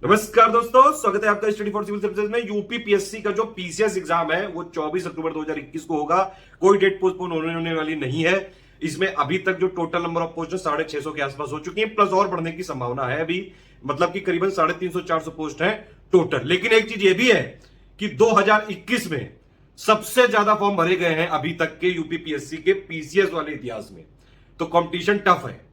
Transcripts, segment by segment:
नमस्कार दोस्तों, स्वागत है आपका स्टडी फॉर सिविल सर्विसेज में। यूपीपीएससी का जो पीसीएस एग्जाम है वो 24 अक्टूबर 2021 को होगा। कोई डेट पोस्टपोन होने वाली नहीं है। इसमें अभी तक जो टोटल नंबर ऑफ पोस्ट 650 के आसपास हो चुकी है, प्लस और बढ़ने की संभावना है अभी। मतलब कि करीबन 350-400 पोस्ट है टोटल। लेकिन एक चीज ये भी है कि 2021 में सबसे ज्यादा फॉर्म भरे गए हैं अभी तक के यूपीपीएससी के पीसीएस वाले इतिहास में। तो कॉम्पिटिशन टफ है।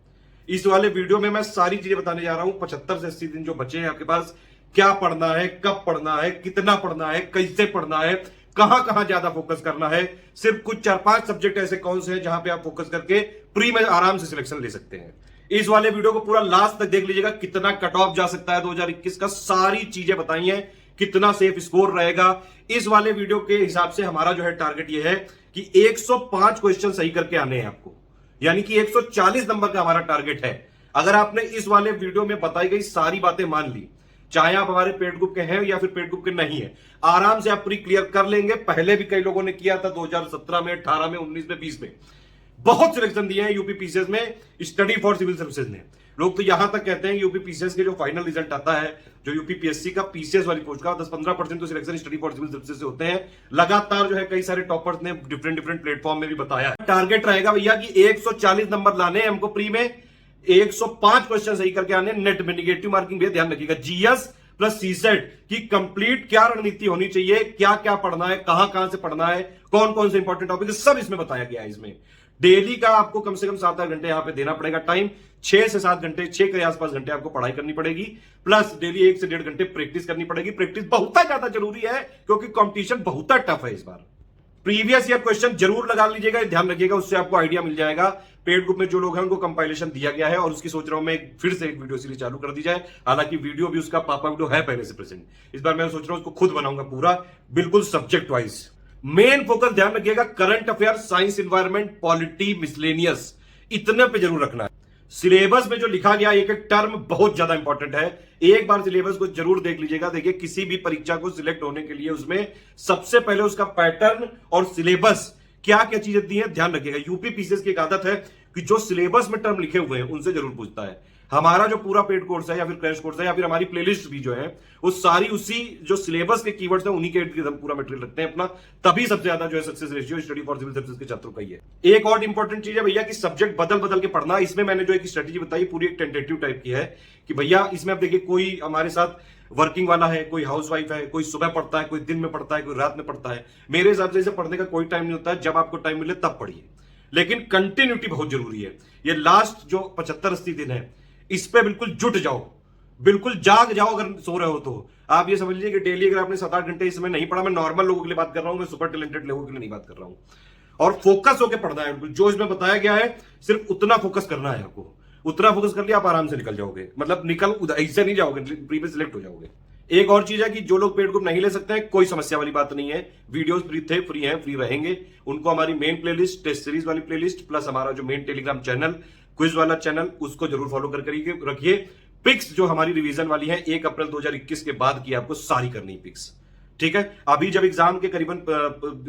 इस वाले वीडियो में मैं सारी चीजें बताने जा रहा हूं। 75 से 80 दिन जो बचे हैं आपके पास, क्या पढ़ना है, कब पढ़ना है, कितना पढ़ना है, कैसे पढ़ना है, कहां कहां ज्यादा फोकस करना है। सिर्फ कुछ 4-5 सब्जेक्ट ऐसे कौन से हैं जहां पे आप फोकस करके प्री में आराम से सिलेक्शन ले सकते हैं। इस वाले वीडियो को पूरा लास्ट तक देख लीजिएगा। कितना कट ऑफ जा सकता है 2021 का, सारी चीजें बताई हैं। कितना सेफ स्कोर रहेगा। इस वाले वीडियो के हिसाब से हमारा जो है टारगेट ये है कि 105 क्वेश्चन सही करके आने हैं आपको, यानी कि 140 नंबर का हमारा टारगेट है। अगर आपने इस वाले वीडियो में बताई गई सारी बातें मान ली, चाहे आप हमारे पेड ग्रुप के हैं या फिर पेड ग्रुप के नहीं है, आराम से आप प्री क्लियर कर लेंगे। पहले भी कई लोगों ने किया था 2017 में, 18 में, 19 में, 20 में। बहुत सिलेक्शन दिए हैं यूपी पीसीएस में स्टडी फॉर सिविल सर्विसेज ने। लोग तो यहां तक कहते हैं कि यूपी पीसीएस के जो फाइनल रिजल्ट आता है, जो यूपी पीएससी का पीसीएस वाली पोस्ट का 10-15% तो selection study for civil services से होते हैं। लगातार जो है कई सारे टॉपर्स ने डिफरेंट प्लेटफॉर्म में भी बताया। टारगेट रहेगा भैया कि 140 नंबर लाने हैं हमको प्री में। 105 क्वेश्चन सही करके आने। नेट में निगेटिव मार्किंग भी ध्यान रखिएगा। जीएस प्लस सीसेट की कंप्लीट क्या रणनीति होनी चाहिए, क्या क्या पढ़ना है, कहां कहां से पढ़ना है, कौन कौन से इंपॉर्टेंट टॉपिक, सब इसमें बताया गया है। इसमें डेली का आपको कम से कम 7-8 घंटे यहां पे देना पड़ेगा टाइम। 6 से 7 घंटे, 6 के आसपास घंटे आपको पढ़ाई करनी पड़ेगी, प्लस डेली 1 से 1.5 घंटे प्रैक्टिस करनी पड़ेगी। प्रैक्टिस बहुत ज्यादा जरूरी है क्योंकि कंपटीशन बहुत टफ है इस बार। प्रीवियस ईयर क्वेश्चन जरूर लगा लीजिएगा, ध्यान रखिएगा, उससे आपको आइडिया मिल जाएगा। पेड ग्रुप में जो लोग हैं उनको कंपाइलेशन दिया गया है और उसकी सोच रहा हूं मैं फिर से एक वीडियो सीरीज चालू कर दी जाए। हालांकि वीडियो भी उसका पापा वीडियो है पहले से प्रेजेंट। इस बार मैं सोच रहा हूं उसको खुद बनाऊंगा पूरा, बिल्कुल सब्जेक्ट वाइज। मेन फोकस ध्यान रखिएगा current affair, science, environment, polity, miscellaneous, इतने पे जरूर रखना है। सिलेबस में जो लिखा गया एक एक टर्म बहुत ज्यादा इंपॉर्टेंट है। एक बार सिलेबस को जरूर देख लीजिएगा। देखिए, किसी भी परीक्षा को सिलेक्ट होने के लिए उसमें सबसे पहले उसका पैटर्न और सिलेबस क्या क्या चीजें दी है ध्यान रखिएगा। यूपी पीसीएस की एक आदत है कि जो सिलेबस में टर्म लिखे हुए हैं उनसे जरूर पूछता है। हमारा जो पूरा पेड कोर्स है या फिर क्रैश कोर्स है या फिर हमारी प्लेलिस्ट भी जो है वो सारी उसी जो सिलेबस के कीवर्ड्स हैं उन्हीं के इर्द गिर्द हम पूरा मटेरियल रखते हैं अपना। तभी सबसे ज्यादा जो है success ratio study for civil services के छात्रों का ही है। एक और इंपॉर्टेंट चीज है भैया कि सब्जेक्ट बदल बदल के पढ़ना। इसमें मैंने जो एक स्ट्रेटेजी बताई पूरी एक टेंटेटिव टाइप की है कि भैया इसमें आप देखिए, कोई हमारे साथ वर्किंग वाला है, कोई हाउसवाइफ है, कोई सुबह पढ़ता है, कोई दिन में पढ़ता है, कोई रात में पढ़ता है। मेरे हिसाब से इसे पढ़ने का कोई टाइम नहीं होता है। जब आपको टाइम मिले तब पढ़िए, लेकिन कंटिन्यूटी बहुत जरूरी है। ये लास्ट जो 75-80 दिन है इस पे बिल्कुल जुट जाओ, बिल्कुल जाग जाओ। अगर सो रहे हो तो आप ये समझ लीजिए कि डेली अगर आपने 7-8 घंटे इसमें नहीं पढ़ा, मैं नॉर्मल लोगों के लिए बात कर रहा हूं, मैं सुपर टैलेंटेड लोगों के लिए नहीं बात कर रहा हूं। और फोकस होकर पढ़ना है बिल्कुल। जो इसमें बताया गया है सिर्फ उतना फोकस करना है आपको। उतना फोकस कर लिया आप आराम से निकल जाओगे। मतलब निकल ऐसे नहीं जाओगे, प्री में सिलेक्ट हो जाओगे। एक और चीज है कि जो लोग पेड ग्रुप नहीं ले सकते हैं, कोई समस्या वाली बात नहीं है। वीडियोस फ्री थे, फ्री हैं, फ्री रहेंगे। उनको हमारी मेन प्लेलिस्ट, टेस्ट सीरीज वाली प्लेलिस्ट, प्लस हमारा जो मेन टेलीग्राम चैनल, क्विज वाला चैनल, उसको जरूर फॉलो करके रखिए। पिक्स जो हमारी रिवीजन वाली है 1 अप्रैल 2021 के बाद की आपको सारी करनी पिक्स, ठीक है। अभी जब एग्जाम के करीबन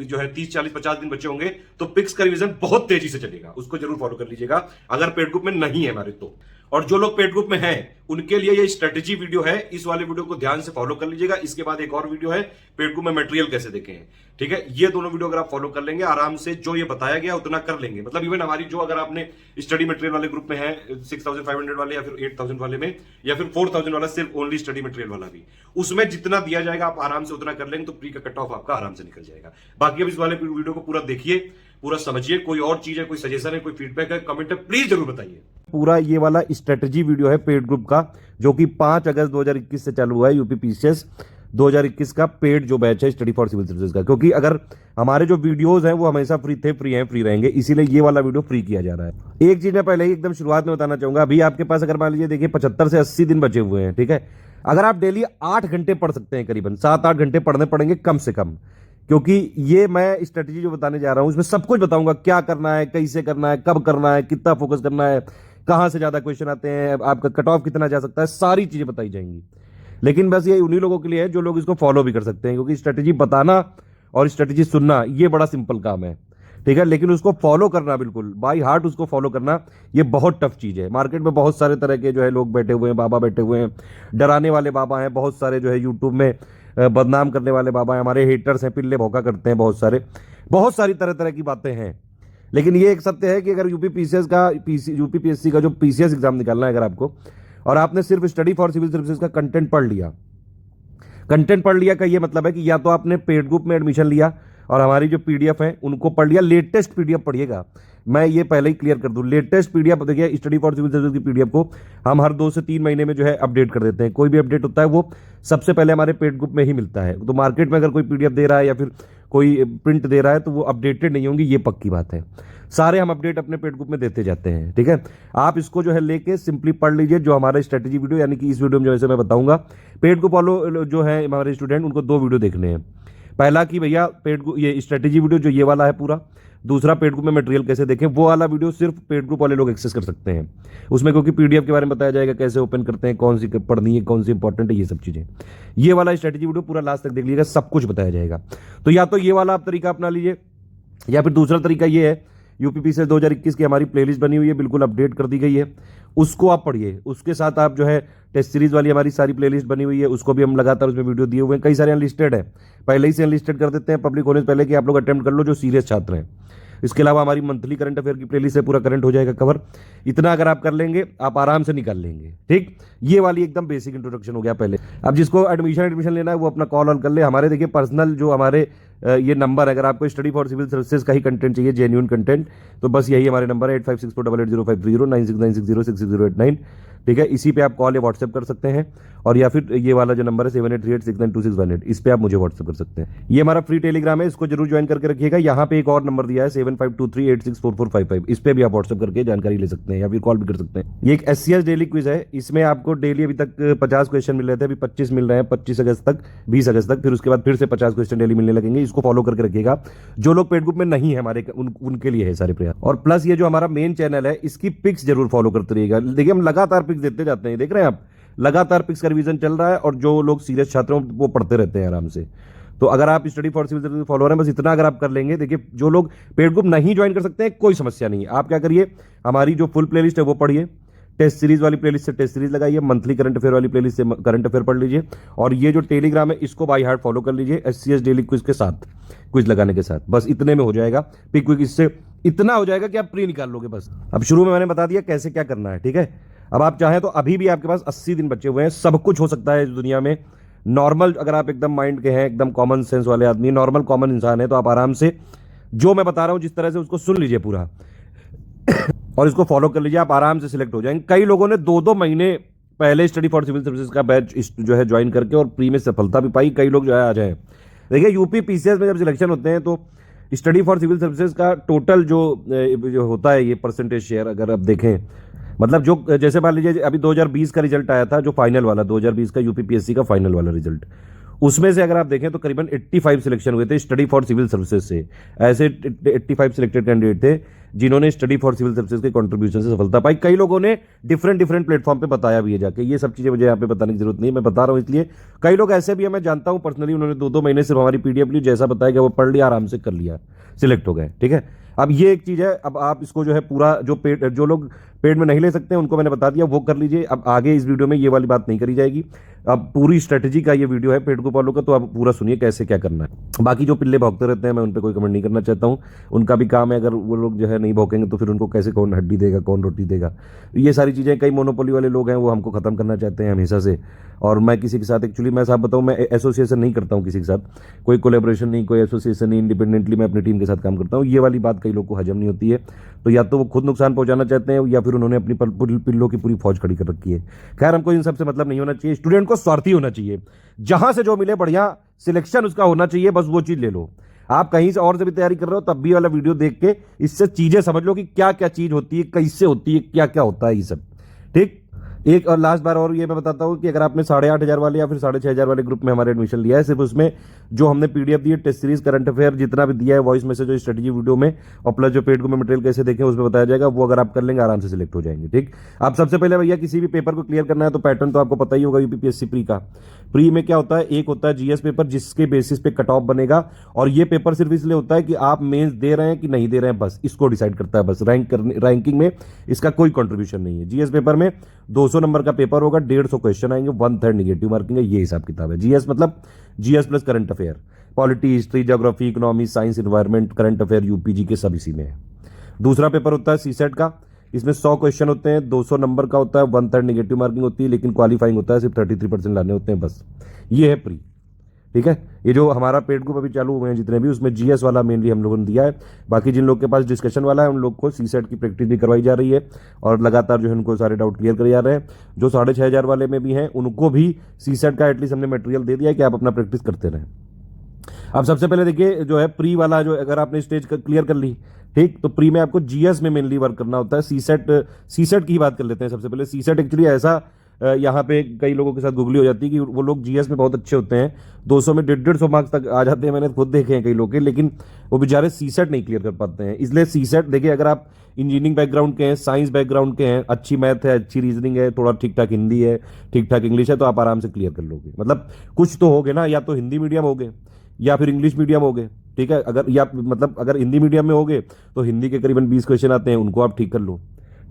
जो है 30-40-50 दिन बचे होंगे तो पिक्स का रिवीजन बहुत तेजी से चलेगा, उसको जरूर फॉलो कर लीजिएगा अगर पेड ग्रुप में नहीं है हमारे तो। और जो लोग पेड ग्रुप में हैं उनके लिए ये स्ट्रेटेजी वीडियो है। इस वाले वीडियो को ध्यान से फॉलो कर लीजिएगा। इसके बाद एक और वीडियो है पेड ग्रुप में मटेरियल कैसे देखें, ठीक है। ये दोनों वीडियो अगर आप फॉलो कर लेंगे आराम से, जो ये बताया गया उतना कर लेंगे। मतलब इवन हमारी जो अगर आपने स्टडी मटेरियल वाले ग्रुप में है 6500 वाले या फिर 8000 वाले में या फिर 4000 वाला, सिर्फ ओनली स्टडी मटेरियल वाला भी, उसमें जितना दिया जाएगा आप आराम से उतना कर लेंगे तो प्री का कट ऑफ आपका आराम से निकल जाएगा। बाकी अब इस वाले वीडियो को पूरा देखिए, पूरा समझिए। कोई और चीज है, कोई सजेशन है, कोई फीडबैक है, कमेंट है, प्लीज जरूर बताइए। पूरा ये वाला स्ट्रेटजी वीडियो है पेड ग्रुप का, जो कि 5 अगस्त 2021 से चालू हुआ है। यूपी पीसीएस 2021 का पेड जो बैच है स्टडी फॉर सिविल सर्विसेज का। क्योंकि अगर हमारे जो वीडियोस हैं वो हमेशा फ्री थे, फ्री हैं, फ्री रहेंगे, इसीलिए ये वाला वीडियो फ्री किया जा रहा है। एक चीज मैं पहले ही एकदम शुरुआत में बताना चाहूंगा। अभी आपके पास अगर मान लीजिए देखिए 75 से 80 दिन बचे हुए हैं, ठीक है। अगर आप डेली 8 घंटे पढ़ सकते हैं, करीबन 7-8 घंटे पढ़ने पड़ेंगे कम से कम। क्योंकि ये मैं स्ट्रेटजी जो बताने जा रहा हूं इसमें सब कुछ बताऊंगा, क्या करना है, कैसे करना है, कब करना है, कितना फोकस करना है, कहां से ज्यादा क्वेश्चन आते हैं, आपका कट ऑफ कितना जा सकता है, सारी चीजें बताई जाएंगी। लेकिन बस ये उन्हीं लोगों के लिए है जो लोग इसको फॉलो भी कर सकते हैं, क्योंकि स्ट्रेटजी बताना और स्ट्रेटजी सुनना ये बड़ा सिंपल काम है। ठीक है, लेकिन उसको फॉलो करना, बिल्कुल बाई हार्ट उसको फॉलो करना, ये बहुत टफ चीज़ है। मार्केट में बहुत सारे तरह के जो है लोग बैठे हुए हैं, बाबा बैठे हुए हैं, डराने वाले बाबा हैं, बहुत सारे जो है यूट्यूब में बदनाम करने वाले बाबा हैं, हमारे हेटर्स हैं, पिल्ले भौंका करते हैं, बहुत सारी तरह तरह की बातें हैं। लेकिन ये एक सत्य है कि अगर यूपीपीएससी का जो पीसीएस एग्जाम निकालना है अगर आपको, और आपने सिर्फ स्टडी फॉर सिविल सर्विसेज का कंटेंट पढ़ लिया का ये मतलब है कि या तो आपने पेड ग्रुप में एडमिशन लिया और हमारी जो पीडीएफ है उनको पढ़ लिया, लेटेस्ट पीडीएफ पढ़िएगा। मैं ये पहले ही क्लियर कर दूं, लेटेस्ट पीडीएफ देखिए, स्टडी फॉर सिविल सर्विस की पीडीएफ को हम हर 2 से 3 महीने में जो है अपडेट कर देते हैं। कोई भी अपडेट होता है वो सबसे पहले हमारे पेड ग्रुप में ही मिलता है। तो मार्केट में अगर कोई पीडीएफ दे रहा है या फिर कोई प्रिंट दे रहा है तो वो अपडेटेड नहीं होंगी, ये पक्की बात है। सारे हम अपडेट अपने पेड ग्रुप में देते जाते हैं, ठीक है। आप इसको जो है लेके सिंपली पढ़ लीजिए, जो हमारा स्ट्रेटेजी वीडियो, यानी कि इस वीडियो में जैसे मैं बताऊंगा, पेड ग्रुप वालों जो है हमारे स्टूडेंट, उनको 2 वीडियो देखने हैं। पहला कि भैया पेड ग्रुप, ये स्ट्रेटेजी वीडियो जो ये वाला है पूरा, दूसरा पेड ग्रुप में मटेरियल कैसे देखें, वो वाला वीडियो सिर्फ पेड ग्रुप वाले लोग एक्सेस कर सकते हैं उसमें, क्योंकि पीडीएफ के बारे में बताया जाएगा, कैसे ओपन करते हैं, कौन सी पढ़नी है, कौन सी इंपॉर्टेंट है, ये सब चीजें। ये वाला स्ट्रेटेजी वीडियो पूरा लास्ट तक देख लीजिएगा, सब कुछ बताया जाएगा। तो या तो ये वाला आप तरीका अपना लीजिए, या फिर दूसरा तरीका ये है, यूपीपीसीएस 2021 की हमारी प्लेलिस्ट बनी हुई है, बिल्कुल अपडेट कर दी गई है, उसको आप पढ़िए। उसके साथ आप जो है टेस्ट सीरीज वाली हमारी सारी प्लेलिस्ट बनी हुई है, उसको भी हम लगातार उसमें वीडियो दिए हुए हैं। कई सारे अनलिस्टेड है, पहले ही से अनलिस्टेड कर देते हैं, पब्लिक होने से पहले कि आप लोग अटेम्प्ट कर लो जो सीरियस छात्र हैं। इसके अलावा हमारी मंथली करंट अफेयर की प्लेलिस्ट से पूरा करंट हो जाएगा कवर। इतना अगर आप कर लेंगे आप आराम से निकाल लेंगे, ठीक। ये वाली एकदम बेसिक इंट्रोडक्शन हो गया पहले। अब जिसको एडमिशन लेना है वो अपना कॉल ऑल कर ले। हमारे देखिए पर्सनल जो हमारे ये नंबर है, अगर आपको स्टडी फॉर सिविल सर्विसेज का ही कंटेंट चाहिए, जेन्युइन कंटेंट, तो बस यही हमारे नंबर है 8564880530 9696066089, ठीक है। इसी पे आप कॉल या व्हाट्सएप कर सकते हैं, और या फिर ये वाला जो नंबर है 7838692618, इस पे आप मुझे व्हाट्सएप कर सकते हैं। ये हमारा फ्री टेलीग्राम है, इसको जरूर ज्वाइन करके रखिएगा। यहाँ पे एक और नंबर दिया है 7523864455, इस पे भी आप व्हाट्सएप करके जानकारी ले सकते हैं या फिर कॉल भी कर सकते हैं। ये एक एससीएस डेली क्विज है, इसमें आपको डेली अभी तक 50 क्वेश्चन मिल रहे थे, अभी 25 मिल रहे हैं, 25 अगस्त तक, 20 अगस्त तक, फिर उसके बाद फिर से 50 क्वेश्चन डेली मिलने लगेंगे। इसको फॉलो करके रखिएगा। जो लोग पेड ग्रुप में नहीं है हमारे, उनके लिए है सारे प्रयास। और प्लस ये जो हमारा मेन चैनल है, इसकी पिक्स जरूर फॉलो करते रहिएगा। देखिए हम लगातार पिक्स देते जाते हैं, देख रहे हैं आप, लगातार पिक्स का रिवीजन चल रहा है, और जो लोग सीरियस छात्र हैं वो पढ़ते रहते हैं आराम से। तो अगर आप study for civil service follower हैं, बस इतना अगर आप कर लेंगे, देखिए जो लोग पेड ग्रुप नहीं ज्वाइन कर सकते हैं, कोई समस्या नहीं है। आप क्या करिए, हमारी जो फुल प्लेलिस्ट है वो पढ़िए, टेस्ट सीरीज वाली प्लेलिस्ट से टेस्ट सीरीज लगाइए, मंथली करंट अफेयर वाली प्लेलिस्ट से करंट अफेयर पढ़ लीजिए, और ये जो टेलीग्राम है इसको बाय हार्ट फॉलो कर लीजिए एससीएस डेली क्विज के साथ, क्विज लगाने के साथ। बस इतने में हो जाएगा पिक क्विक, इससे इतना हो जाएगा कि आप प्री निकाल लोगे बस। अब शुरू में मैंने बता दिया कैसे क्या करना है, ठीक है। अब आप चाहें तो अभी भी आपके पास 80 दिन बचे हुए हैं, सब कुछ हो सकता है इस दुनिया में। नॉर्मल अगर आप एकदम माइंड के हैं, एकदम कॉमन सेंस वाले आदमी, नॉर्मल कॉमन इंसान है, तो आप आराम से जो मैं बता रहा हूं जिस तरह से उसको सुन लीजिए पूरा और इसको फॉलो कर लीजिए, आप आराम से सिलेक्ट हो जाएंगे। कई लोगों ने 2-2 महीने पहले स्टडी फॉर सिविल सर्विसेज का बैच जो है ज्वाइन करके और प्री में सफलता भी पाई। कई लोग जो है आ जाए, देखिए यूपी पीसीएस में जब सिलेक्शन होते हैं तो स्टडी फॉर सिविल सर्विसेज का टोटल जो होता है ये परसेंटेज शेयर, अगर आप देखें, मतलब जो जैसे मान लीजिए अभी 2020 का रिजल्ट आया था, जो फाइनल वाला 2020 का यूपीपीएससी का फाइनल वाला रिजल्ट, उसमें से अगर आप देखें तो करीबन 85 सिलेक्शन हुए थे स्टडी फॉर सिविल सर्विसेज से। ऐसे 85 सिलेक्टेड कैंडिडेट थे जिन्होंने स्टडी फॉर सिविल सर्विसेज के कंट्रीब्यूशन से सफलता पाई। कई लोगों ने डिफरेंट प्लेटफॉर्म पे बताया भी है जाके, ये सब चीजें मुझे यहाँ पे बताने की जरूरत नहीं, मैं बता रहा हूँ इसलिए। कई लोग ऐसे भी है, मैं जानता हूँ पर्सनली, उन्होंने 2-2 महीने सिर्फ हमारी पीडीएफ ली, जैसा बताया गया वो पढ़ लिया, आराम से कर लिया, सिलेक्ट हो गए, ठीक है। अब ये एक चीज है, अब आप इसको जो है पूरा जो लोग पेड में नहीं ले सकते हैं उनको मैंने बता दिया, वो कर लीजिए। अब आगे इस वीडियो में ये वाली बात नहीं करी जाएगी, अब पूरी स्ट्रेटेजी का ये वीडियो है पेड ग्रुप वालों का, तो आप पूरा सुनिए कैसे क्या करना है। बाकी जो पिल्ले भौंकते रहते हैं मैं उन पर कोई कमेंट नहीं करना चाहता हूँ, उनका भी काम है, अगर वो लोग जो है नहीं भौंकेंगे तो फिर उनको कैसे कौन हड्डी देगा, कौन रोटी देगा, ये सारी चीज़ें। कई मोनोपोली वाले लोग हैं वो हमको खत्म करना चाहते हैं हमेशा से, और मैं किसी के साथ एक्चुअली मैं साहब बताऊँ, मैं एसोसिएशन नहीं करता हूँ किसी के साथ, कोई कोलेबोरेशन नहीं, कोई एसोसिएशन नहीं, इंडिपेंडेंटली मैं अपनी टीम के साथ काम करता हूँ। ये वाली बात कई लोग को हजम नहीं होती है, तो या तो वो खुद नुकसान पहुंचाना चाहते हैं या फिर उन्होंने अपनी पिल्लों की पूरी फौज खड़ी कर रखी है। खैर हमको इन सबसे मतलब नहीं होना चाहिए, स्टूडेंट को स्वार्थी होना चाहिए, जहां से जो मिले बढ़िया सिलेक्शन उसका होना चाहिए, बस वो चीज ले लो। आप कहीं से और से भी तैयारी कर रहे हो तब भी वाला वीडियो देख के इससे चीजें समझ लो कि क्या क्या चीज होती है, कैसे होती है, क्या क्या होता है, ये सब, ठीक। एक और लास्ट बार और ये मैं बताता हूँ कि अगर आपने 8,500 वाले या फिर 6,500 वाले ग्रुप में हमारे एडमिशन लिया है, सिर्फ उसमें जो हमने पीडीएफ दी है, टेस्ट सीरीज, करंट अफेयर जितना भी दिया है, वॉइस मैसेज और स्ट्रेटेजी वीडियो में, और प्लस जो पेड को मटेरियल कैसे देखें उसमें बताया जाएगा, वो अगर आप कर लेंगे आराम से सिलेक्ट हो जाएंगे। ठीक, आप सबसे पहले भैया किसी भी पेपर को क्लियर करना है तो पैटर्न तो आपको पता ही होगा यूपीपीएससी प्री का। प्री में क्या होता है, एक होता है जीएस पेपर जिसके बेसिस पे कट ऑफ बनेगा, और ये पेपर सिर्फ इसलिए होता है कि आप मेंस दे रहे हैं कि नहीं दे रहे हैं, बस इसको डिसाइड करता है, बस रैंकिंग में इसका कोई कंट्रीब्यूशन नहीं है। जीएस पेपर में 200 नंबर का पेपर होगा, 150 क्वेश्चन आएंगे, 1/3 निगेटिव मार्किंग है, ये हिसाब किताब है। जीएस मतलब GS plus current affair, polity, history, geography, economy, science, environment, current affair, UPG के सब इसी में है। दूसरा पेपर होता है सीसेट का, इसमें 100 क्वेश्चन होते हैं, 200 नंबर का होता है, 1/3 निगेटिव मार्किंग होती है, लेकिन क्वालिफाइंग होता है, सिर्फ 33% लाने होते हैं, बस ये है प्री। ठीक है, ये जो हमारा पेड ग्रुप अभी चालू हुए हैं जितने भी, उसमें जीएस वाला मेनली हम लोगों ने दिया है। बाकी जिन लोग के पास डिस्कशन वाला है उन लोग को सीसेट की प्रैक्टिस भी करवाई जा रही है, और लगातार जो है उनको सारे डाउट क्लियर करे जा रहे हैं। जो 6,500 वाले में भी हैं उनको भी सीसेट का एटलीस्ट हमने मटेरियल दे दिया है कि आप अपना प्रैक्टिस करते रहें। अब सबसे पहले देखिए जो है प्री वाला, जो अगर आपने स्टेज क्लियर कर ली, ठीक, तो प्री में आपको जीएस में मेनली वर्क करना होता है। सीसेट की ही बात कर लेते हैं सबसे पहले। सीसेट एक्चुअली ऐसा यहाँ पे कई लोगों के साथ गुगली हो जाती है कि वो लोग जीएस में बहुत अच्छे होते हैं, 200 में 150 मार्क्स तक आ जाते हैं, मैंने खुद देखे हैं कई लोग के, लेकिन वो बेचारे सीसेट नहीं क्लियर कर पाते हैं। इसलिए सीसेट देखिए, अगर आप इंजीनियरिंग बैकग्राउंड के हैं, साइंस बैकग्राउंड के हैं, अच्छी मैथ है, अच्छी रीजनिंग है, थोड़ा ठीक ठाक हिंदी है, ठीक ठाक इंग्लिश है, तो आप आराम से क्लियर कर लोगे। मतलब कुछ तो हो गए ना, या तो हिंदी मीडियम हो गए या फिर इंग्लिश मीडियम हो गए। ठीक है, अगर या मतलब अगर हिंदी मीडियम में हो गए तो हिंदी के करीबन 20 क्वेश्चन आते हैं, उनको आप ठीक कर लो।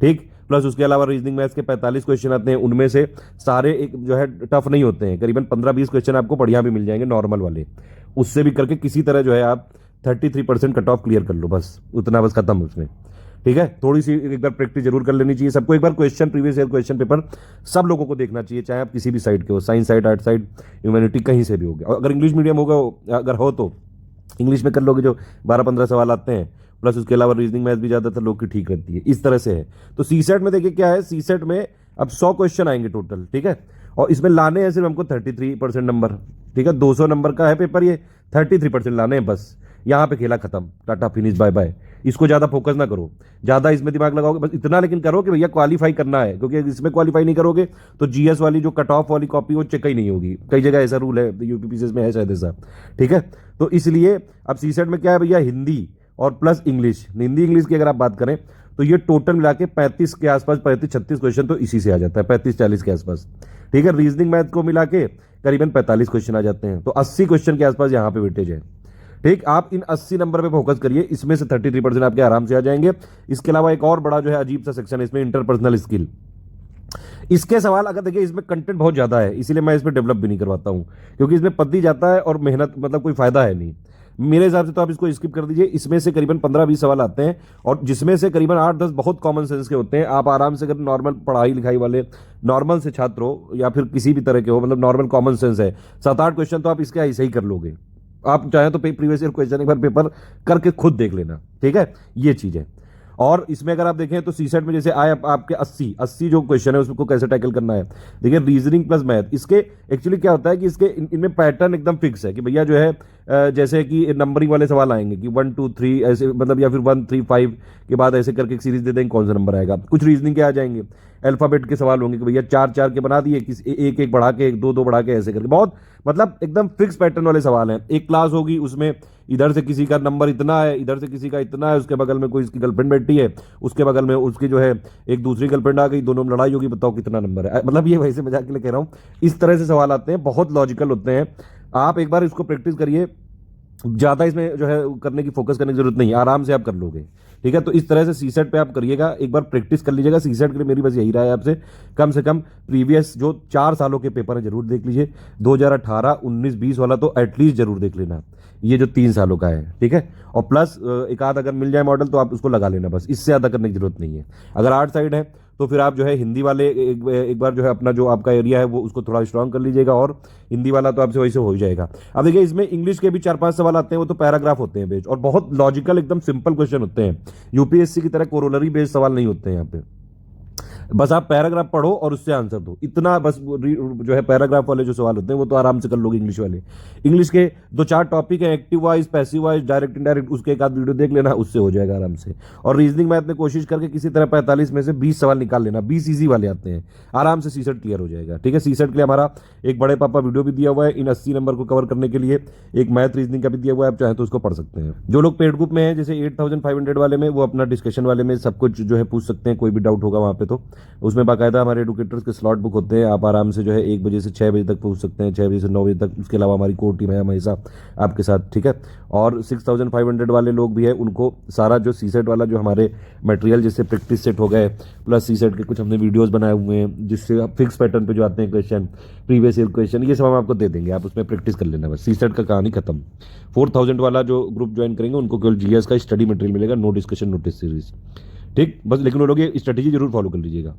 ठीक, प्लस उसके अलावा रीजनिंग मैथ्स के 45 क्वेश्चन आते हैं, उनमें से सारे एक जो है टफ नहीं होते हैं, करीबन 15-20 क्वेश्चन आपको बढ़िया भी मिल जाएंगे नॉर्मल वाले, उससे भी करके किसी तरह जो है आप 33% कट ऑफ क्लियर कर लो, बस उतना, बस खत्म उसमें। ठीक है, थोड़ी सी एक बार प्रैक्टिस जरूर कर लेनी चाहिए सबको। एक बार question, previous year question paper सब लोगों को देखना चाहिए, चाहे आप किसी भी साइड के हो, science side, art side, humanity, कहीं से भी हो गया। अगर इंग्लिश मीडियम होगा, अगर हो तो इंग्लिश में कर लोगे, जो 12-15 सवाल आते हैं, प्लस उसके अलावा रीजनिंग मैथ भी ज़्यादातर लोग की ठीक रहती है, इस तरह से है। तो सीसेट में देखिए क्या है, सीसेट में अब 100 क्वेश्चन आएंगे टोटल। ठीक है, और इसमें लाने हैं सिर्फ हमको 33% नंबर। ठीक है, 200 नंबर का है पेपर, ये 33% लाने हैं, बस यहाँ पे खेला खत्म, टाटा फिनिश, बाय बाय। इसको ज़्यादा फोकस ना करो, ज़्यादा इसमें दिमाग लगाओगे, बस इतना लेकिन करो कि भैया क्वालिफाई करना है, क्योंकि इसमें क्वालिफाई नहीं करोगे तो जीएस वाली जो कट ऑफ वाली कॉपी वो चेक ही नहीं होगी। कई जगह ऐसा रूल है, यूपीपीसीएस में है शायद ऐसा। ठीक है, तो इसलिए अब सीसेट में क्या है भैया, हिंदी और प्लस इंग्लिश। हिंदी इंग्लिश की अगर आप बात करें तो ये टोटल मिला के 35 के आसपास, 35-36 क्वेश्चन तो इसी से आ जाता है, 35-40 के आसपास। ठीक है, रीजनिंग मैथ को मिला के करीबन 45 क्वेश्चन आ जाते हैं, तो 80 क्वेश्चन के आसपास यहाँ पे वेटेज है। ठीक, आप इन 80 नंबर पे फोकस करिए, इसमें से 33% आपके आराम से आ जाएंगे। इसके अलावा एक और बड़ा जो है अजीब सा सेक्शन है इसमें, इंटरपर्सनल स्किल। इसके सवाल अगर देखिए, इसमें कंटेंट बहुत ज्यादा है, इसीलिए मैं इसमें डेवलप भी नहीं करवाता हूं, क्योंकि इसमें पद्दी जाता है और मेहनत मतलब कोई फायदा है नहीं मेरे हिसाब से। तो आप इसको स्किप कर दीजिए। इसमें से करीबन 15-20 सवाल आते हैं, और जिसमें से करीबन 8-10 बहुत कॉमन सेंस के होते हैं। आप आराम से, अगर नॉर्मल पढ़ाई लिखाई वाले नॉर्मल से छात्र हो या फिर किसी भी तरह के हो, मतलब नॉर्मल कॉमन सेंस है, 7-8 क्वेश्चन तो आप इसके ऐसे ही कर लोगे। आप चाहें तो प्रीवियस ईयर क्वेश्चन एक बार पेपर करके खुद देख लेना। ठीक है, ये चीज है। और इसमें अगर आप देखें तो सीसेट में जैसे आए आपके 80 जो क्वेश्चन है उसको कैसे टैकल करना है। देखिए, रीजनिंग प्लस मैथ, इसके एक्चुअली क्या होता है कि इसके इनमें पैटर्न एकदम फिक्स है कि भैया जो है जैसे कि नंबरिंग वाले सवाल आएंगे कि 1 2 3 ऐसे, मतलब या फिर 1 3 5 के बाद ऐसे करके एक सीरीज दे देंगे, कौन सा नंबर आएगा। कुछ रीजनिंग के आ जाएंगे, अल्फाबेट के सवाल होंगे कि भैया 4-4 के बना दिए, एक एक बढ़ा के, 2-2 बढ़ा के, ऐसे करके। बहुत मतलब एकदम फिक्स पैटर्न वाले सवाल हैं। एक क्लास होगी, उसमें इधर से किसी का नंबर इतना है, इधर से किसी का इतना है, उसके बगल में कोई इसकी गर्लफ्रेंड बैठी है, उसके बगल में उसकी जो है एक दूसरी गर्लफ्रेंड आ गई, दोनों में लड़ाई होगी, बताओ कितना नंबर है। मतलब ये वैसे मजाक के लिए कह रहा हूँ, इस तरह से सवाल आते हैं, बहुत लॉजिकल होते हैं। आप एक बार इसको प्रैक्टिस करिए, ज़्यादा इसमें जो है करने की, फोकस करने की जरूरत नहीं, आराम से आप कर लोगे। ठीक है, तो इस तरह से सीसेट पे आप करिएगा, एक बार प्रैक्टिस कर लीजिएगा। सीसेट के लिए मेरी बस यही राय है आपसे, कम से कम प्रीवियस जो 4 सालों के पेपर है जरूर देख लीजिए। 2018, 19, 20 वाला तो एटलीस्ट जरूर देख लेना, ये जो 3 सालों का है। ठीक है, और प्लस एक आध अगर मिल जाए मॉडल तो आप उसको लगा लेना, बस इससे ज़्यादा करने की जरूरत नहीं है। अगर आर्ट साइड है तो फिर आप जो है हिंदी वाले एक बार जो है अपना जो आपका एरिया है वो उसको थोड़ा स्ट्रांग कर लीजिएगा, और हिंदी वाला तो आपसे वैसे हो ही जाएगा। अब देखिए, इसमें इंग्लिश के भी 4-5 सवाल आते हैं, वो तो पैराग्राफ होते हैं बेस्ड, और बहुत लॉजिकल एकदम सिंपल क्वेश्चन होते हैं। यूपीएससी की तरह कोरोलरी बेस्ड सवाल नहीं होते हैं यहाँ पे। बस आप पैराग्राफ पढ़ो और उससे आंसर दो, इतना बस। जो है पैराग्राफ वाले जो सवाल होते हैं वो तो आराम से कर लोगे इंग्लिश वाले। इंग्लिश के 2-4 टॉपिक है, active voice, passive voice, direct indirect, उसके एक आध वीडियो देख लेना, उससे हो जाएगा आराम से। और रीजनिंग मैथ में कोशिश करके किसी तरह 45 में से 20 सवाल निकाल लेना, 20 ईजी वाले आते हैं, आराम से सीसेट क्लियर हो जाएगा। ठीक है, सीसेट के लिए हमारा एक बड़े पापा वीडियो भी दिया हुआ है, इन 80 नंबर को कवर करने के लिए एक मैथ रीजनिंग का भी दिया हुआ है, आप चाहें तो उसको पढ़ सकते हैं। जो लोग पेड ग्रुप में हैं, जैसे 8500 वाले में, वो अपना डिस्कशन वाले में सब कुछ जो है पूछ सकते हैं, कोई भी डाउट होगा वहाँ पे तो उसमें बाकायदा हमारे एडुकेटर्स के स्लॉट बुक होते हैं, आप आराम से जो है 1 बजे से 6 बजे तक पूछ सकते हैं, 6 बजे से 9 बजे तक। उसके अलावा हमारी कोर टीम है हमेशा आपके साथ। ठीक है, और 6500 वाले लोग भी है, उनको सारा जो सीसेट वाला जो हमारे मटेरियल जैसे प्रैक्टिस सेट हो गए, प्लस सीसेट के कुछ हमने वीडियोस बनाए हुए हैं जिससे फिक्स पैटर्न पे जो आते हैं क्वेश्चन, प्रीवियस ईयर क्वेश्चन, ये सब हम आपको दे देंगे, आप उसमें प्रैक्टिस कर लेना बस। सीसेट का कहानी खत्म। 4000 वाला जो ग्रुप ज्वाइन करेंगे उनको केवल जीएस का स्टडी मटेरियल मिलेगा, no discussion no test series. ठीक, बस लेकिन वो लोग ये स्ट्रेटेजी जरूर फॉलो कर लीजिएगा।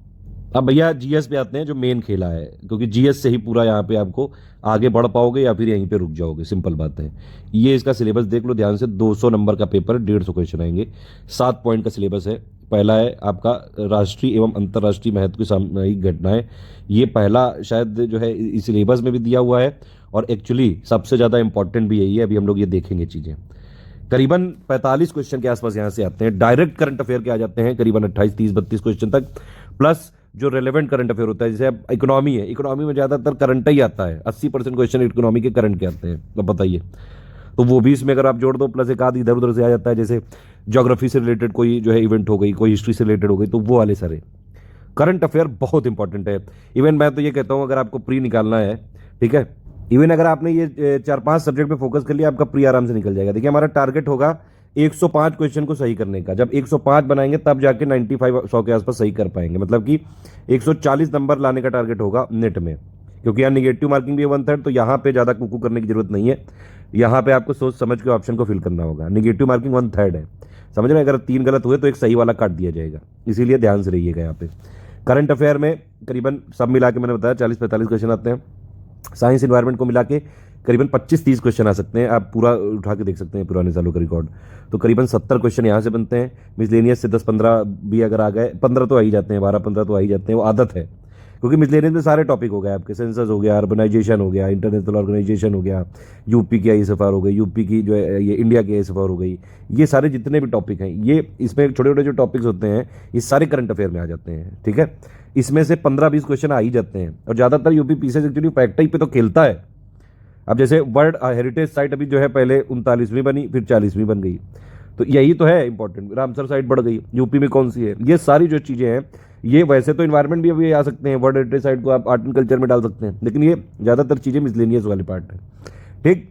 अब भैया जीएस पे आते हैं, जो मेन खेला है, क्योंकि जीएस से ही पूरा यहाँ पे आपको आगे बढ़ पाओगे या फिर यहीं पे रुक जाओगे, सिंपल बात है। ये इसका सिलेबस देख लो ध्यान से, 200 नंबर का पेपर है, 150 क्वेश्चन आएंगे, 7 पॉइंट का सिलेबस है। पहला है आपका राष्ट्रीय एवं अंतर्राष्ट्रीय महत्व की सामयिक घटनाएं, ये पहला शायद जो है इस सिलेबस में भी दिया हुआ है, और एक्चुअली सबसे ज़्यादा इंपॉर्टेंट भी यही है। अभी हम लोग ये देखेंगे चीज़ें, करीबन 45 क्वेश्चन के आसपास यहाँ से आते हैं। डायरेक्ट करंट अफेयर के आ जाते हैं करीबन 28, 30, 32 क्वेश्चन तक, प्लस जो रेलेवेंट करंट अफेयर होता है, जैसे अब इकोनॉमी है, इकोनॉमी में ज़्यादातर करंट ही आता है, 80% क्वेश्चन इकोनॉमी के करंट के आते हैं। अब बताइए, तो वो भी इसमें अगर आप जोड़ दो, प्लस एक आध इधर उधर से आ जाता है, जैसे ज्योग्राफी से रिलेटेड कोई जो है इवेंट हो गई, कोई हिस्ट्री से रिलेटेड हो गई, तो वो वाले सारे करंट अफेयर बहुत इंपॉर्टेंट है। इवन मैं तो ये कहता हूँ, अगर आपको प्री निकालना है, ठीक है, इवन अगर आपने ये 4-5 सब्जेक्ट पे फोकस कर लिया, आपका प्री आराम से निकल जाएगा। देखिए, हमारा टारगेट होगा 105 क्वेश्चन को सही करने का। जब 105 बनाएंगे तब जाके 95-100 के आसपास सही कर पाएंगे, मतलब कि 140 नंबर लाने का टारगेट होगा नेट में, क्योंकि यहाँ निगेटिव मार्किंग भी है 1/3, तो यहाँ पे ज़्यादा कुकू करने की जरूरत नहीं है। यहाँ पे आपको सोच समझ के ऑप्शन को फिल करना होगा। निगेटिव मार्किंग 1/3 है, समझ रहे हैं? अगर 3 गलत हुए तो एक सही वाला काट दिया जाएगा, इसीलिए ध्यान से रहिएगा यहाँ पे। करंट अफेयर में करीबन सब मिला के मैंने बताया 40-45 क्वेश्चन आते हैं। साइंस इन्वायरमेंट को मिला के करीबन 25-30 क्वेश्चन आ सकते हैं, आप पूरा उठा के देख सकते हैं पुराने सालों का रिकॉर्ड। तो करीबन 70 क्वेश्चन यहाँ से बनते हैं। मिसलेनियस से 10-15 भी अगर आ गए, 15 तो आ ही जाते हैं, 12-15 तो आ ही जाते हैं, वो आदत है, क्योंकि मिसलेनियस में सारे टॉपिक हो गए आपके, सेंसस हो गया, अर्बनाइजेशन हो गया, इंटरनेशनल ऑर्गेनाइजेशन हो गया, यूपी की आईएसएफआर हो गई, यूपी की जो है ये इंडिया की आईएसएफआर हो गई, ये सारे जितने भी टॉपिक हैं, ये इसमें छोटे छोटे जो टॉपिक्स होते हैं ये सारे करंट अफेयर में आ जाते हैं। ठीक है, इसमें से 15-20 क्वेश्चन आ ही जाते हैं, और ज़्यादातर यूपी पीसीएस एक्चुअली फैक्ट ही पे तो खेलता है। अब जैसे वर्ल्ड हेरिटेज साइट अभी जो है पहले 39वीं बनी, फिर 40वीं बन गई, तो यही तो है इंपॉर्टेंट। रामसर साइट बढ़ गई, यूपी में कौन सी है, ये सारी जो चीज़ें हैं, ये वैसे तो इन्वायरमेंट भी अभी आ सकते हैं, वर्ल्ड हेरिटेज साइट को आप आर्ट एंड कल्चर में डाल सकते हैं, लेकिन ये ज़्यादातर चीज़ें मिसलेनियस वाले पार्ट है। ठीक,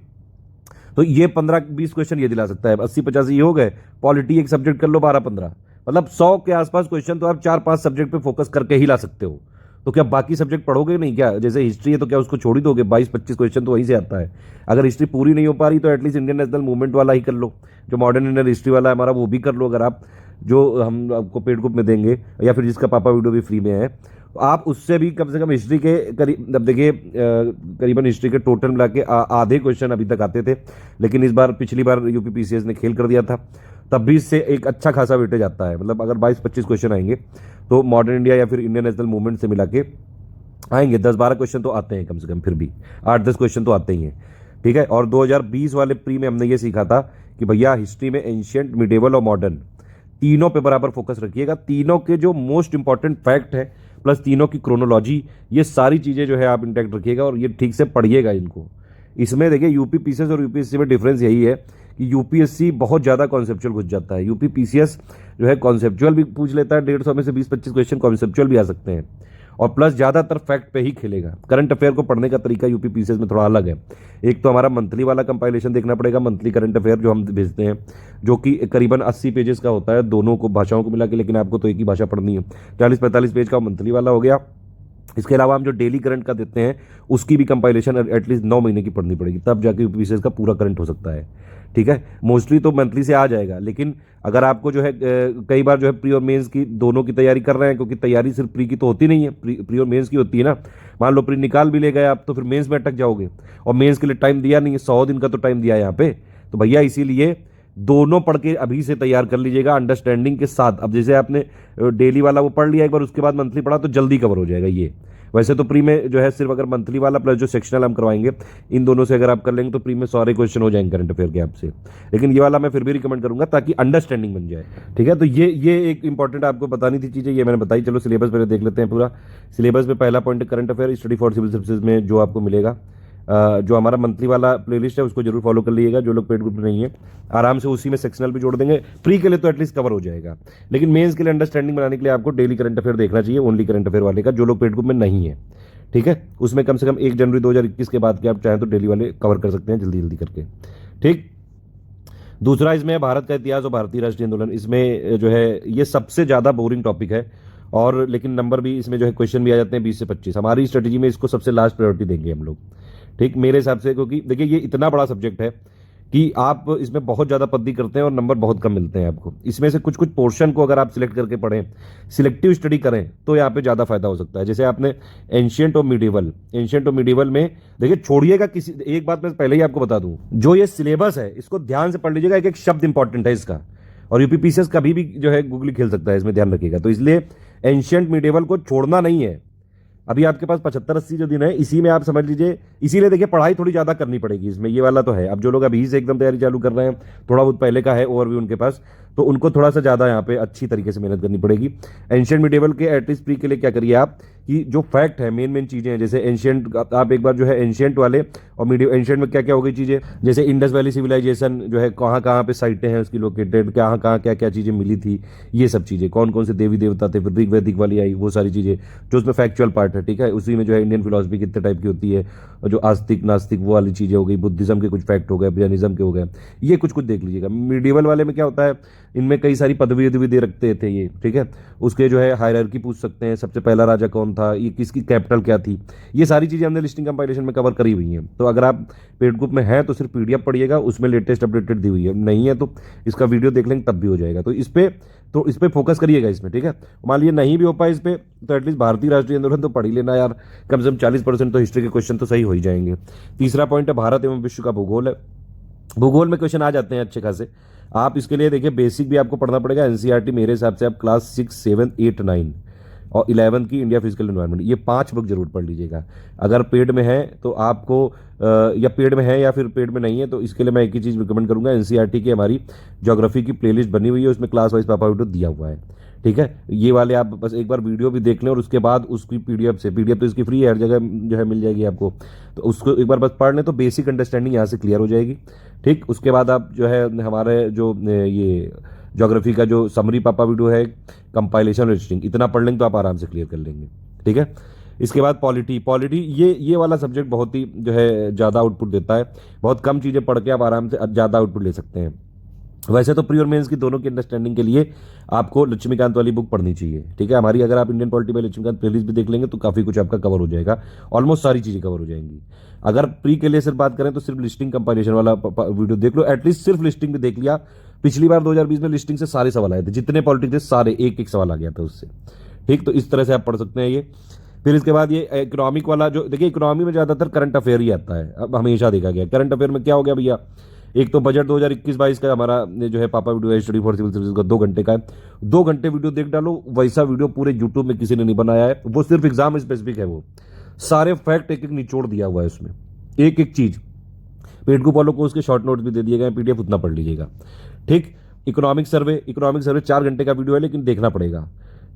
तो ये 15-20 क्वेश्चन ये दिला सकता है, 80-85 ये हो गए। पॉलिटी एक सब्जेक्ट कर लो 12-15, मतलब 100 के आसपास क्वेश्चन तो आप 4-5 सब्जेक्ट पे फोकस करके ही ला सकते हो। तो क्या बाकी सब्जेक्ट पढ़ोगे नहीं क्या? जैसे हिस्ट्री है तो क्या उसको छोड़ ही दोगे? 22-25 क्वेश्चन तो वहीं से आता है। अगर हिस्ट्री पूरी नहीं हो पा रही तो एटलीस्ट इंडियन नेशनल मूवमेंट वाला ही कर लो, जो मॉडर्न इंडियन हिस्ट्री वाला है हमारा, वो भी कर लो अगर आप, जो हम आपको पेड ग्रुप में देंगे, या फिर जिसका पापा वीडियो भी फ्री में है, आप उससे भी कम से कम हिस्ट्री के करीब, अब देखिए करीबन हिस्ट्री के टोटल मिला के आधे क्वेश्चन अभी तक आते थे, लेकिन इस बार पिछली बार यूपी पीसीएस ने खेल कर दिया था, तब भी इससे एक अच्छा खासा वेटेज आता है। मतलब अगर 22-25 क्वेश्चन आएंगे तो मॉडर्न इंडिया या फिर इंडियन नेशनल मूवमेंट से मिला के आएंगे 10-12 क्वेश्चन तो आते हैं कम से कम, फिर भी 8-10 क्वेश्चन तो आते ही हैं। ठीक है, और 2020 वाले प्री में हमने ये सीखा था कि भैया हिस्ट्री में एंशियंट, मिडेवल और मॉडर्न तीनों पे बराबर फोकस रखिएगा। तीनों के जो मोस्ट इंपॉर्टेंट फैक्ट है प्लस तीनों की क्रोनोलॉजी, ये सारी चीज़ें जो है आप इंटैक्ट रखिएगा और ये ठीक से पढ़िएगा इनको। इसमें देखिए यूपी पीसीएस और यूपीएससी में डिफरेंस यही है कि यूपीएससी बहुत ज़्यादा कॉन्सेप्चुअल घुस जाता है, यूपी पीसीएस जो है कॉन्सेप्चुअल भी पूछ लेता है, 150 में से 20-25 क्वेश्चन कॉन्सेप्चुअल भी आ सकते हैं, और प्लस ज़्यादातर फैक्ट पे ही खेलेगा। करंट अफेयर को पढ़ने का तरीका यूपी पीसीएस में थोड़ा अलग है। एक तो हमारा मंथली वाला कंपाइलेशन देखना पड़ेगा, मंथली करंट अफेयर जो हम भेजते हैं, जो कि करीबन 80 पेजेस का होता है दोनों को भाषाओं को मिला के, लेकिन आपको तो एक ही भाषा पढ़नी है। 40-45 पेज का मंथली वाला हो गया। इसके अलावा हम जो डेली करंट का देते हैं उसकी भी कंपाइलेशन एटलीस्ट 9 महीने की पढ़नी पड़ेगी, तब जाके यूपी पीसीएस का पूरा करंट हो सकता है। ठीक है, मोस्टली तो मंथली से आ जाएगा, लेकिन अगर आपको जो है कई बार जो है प्री और मेंस की दोनों की तैयारी कर रहे हैं, क्योंकि तैयारी सिर्फ प्री की तो होती नहीं है, प्री और मेंस की होती है ना। मान लो प्री निकाल भी ले गए आप तो फिर मेंस में अटक जाओगे, और मेंस के लिए टाइम दिया नहीं है, 100 दिन का तो टाइम दिया है यहाँ पे। तो भैया इसीलिए दोनों पढ़ के अभी से तैयार कर लीजिएगा अंडरस्टैंडिंग के साथ। अब जैसे आपने डेली वाला वो पढ़ लिया एक बार, उसके बाद मंथली पढ़ा तो जल्दी कवर हो जाएगा ये। वैसे तो प्री में जो है सिर्फ अगर मंथली वाला प्लस जो सेक्शनल हम करवाएंगे, इन दोनों से अगर आप कर लेंगे तो प्री में सारे क्वेश्चन हो जाएंगे करंट अफेयर के आपसे। लेकिन ये वाला मैं फिर भी रिकमेंड करूंगा ताकि अंडरस्टैंडिंग बन जाए, ठीक है। तो ये एक इंपॉर्टेंट आपको बतानी थी चीज़ें, ये मैंने बताई। चलो सिलेबस पहले देख लेते हैं पूरा। सिलेबस में पहला point current affair study for civil services में जो आपको मिलेगा, जो हमारा मंथली वाला प्लेलिस्ट है उसको जरूर फॉलो कर लीजिएगा। जो लोग पेड ग्रुप में नहीं है आराम से उसी में सेक्शनल भी जोड़ देंगे, प्री के लिए तो एटलीस्ट कवर हो जाएगा। लेकिन मेंस के लिए अंडरस्टैंडिंग बनाने के लिए आपको डेली करंट अफेयर देखना चाहिए, ओनली करंट अफेयर वाले का, जो लोग पेड ग्रुप में नहीं है, ठीक है। उसमें कम से कम 1 जनवरी 2021 के बाद के आप चाहें तो डेली वाले कवर कर सकते हैं जल्दी जल्दी करके, ठीक। दूसरा इसमें है भारत का इतिहास और भारतीय राष्ट्रीय आंदोलन। इसमें जो है ये सबसे ज़्यादा बोरिंग टॉपिक है, और लेकिन नंबर भी इसमें जो है क्वेश्चन भी आ जाते हैं 20 से 25। हमारी स्ट्रेटजी में इसको सबसे लास्ट प्रायोरिटी देंगे हम लोग, ठीक, मेरे हिसाब से। क्योंकि देखिए ये इतना बड़ा सब्जेक्ट है कि आप इसमें बहुत ज़्यादा पद्धति करते हैं और नंबर बहुत कम मिलते हैं आपको। इसमें से कुछ कुछ पोर्शन को अगर आप सिलेक्ट करके पढ़ें, सिलेक्टिव स्टडी करें, तो यहाँ पे ज़्यादा फायदा हो सकता है। जैसे आपने एंशियंट और मिडिवल में देखिए, छोड़िएगा किसी, एक बात मैं पहले ही आपको बता दूं, जो ये सिलेबस है इसको ध्यान से पढ़ लीजिएगा, एक एक शब्द इंपॉर्टेंट है इसका। और यूपीपीसीएस कभी भी जो है गूगली खेल सकता है, इसमें ध्यान रखिएगा। तो इसलिए एंशियंट मिडिवल को छोड़ना नहीं है। अभी आपके पास 75-80 जो दिन है, इसी में आप समझ लीजिए, इसीलिए देखिए पढ़ाई थोड़ी ज़्यादा करनी पड़ेगी इसमें, ये वाला तो है। अब जो लोग अभी से एकदम तैयारी चालू कर रहे हैं, थोड़ा बहुत पहले का है ओवरव्यू उनके पास, तो उनको थोड़ा सा ज़्यादा यहाँ पे अच्छी तरीके से मेहनत करनी पड़ेगी। एंशियंट मिडिवल के एटलीस्ट प्री के लिए क्या करिए आप, कि जो फैक्ट है, मेन चीज़ें हैं, जैसे एंशियंट, आप एक बार जो है एंशियंट वाले और एंशियंट में क्या क्या हो गई चीज़ें, जैसे इंडस वैली सिविलाइजेशन जो है कहाँ कहाँ पे साइटें हैं उसकी लोकेटेड, कहाँ कहाँ क्या क्या चीज़ें मिली थी, ये सब चीज़ें, कौन कौन से देवी देवता थे, फिर ऋग वैदिक वाली आई, वो सारी चीज़ें जो उसमें फैक्चुअल पार्ट है, ठीक है। उसी में जो है इंडियन फिलोसफी कितने टाइप की होती है, और जो आस्तिक नास्तिक वो वाली चीज़ें हो गई, बुद्धिज्म के कुछ फैक्ट हो गए, जैनिज्म के हो गए, ये कुछ कुछ देख लीजिएगा। मिडिवल वाले में क्या होता है, इनमें कई सारी पदवी दे रखते थे ये, ठीक है। उसके जो है हायरार्की पूछ सकते हैं, सबसे पहला राजा कौन था, ये किसकी कैपिटल क्या थी, ये सारी चीज़ें हमने लिस्टिंग कंपाइलेशन में कवर करी हुई हैं। तो अगर आप पेड ग्रुप में हैं तो सिर्फ पीडीएफ पढ़िएगा, उसमें लेटेस्ट अपडेटेड दी हुई है, नहीं है तो इसका वीडियो देख लेंगे तब भी हो जाएगा। तो इस पे फोकस करिएगा इसमें, ठीक है। मान लीजिए नहीं भी हो पाए इस पे, तो एटलीस्ट भारतीय राष्ट्रीय आंदोलन तो पढ़ ही लेना यार, कम से कम 40% तो हिस्ट्री के क्वेश्चन तो सही हो ही जाएंगे। तीसरा पॉइंट है भारत एवं विश्व का भूगोल है। भूगोल में क्वेश्चन आ जाते हैं अच्छे खासे। आप इसके लिए देखिए बेसिक भी आपको पढ़ना पड़ेगा। एनसीईआरटी मेरे हिसाब से आप क्लास 6, 7, 8, 9 और 11 की इंडिया फिजिकल एनवायरनमेंट, ये 5 बुक जरूर पढ़ लीजिएगा। अगर पेड में है तो आपको या पेड में है या फिर पेड में नहीं है, तो इसके लिए मैं एक ही चीज़ रिकमेंड करूंगा, एनसीईआरटी की हमारी ज्योग्राफी की प्लेलिस्ट बनी हुई है, उसमें क्लास वाइज पापा वीडियो दिया हुआ है, ठीक है। ये वाले आप बस एक बार वीडियो भी देख लें और उसके बाद उसकी पीडीएफ तो इसकी फ्री है, हर जगह जो है मिल जाएगी आपको, तो उसको एक बार बस पढ़ लें तो बेसिक अंडरस्टैंडिंग यहाँ से क्लियर हो जाएगी, ठीक। उसके बाद आप जो है हमारे जो ये ज्योग्राफी का जो समरी पापा वीडियो है, कंपाइलेशन रजिस्टरिंग, इतना पढ़ लेंगे तो आप आराम से क्लियर कर लेंगे, ठीक है। इसके बाद पॉलिटी ये वाला सब्जेक्ट बहुत ही जो है ज़्यादा आउटपुट देता है, बहुत कम चीज़ें पढ़ के आप आराम से ज़्यादा आउटपुट ले सकते हैं। वैसे तो प्री और मेंस की दोनों की अंडरस्टैंडिंग के लिए आपको लक्ष्मीकांत वाली बुक पढ़नी चाहिए, ठीक है। हमारी अगर आप इंडियन पॉलिटी में लक्ष्मीकांत प्लेलिस्ट भी देख लेंगे तो काफ़ी कुछ आपका कवर हो जाएगा, ऑलमोस्ट सारी चीज़ें कवर हो जाएंगी। अगर प्री के लिए सिर्फ बात करें तो सिर्फ लिस्टिंग कंपाइलेशन वाला वीडियो देख लो, एटलीस्ट सिर्फ लिस्टिंग भी देख लिया। पिछली बार 2020 में लिस्टिंग से सारे सवाल आए थे, जितने पॉलिटिक्स थे सारे एक एक सवाल आ गया था उससे, ठीक। तो इस तरह से आप पढ़ सकते हैं ये। फिर इसके बाद ये इकोनॉमिक वाला, जो देखिए इकोनॉमी में ज़्यादातर करंट अफेयर ही आता है, अब हमेशा देखा गया। करंट अफेयर में क्या हो गया भैया, एक तो बजट 2021-22 का हमारा जो है पापा वीडियो है स्टडी फॉर सिविल सर्विसेज का 2 घंटे का है, 2 घंटे वीडियो देख डालो। वैसा वीडियो पूरे यूट्यूब में किसी ने नहीं बनाया है, वो सिर्फ एग्जाम स्पेसिफिक है, वो सारे फैक्ट एक एक निचोड़ दिया हुआ है उसमें, एक एक चीज़। पेड ग्रुप वालों को उसके शॉर्ट नोट्स भी दे दिए गए, पीडीएफ उतना पढ़ लीजिएगा, ठीक। इकोनॉमिक सर्वे 4 घंटे का वीडियो है, लेकिन देखना पड़ेगा,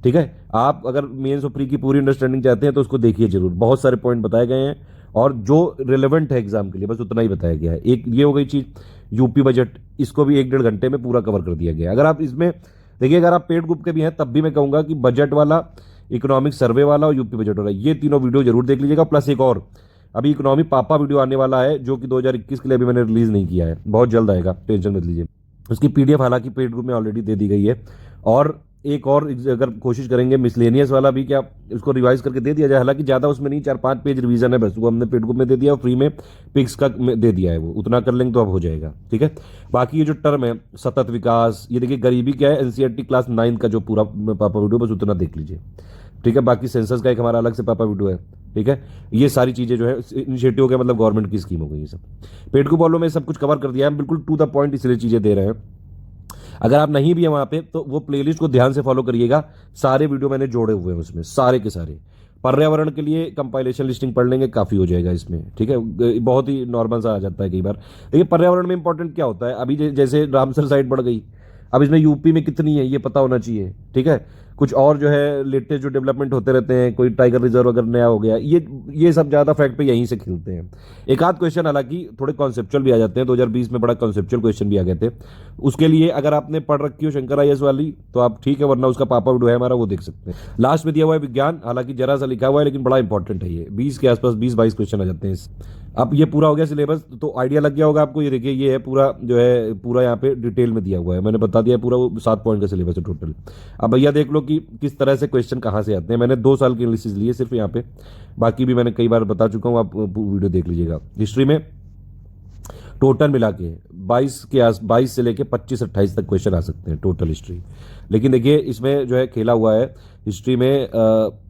ठीक है। आप अगर मेंस और प्री की पूरी अंडरस्टैंडिंग चाहते हैं तो उसको देखिए जरूर, बहुत सारे पॉइंट बताए गए हैं और जो रिलेवेंट है एग्जाम के लिए बस उतना ही बताया गया है। एक ये हो गई चीज़। यूपी बजट, इसको भी 1-1.5 घंटे में पूरा कवर कर दिया गया। अगर आप इसमें देखिए, अगर आप पेड ग्रुप के भी हैं तब भी मैं कहूँगा कि बजट वाला, इकोनॉमिक सर्वे वाला और यूपी बजट वाला, ये तीनों वीडियो जरूर देख लीजिएगा। प्लस एक और अभी इकोनॉमी पापा वीडियो आने वाला है, जो कि 2021 के लिए अभी मैंने रिलीज नहीं किया है, बहुत जल्द आएगा, टेंशन मत लीजिए। उसकी पीडीएफ हालांकि पेड ग्रुप में ऑलरेडी दे दी गई है। और एक और अगर कोशिश करेंगे मिसलेनियस वाला भी, क्या उसको रिवाइज करके दे दिया जाए, हालांकि ज़्यादा उसमें नहीं, 4-5 पेज रिवीजन है बस, वो हमने पेड ग्रुप में दे दिया और फ्री में पिक्स का दे दिया है, वो उतना कर लेंगे तो अब हो जाएगा, ठीक है। बाकी ये जो टर्म है सतत विकास, ये देखिए गरीबी क्या है, एनसीईआरटी क्लास 9 का जो पूरा पापा वीडियो, बस उतना देख लीजिए। ठीक है। बाकी सेंसस का एक हमारा अलग से पापा वीडियो है, ठीक है। ये सारी चीज़ें जो है इनिशिएटिव के मतलब गवर्नमेंट की स्कीम हो गई, ये सब पेड ग्रुप वालों में सब कुछ कवर कर दिया है, बिल्कुल टू द पॉइंट इसलिए चीज़ें दे रहे हैं। अगर आप नहीं भी है वहाँ पे तो वो प्लेलिस्ट को ध्यान से फॉलो करिएगा, सारे वीडियो मैंने जोड़े हुए हैं उसमें, सारे के सारे। पर्यावरण के लिए कंपाइलेशन लिस्टिंग पढ़ लेंगे, काफ़ी हो जाएगा इसमें, ठीक है। बहुत ही नॉर्मल सा आ जाता है कई बार। देखिए पर्यावरण में इंपॉर्टेंट क्या होता है, अभी जैसे रामसर साइट बढ़ गई, अब इसमें यूपी में कितनी है ये पता होना चाहिए, ठीक है। कुछ और जो है लेटेस्ट जो डेवलपमेंट होते रहते हैं, कोई टाइगर रिजर्व अगर नया हो गया, ये सब ज़्यादा फैक्ट पे यहीं से खिलते हैं। एक आध क्वेश्चन हालांकि थोड़े कॉन्सेप्चुअल भी आ जाते हैं, 2020 में बड़ा कॉन्सेप्चुअल क्वेश्चन भी आ गए थे। उसके लिए अगर आपने पढ़ रखी हो शंकर आईएएस वाली तो आप ठीक है, वरना उसका पापा वीडियो है हमारा, वो देख सकते हैं। लास्ट में दिया हुआ है विज्ञान, हालांकि जरा सा लिखा हुआ है लेकिन बड़ा इंपॉर्टेंट है ये, 20 के आसपास 20-22 क्वेश्चन आ जाते हैं। अब ये पूरा हो गया सिलेबस, तो आइडिया लग गया होगा आपको। ये देखिए ये है पूरा जो है, पूरा यहाँ पे डिटेल में दिया हुआ है, मैंने बता दिया पूरा, वो 7 पॉइंट का सिलेबस है टोटल। अब भैया देख लो कि किस तरह से क्वेश्चन कहाँ से आते हैं। मैंने 2 साल की एनालिसिस ली है सिर्फ यहाँ पे, बाकी भी मैंने कई बार बता चुका हूँ, आप वीडियो देख लीजिएगा। हिस्ट्री में टोटल मिला के 22 से लेके 25-28 तक क्वेश्चन आ सकते हैं टोटल हिस्ट्री। लेकिन देखिए इसमें जो है खेला हुआ है हिस्ट्री में,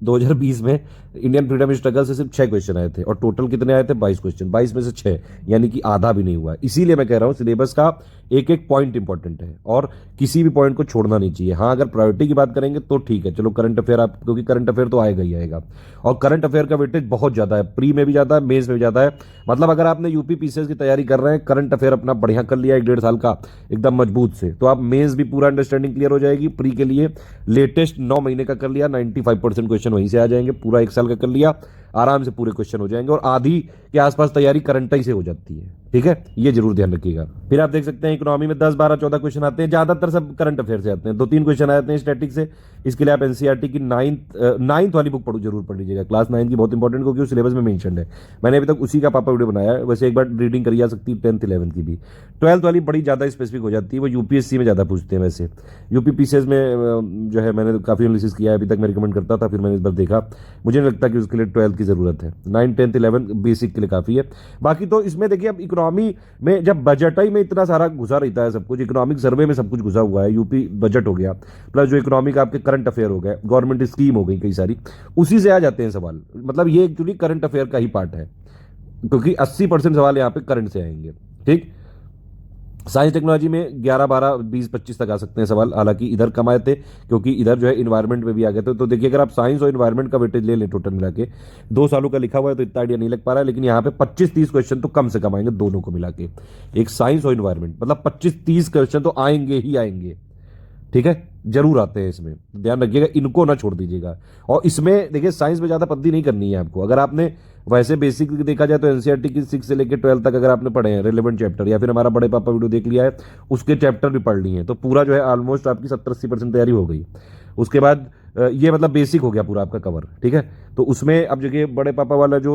2020 में इंडियन फ्रीडम स्ट्रगल से सिर्फ 6 क्वेश्चन आए थे और टोटल कितने आए थे 22 क्वेश्चन, 22 में से 6, यानी कि आधा भी नहीं हुआ। इसीलिए मैं कह रहा हूँ सिलेबस का एक एक पॉइंट इंपॉर्टेंट है और किसी भी पॉइंट को छोड़ना नहीं चाहिए। हाँ अगर प्रायोरिटी की बात करेंगे तो ठीक है, चलो करंट अफेयर आप, क्योंकि करंट अफेयर तो आएगा ही आएगा, और करंट अफेयर का वेटेज बहुत ज्यादा है, प्री में भी ज्यादा है, मेंस में भी ज्यादा है। मतलब अगर आपने यूपी पीसीएस की तैयारी कर रहे हैं, करंट अफेयर अपना बढ़िया कर लिया 1-1.5 साल का एकदम मजबूत से, तो आप मेंस भी पूरा अंडरस्टैंडिंग क्लियर हो जाएगी। प्री के लिए लेटेस्ट 9 महीने का कर लिया, 95% क्वेश्चन वहीं से आ जाएंगे, पूरा 1 साल का कर लिया, आराम से पूरे क्वेश्चन हो जाएंगे, और आधी के आसपास तैयारी करंट ही से हो जाती है, ठीक है। ये जरूर ध्यान रखिएगा। फिर आप देख सकते हैं इकोनॉमी में 10, 12, 14 क्वेश्चन आते हैं, ज्यादातर सब करंट अफेयर से आते हैं, 2-3 क्वेश्चन आते हैं स्टैटिक से। इसके लिए आप एनसीईआरटी की 9th वाली बुक जरूर पढ़ लीजिएगा, क्लास 9 की, बहुत इंपॉर्टेंट, क्योंकि सिलेबस में मेंशन है। मैंने अभी तक उसी का पापा वीडियो बनाया है, वैसे एक बार रीडिंग करी जा सकती है 10th 11th की भी। 12th वाली बड़ी ज्यादा स्पेसिफिक हो जाती है, वो यूपीएससी में ज्यादा पूछते हैं। वैसे यूपी पीसीएस में जो है मैंने काफी एनालिसिस किया है, अभी तक मैं रिकमेंड करता था, फिर मैंने इस बार देखा मुझे नहीं लगता कि उसके लिए 12th की जरूरत है, 9, 10, 11 बेसिक के लिए काफी है। बाकी तो इसमें देखिए अब इकोनॉमी में जब बजट ही में इतना सारा घुसा रहता है, सब कुछ इकोनॉमिक सर्वे में सब कुछ घुसा हुआ है, यूपी बजट हो गया प्लस जो इकोनॉमिक आपके करंट अफेयर हो गए, गवर्नमेंट स्कीम हो गई कई सारी, उसी से आ जाते हैं सवाल। मतलब ये एक्चुअली करंट अफेयर का ही पार्ट है, क्योंकि 80% सवाल यहाँ पे करंट से आएंगे, ठीक। साइंस टेक्नोलॉजी में 11, 12, 20, 25 तक आ सकते हैं सवाल, हालांकि इधर कम आए थे क्योंकि इधर जो है इन्वायरमेंट में भी आ गए थे। तो देखिए अगर आप साइंस और इन्वायरमेंट का वेटेज ले लें टोटल मिला के, 2 सालों का लिखा हुआ है तो इतना आइडिया नहीं लग पा रहा है, लेकिन यहाँ पे 25-30 क्वेश्चन तो कम से कम आएंगे दोनों को मिला के, एक साइंस और इन्वायरमेंट, मतलब 25-30 क्वेश्चन तो आएंगे ही आएंगे, ठीक है। जरूर आते हैं इसमें, ध्यान रखिएगा, इनको ना छोड़ दीजिएगा। और इसमें देखिए साइंस में ज्यादा पद्धति नहीं करनी है आपको। अगर आपने वैसे बेसिक देखा जाए तो एनसीईआरटी की 6 से लेकर 12 तक अगर आपने पढ़े हैं रिलेवेंट चैप्टर, या फिर हमारा बड़े पापा वीडियो देख लिया है, उसके चैप्टर भी पढ़ लिए हैं, तो पूरा जो है ऑलमोस्ट आपकी 70-80% तैयारी हो गई। उसके बाद ये मतलब बेसिक हो गया पूरा आपका कवर, ठीक है। तो उसमें अब जगह बड़े पापा वाला जो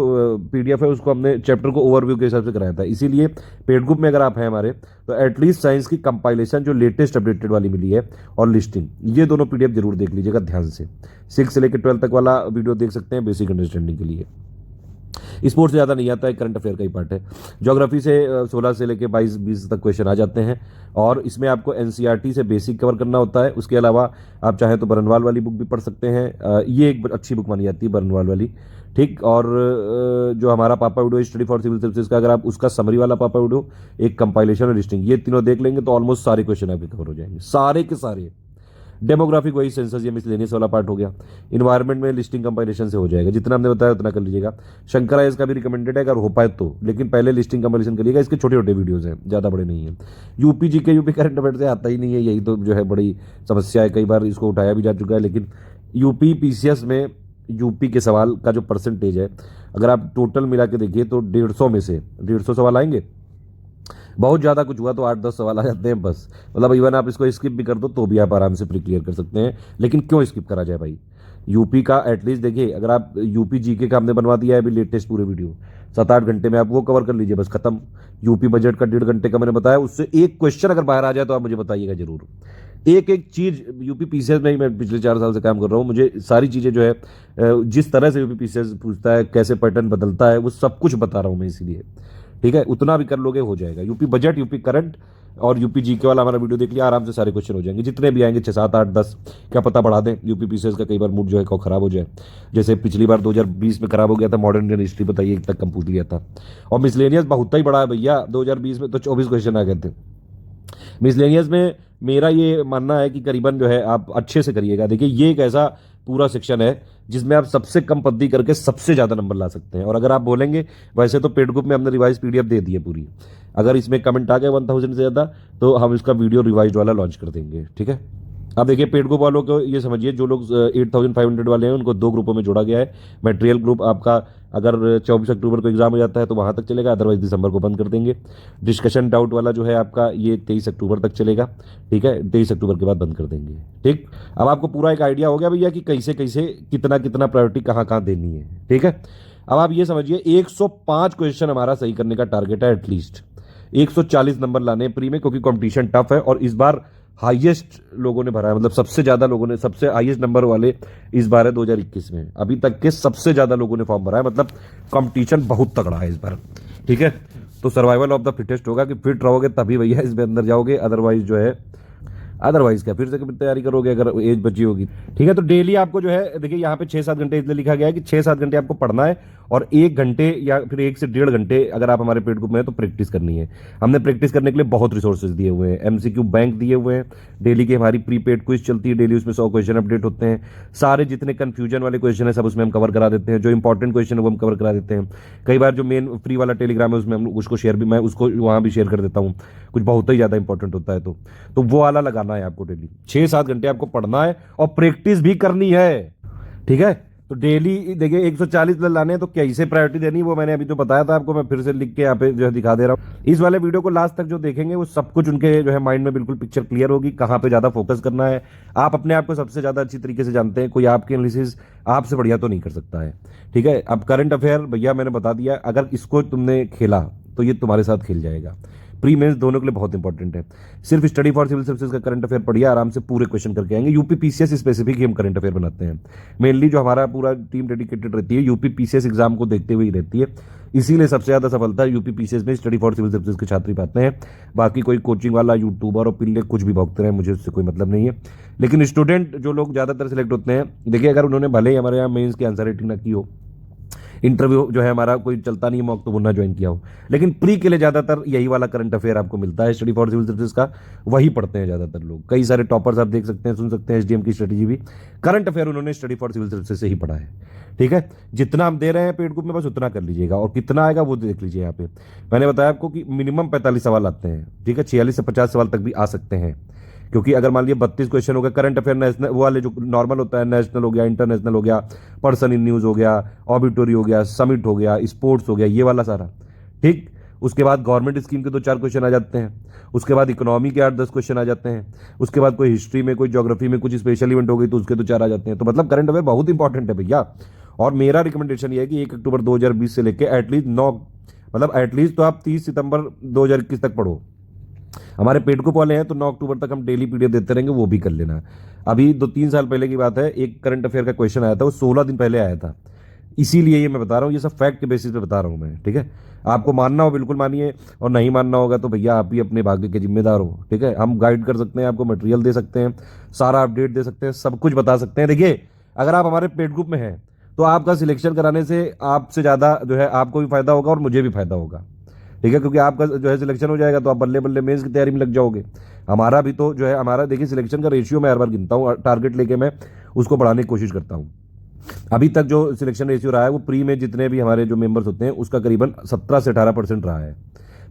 पीडीएफ है उसको हमने चैप्टर को ओवरव्यू के हिसाब से कराया था, इसीलिए पेड ग्रुप में अगर आप हैं हमारे तो एटलीस्ट साइंस की कंपाइलेशन जो लेटेस्ट अपडेटेड वाली मिली है और लिस्टिंग, ये दोनों पीडीएफ जरूर देख लीजिएगा ध्यान से। 6 से लेकर 12 तक वाला वीडियो देख सकते हैं बेसिक अंडरस्टैंडिंग के लिए। स्पोर्ट्स से ज़्यादा नहीं आता है, करंट अफेयर का ही पार्ट है। ज्योग्राफी से 16 से लेकर 22-20 तक क्वेश्चन आ जाते हैं, और इसमें आपको एनसीईआरटी से बेसिक कवर करना होता है। उसके अलावा आप चाहें तो बरनवाल वाली बुक भी पढ़ सकते हैं, ये एक अच्छी बुक मानी जाती है बरनवाल वाली, ठीक। और जो हमारा पापा video study for civil services का, अगर आप उसका समरी वाला पापा वीडियो, एक कंपाइलेशन और लिस्टिंग, ये तीनों देख लेंगे तो ऑलमोस्ट सारे क्वेश्चन आपके कवर हो जाएंगे, सारे के सारे। डेमोग्राफिक वही सेंसस या मिसलेनियस वाला पार्ट हो गया। इन्वायरमेंट में लिस्टिंग कंपाइलेशन से हो जाएगा, जितना हमने बताया उतना कर लीजिएगा। शंकर आईएएस का भी रिकमेंडेड है अगर हो पाए तो, लेकिन पहले लिस्टिंग कंपाइलेशन करिएगा, इसके छोटे छोटे वीडियोज हैं, ज़्यादा बड़े नहीं है। UP GK, UP current affair से आता ही नहीं है, यही तो जो है बड़ी समस्या है, कई बार इसको उठाया भी जा चुका है। लेकिन यूपी पीसीएस में यूपी के सवाल का जो परसेंटेज है, अगर आप टोटल मिला के देखिए तो 150 में से 150 सवाल आएंगे, बहुत ज़्यादा कुछ हुआ तो 8-10 सवाल आ जाते हैं बस। मतलब इवन आप इसको स्किप भी कर दो तो भी आप आराम से प्री क्लियर कर सकते हैं। लेकिन क्यों स्किप करा जाए भाई, यूपी का एटलीस्ट देखिए, अगर आप यूपी जीके का हमने बनवा दिया है अभी लेटेस्ट पूरे वीडियो 7-8 घंटे में, आप वो कवर कर लीजिए बस, खत्म। यूपी बजट का 1.5 घंटे का मैंने बताया, उससे एक क्वेश्चन अगर बाहर आ जाए तो आप मुझे बताइएगा जरूर। एक एक चीज यूपी पीसीएस में ही मैं पिछले 4 साल से काम कर रहा हूँ, मुझे सारी चीजें जो है जिस तरह से यूपी पीसीएस पूछता है, कैसे पैटर्न बदलता है, वो सब कुछ बता रहा हूँ मैं, इसीलिए ठीक है। उतना भी कर लोगे हो जाएगा। यूपी बजट, यूपी करंट, और यूपी जीके वाला हमारा वीडियो देख लिया, आराम से सारे क्वेश्चन हो जाएंगे, जितने भी आएंगे 6, 7, 8, 10, क्या पता बढ़ा दें। यूपी पीसीएस का कई बार मूड जो है को खराब हो जाए, जैसे पिछली बार 2020 में खराब हो गया था, मॉडर्न इंडियन हिस्ट्री बताइए एक तक कम पूछ लिया था। और मिसलेनियस बहुत ही बड़ा है भैया, 2020 में तो 24 क्वेश्चन आ गए थे मिसलेनियस में। मेरा ये मानना है कि करीबन जो है आप अच्छे से करिएगा। देखिए ये एक ऐसा पूरा सेक्शन है जिसमें आप सबसे कम पद्दी करके सबसे ज़्यादा नंबर ला सकते हैं। और अगर आप बोलेंगे, वैसे तो पेड ग्रुप में हमने रिवाइज पीडीएफ दे दी है पूरी, अगर इसमें कमेंट आ गया 1000 से ज़्यादा तो हम इसका वीडियो रिवाइज वाला लॉन्च कर देंगे, ठीक है। अब देखिए पेड ग्रुप वालों को ये समझिए, जो लोग 8500 वाले हैं उनको 2 ग्रुपों में जोड़ा गया है। मटेरियल ग्रुप आपका अगर 24 अक्टूबर को एग्जाम हो जाता है तो वहाँ तक चलेगा, अदरवाइज दिसंबर को बंद कर देंगे। डिस्कशन डाउट वाला जो है आपका ये 23 अक्टूबर तक चलेगा, ठीक है, 23 अक्टूबर के बाद बंद कर देंगे, ठीक। अब आपको पूरा एक आइडिया हो गया भैया कि कैसे कैसे कितना कितना प्रायोरिटी कहाँ कहाँ देनी है, ठीक है। अब आप ये समझिए 105 क्वेश्चन हमारा सही करने का टारगेट है, एटलीस्ट 140 नंबर लाने प्री में, क्योंकि कंपटीशन टफ है और इस बार हाईएस्ट लोगों ने भरा है, मतलब सबसे ज्यादा लोगों ने, सबसे हाईएस्ट नंबर वाले इस बार है 2021 में, अभी तक के सबसे ज्यादा लोगों ने फॉर्म भरा है, मतलब कंपटीशन बहुत तगड़ा है इस बार, ठीक है। तो सर्वाइवल ऑफ द फिटेस्ट होगा कि फिट रहोगे तभी भैया इसमें अंदर जाओगे, अदरवाइज जो है, अदरवाइज क्या फिर से कभी तैयारी करोगे अगर एज बची होगी, ठीक है। तो डेली आपको जो है, देखिए यहाँ पे 6-7 घंटे इसलिए लिखा गया है कि 6-7 घंटे आपको पढ़ना है और 1 घंटे या फिर 1 से 1.5 घंटे अगर आप हमारे पेड ग्रुप में है तो प्रैक्टिस करनी है। हमने प्रैक्टिस करने के लिए बहुत रिसोर्सेज दिए हुए हैं, एमसीक्यू बैंक दिए हुए हैं, डेली की हमारी प्रीपेड क्विज चलती है डेली, उसमें 100 क्वेश्चन अपडेट होते हैं, सारे जितने कंफ्यूजन वाले क्वेश्चन है सब उसमें हम कवर करा देते हैं, जो इंपॉर्टेंट क्वेश्चन है वो हम कवर करा देते हैं। कई बार जो मेन फ्री वाला टेलीग्राम है उसमें हम उसको शेयर भी, मैं उसको वहाँ भी शेयर कर देता हूँ, कुछ बहुत ही ज़्यादा इंपॉर्टेंट होता है तो वो वाला लगाना है आपको। डेली 6-7 घंटे आपको पढ़ना है और प्रैक्टिस भी करनी है, ठीक है। तो डेली देखिए 140 लाने हैं तो कैसे प्रायोरिटी देनी है वो मैंने अभी तो बताया था आपको, मैं फिर से लिख के यहाँ पे जो है दिखा दे रहा हूँ। इस वाले वीडियो को लास्ट तक जो देखेंगे वो सब कुछ उनके जो है माइंड में बिल्कुल पिक्चर क्लियर होगी, कहाँ पे ज्यादा फोकस करना है। आप अपने आप को सबसे ज्यादा अच्छी तरीके से जानते हैं, कोई आपके एनालिसिस आपसे बढ़िया तो नहीं कर सकता है, ठीक है। अब करंट अफेयर भैया मैंने बता दिया, अगर इसको तुमने खेला तो ये तुम्हारे साथ खेल जाएगा। प्री मेंस दोनों के लिए बहुत इंपॉर्टेंट है। सिर्फ स्टडी फॉर सिविल सर्विसेज का करंट अफेयर पढ़िए, आराम से पूरे क्वेश्चन करके आएंगे। यूपी पीसीएस स्पेसिफिक ही हम करंट अफेयर बनाते हैं, मेनली जो हमारा पूरा टीम डेडिकेटेड रहती है यूपी पीसीएस एग्जाम को देखते हुए ही रहती है, इसीलिए सबसे ज्यादा सफलता यूपी पीसीएस में स्टडी फॉर सिविल सर्विसेज के छात्र ही पाते हैं। बाकी कोई कोचिंग वाला यूट्यूबर और पिल्ले कुछ भी भोगते रहे, मुझे उससे कोई मतलब नहीं है। लेकिन स्टूडेंट जो लोग ज्यादातर सिलेक्ट होते हैं, देखिए अगर उन्होंने भले ही हमारे यहाँ मेंस की आंसर राइटिंग ना की हो, इंटरव्यू जो है हमारा कोई चलता नहीं है मॉक तो वो ना ज्वाइन किया हो, लेकिन प्री के लिए ज्यादातर यही वाला करंट अफेयर आपको मिलता है स्टडी फॉर सिविल सर्विसेज का, वही पढ़ते हैं ज्यादातर लोग। कई सारे टॉपर्स आप देख सकते हैं, सुन सकते हैं, एसडीएम की स्ट्रेटेजी भी करंट अफेयर उन्होंने स्टडी फॉर सिविल सर्विसेज से ही पढ़ा है, ठीक है। जितना हम दे रहे हैं पेड ग्रुप में बस उतना कर लीजिएगा, और कितना आएगा वो देख लीजिए। यहाँ पे मैंने बताया आपको कि मिनिमम 45 सवाल आते हैं, ठीक है, 46 से 50 सवाल तक भी आ सकते हैं, क्योंकि अगर मान लीजिए 32 क्वेश्चन हो गए करंट अफेयर, नेशनल वो वाले जो नॉर्मल होता है, नेशनल हो गया, इंटरनेशनल हो गया, पर्सन इन न्यूज हो गया, ऑबिटोरी हो गया, समिट हो गया, स्पोर्ट्स हो गया, ये वाला सारा, ठीक। उसके बाद गवर्नमेंट स्कीम के 2-4 क्वेश्चन आ जाते हैं, उसके बाद इकोनॉमी के 8-10 क्वेश्चन आ जाते हैं, उसके बाद कोई हिस्ट्री में, कोई ज्योग्राफी में कुछ स्पेशल इवेंट हो गई तो उसके 2-4 आ जाते हैं। तो मतलब करंट अफेयर बहुत इंपॉर्टेंट है भैया। और मेरा रिकमेंडेशन ये है कि 1 अक्टूबर 2020 से लेकर एटलीस्ट 9, मतलब एटलीस्ट तो आप 30 सितंबर 2021 तक पढ़ो। हमारे पेड ग्रुप वाले हैं तो 9 अक्टूबर तक हम डेली पीडीएफ देते रहेंगे, वो भी कर लेना। अभी 2-3 साल पहले की बात है, एक करंट अफेयर का क्वेश्चन आया था, वो 16 दिन पहले आया था, इसीलिए ये मैं बता रहा हूँ, ये सब फैक्ट के बेसिस पे बता रहा हूँ मैं, ठीक है। आपको मानना हो बिल्कुल मानिए, और नहीं मानना होगा तो भैया आप ही अपने भाग्य के जिम्मेदार हो, ठीक है। हम गाइड कर सकते हैं, आपको मटेरियल दे सकते हैं, सारा अपडेट दे सकते हैं, सब कुछ बता सकते हैं। देखिए अगर आप हमारे पेड ग्रुप में हैं तो आपका सिलेक्शन कराने से आपसे ज़्यादा जो है आपको भी फायदा होगा और मुझे भी फायदा होगा, ठीक है, क्योंकि आपका जो है सिलेक्शन हो जाएगा तो आप बल्ले बल्ले मेंस की तैयारी में लग जाओगे। हमारा भी तो जो है, हमारा देखिए सिलेक्शन का रेशियो मैं हर बार गिनता हूँ, टारगेट लेके मैं उसको बढ़ाने की कोशिश करता हूँ। अभी तक जो सिलेक्शन रेशियो रहा है वो प्री में जितने भी हमारे जो मेंबर्स होते हैं उसका करीबन 17 से 18% रहा है।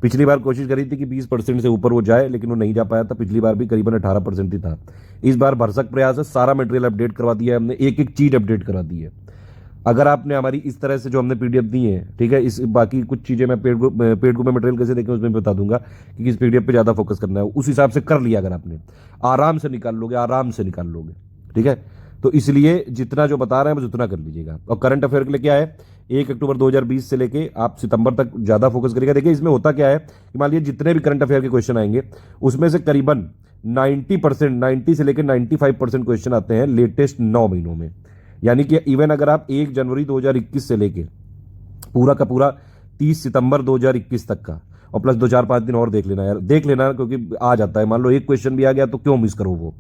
पिछली बार कोशिश करी थी कि 20% से ऊपर वो जाए, लेकिन वो नहीं जा पाया था, पिछली बार भी करीबन 18% ही था। इस बार भरसक प्रयास है, सारा मटेरियल अपडेट करवा दिया है हमने, एक एक चीज अपडेट करा दी है। अगर आपने हमारी इस तरह से जो हमने पीडीएफ दी है, ठीक है, इस बाकी कुछ चीजें मैं पेड ग्रुप में मटेरियल कैसे देखें उसमें बता दूंगा कि किस पीडीएफ पे ज्यादा फोकस करना है, उस हिसाब से कर लिया अगर आपने, आराम से निकाल लोगे, आराम से निकाल लोगे, ठीक है। तो इसलिए जितना जो बता रहे हैं बस उतना कर लीजिएगा। और करंट अफेयर के लिए क्या है, 1 अक्टूबर 2020 से लेके आप सितंबर तक ज्यादा फोकस करिएगा। देखिए इसमें होता क्या है कि मान लीजिए जितने भी करंट अफेयर के क्वेश्चन आएंगे उसमें से करीबन 90%, 90 से लेकर 95% क्वेश्चन आते हैं लेटेस्ट 9 महीनों में। यानी कि इवन अगर आप 1 जनवरी 2021 से लेके पूरा का पूरा 30 सितंबर 2021 तक का, और प्लस 2-4-5 दिन और देख लेना यार, देख लेना, क्योंकि आ जाता है। मान लो एक क्वेश्चन भी आ गया तो क्यों मिस करो वो,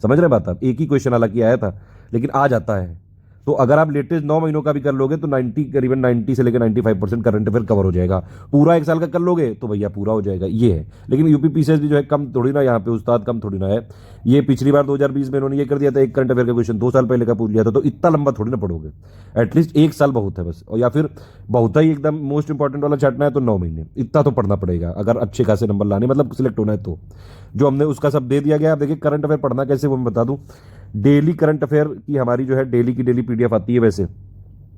समझ रहे बात आप। एक ही क्वेश्चन हालांकि आया था लेकिन आ जाता है। तो अगर आप लेटेस्ट 9 महीनों का भी कर लोगे तो 90 करीबन 90 से लेकर 95% करंट अफेयर कवर हो जाएगा। पूरा एक साल का कर लोगे तो भैया पूरा हो जाएगा, ये है। लेकिन यूपी पीसीएस भी जो है कम थोड़ी ना, यहाँ पे उस्ताद कम थोड़ी ना है। ये पिछली बार 2020 में इन्होंने ये कर दिया था, एक करंट अफेयर का क्वेश्चन 2 साल पहले का पूछ लिया था, तो इतना लंबा थोड़ी ना पढ़ोगे। एटलीस्ट एक साल बहुत है बस, और या फिर बहुत ही एकदम मोस्ट इंपॉर्टेंट वाला छाटना है तो 9 महीने, इतना तो पढ़ना पड़ेगा अगर अच्छे खासे नंबर लाने, मतलब सिलेक्ट होना है तो। जो हमने उसका सब दे दिया गया। आप देखिए करंट अफेयर पढ़ना कैसे वो मैं बता दूं। डेली करंट अफेयर की हमारी जो है डेली की डेली पीडीएफ आती है, वैसे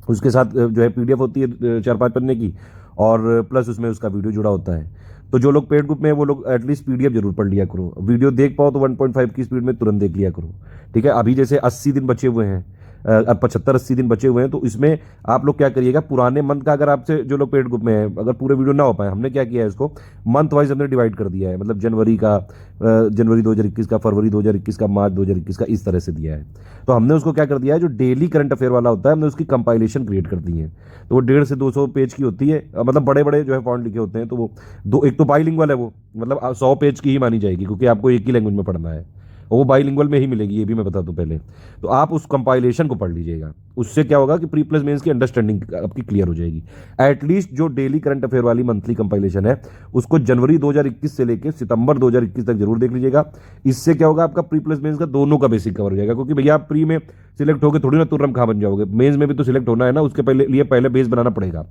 उसके साथ जो है पीडीएफ होती है 4-5 पन्ने की, और प्लस उसमें उसका वीडियो जुड़ा होता है। तो जो लोग पेड ग्रुप में हैं वो लोग एटलीस्ट पीडीएफ जरूर पढ़ लिया करो। वीडियो देख पाओ तो 1.5 की स्पीड में तुरंत देख लिया करो, ठीक है। अभी जैसे 80 दिन बचे हुए हैं, अब 75-80 दिन बचे हुए हैं, तो इसमें आप लोग क्या करिएगा, पुराने मंथ का, अगर आपसे जो लोग पेड ग्रुप में है अगर पूरे वीडियो ना हो पाए, हमने क्या किया है इसको मंथ वाइज हमने डिवाइड कर दिया है। मतलब जनवरी का, जनवरी 2021 का, फरवरी 2021 का, मार्च 2021 का, इस तरह से दिया है। तो हमने उसको क्या कर दिया है, जो डेली करंट अफेयर वाला होता है हमने उसकी कंपाइलेशन क्रिएट कर दी है। तो वो 150 से 200 पेज की होती है, मतलब बड़े बड़े जो है फॉन्ट लिखे होते हैं। तो वो एक तो बाइलिंगुअल है वो, मतलब 100 पेज की ही मानी जाएगी, क्योंकि आपको एक ही लैंग्वेज में पढ़ना है, और वो बाइलिंगुअल में ही मिलेगी, ये भी मैं बता दूं पहले। तो आप उस कंपाइलेशन को पढ़ लीजिएगा, उससे क्या होगा कि प्री प्लस मेंस की अंडरस्टैंडिंग आपकी क्लियर हो जाएगी। एटलीस्ट जो डेली करंट अफेयर वाली मंथली कंपाइलेशन है उसको जनवरी 2021 से लेकर सितंबर 2021 तक जरूर देख लीजिएगा। इससे क्या होगा, आपका प्री प्लस मेंस का दोनों का बेसिक कवर हो जाएगा। क्योंकि भैया आप प्री में सिलेक्ट होकर थोड़ी ना तुरंत खा बन जाओगे, मेंस में भी तो सिलेक्ट होना है ना, उसके पहले बेस बनाना पड़ेगा।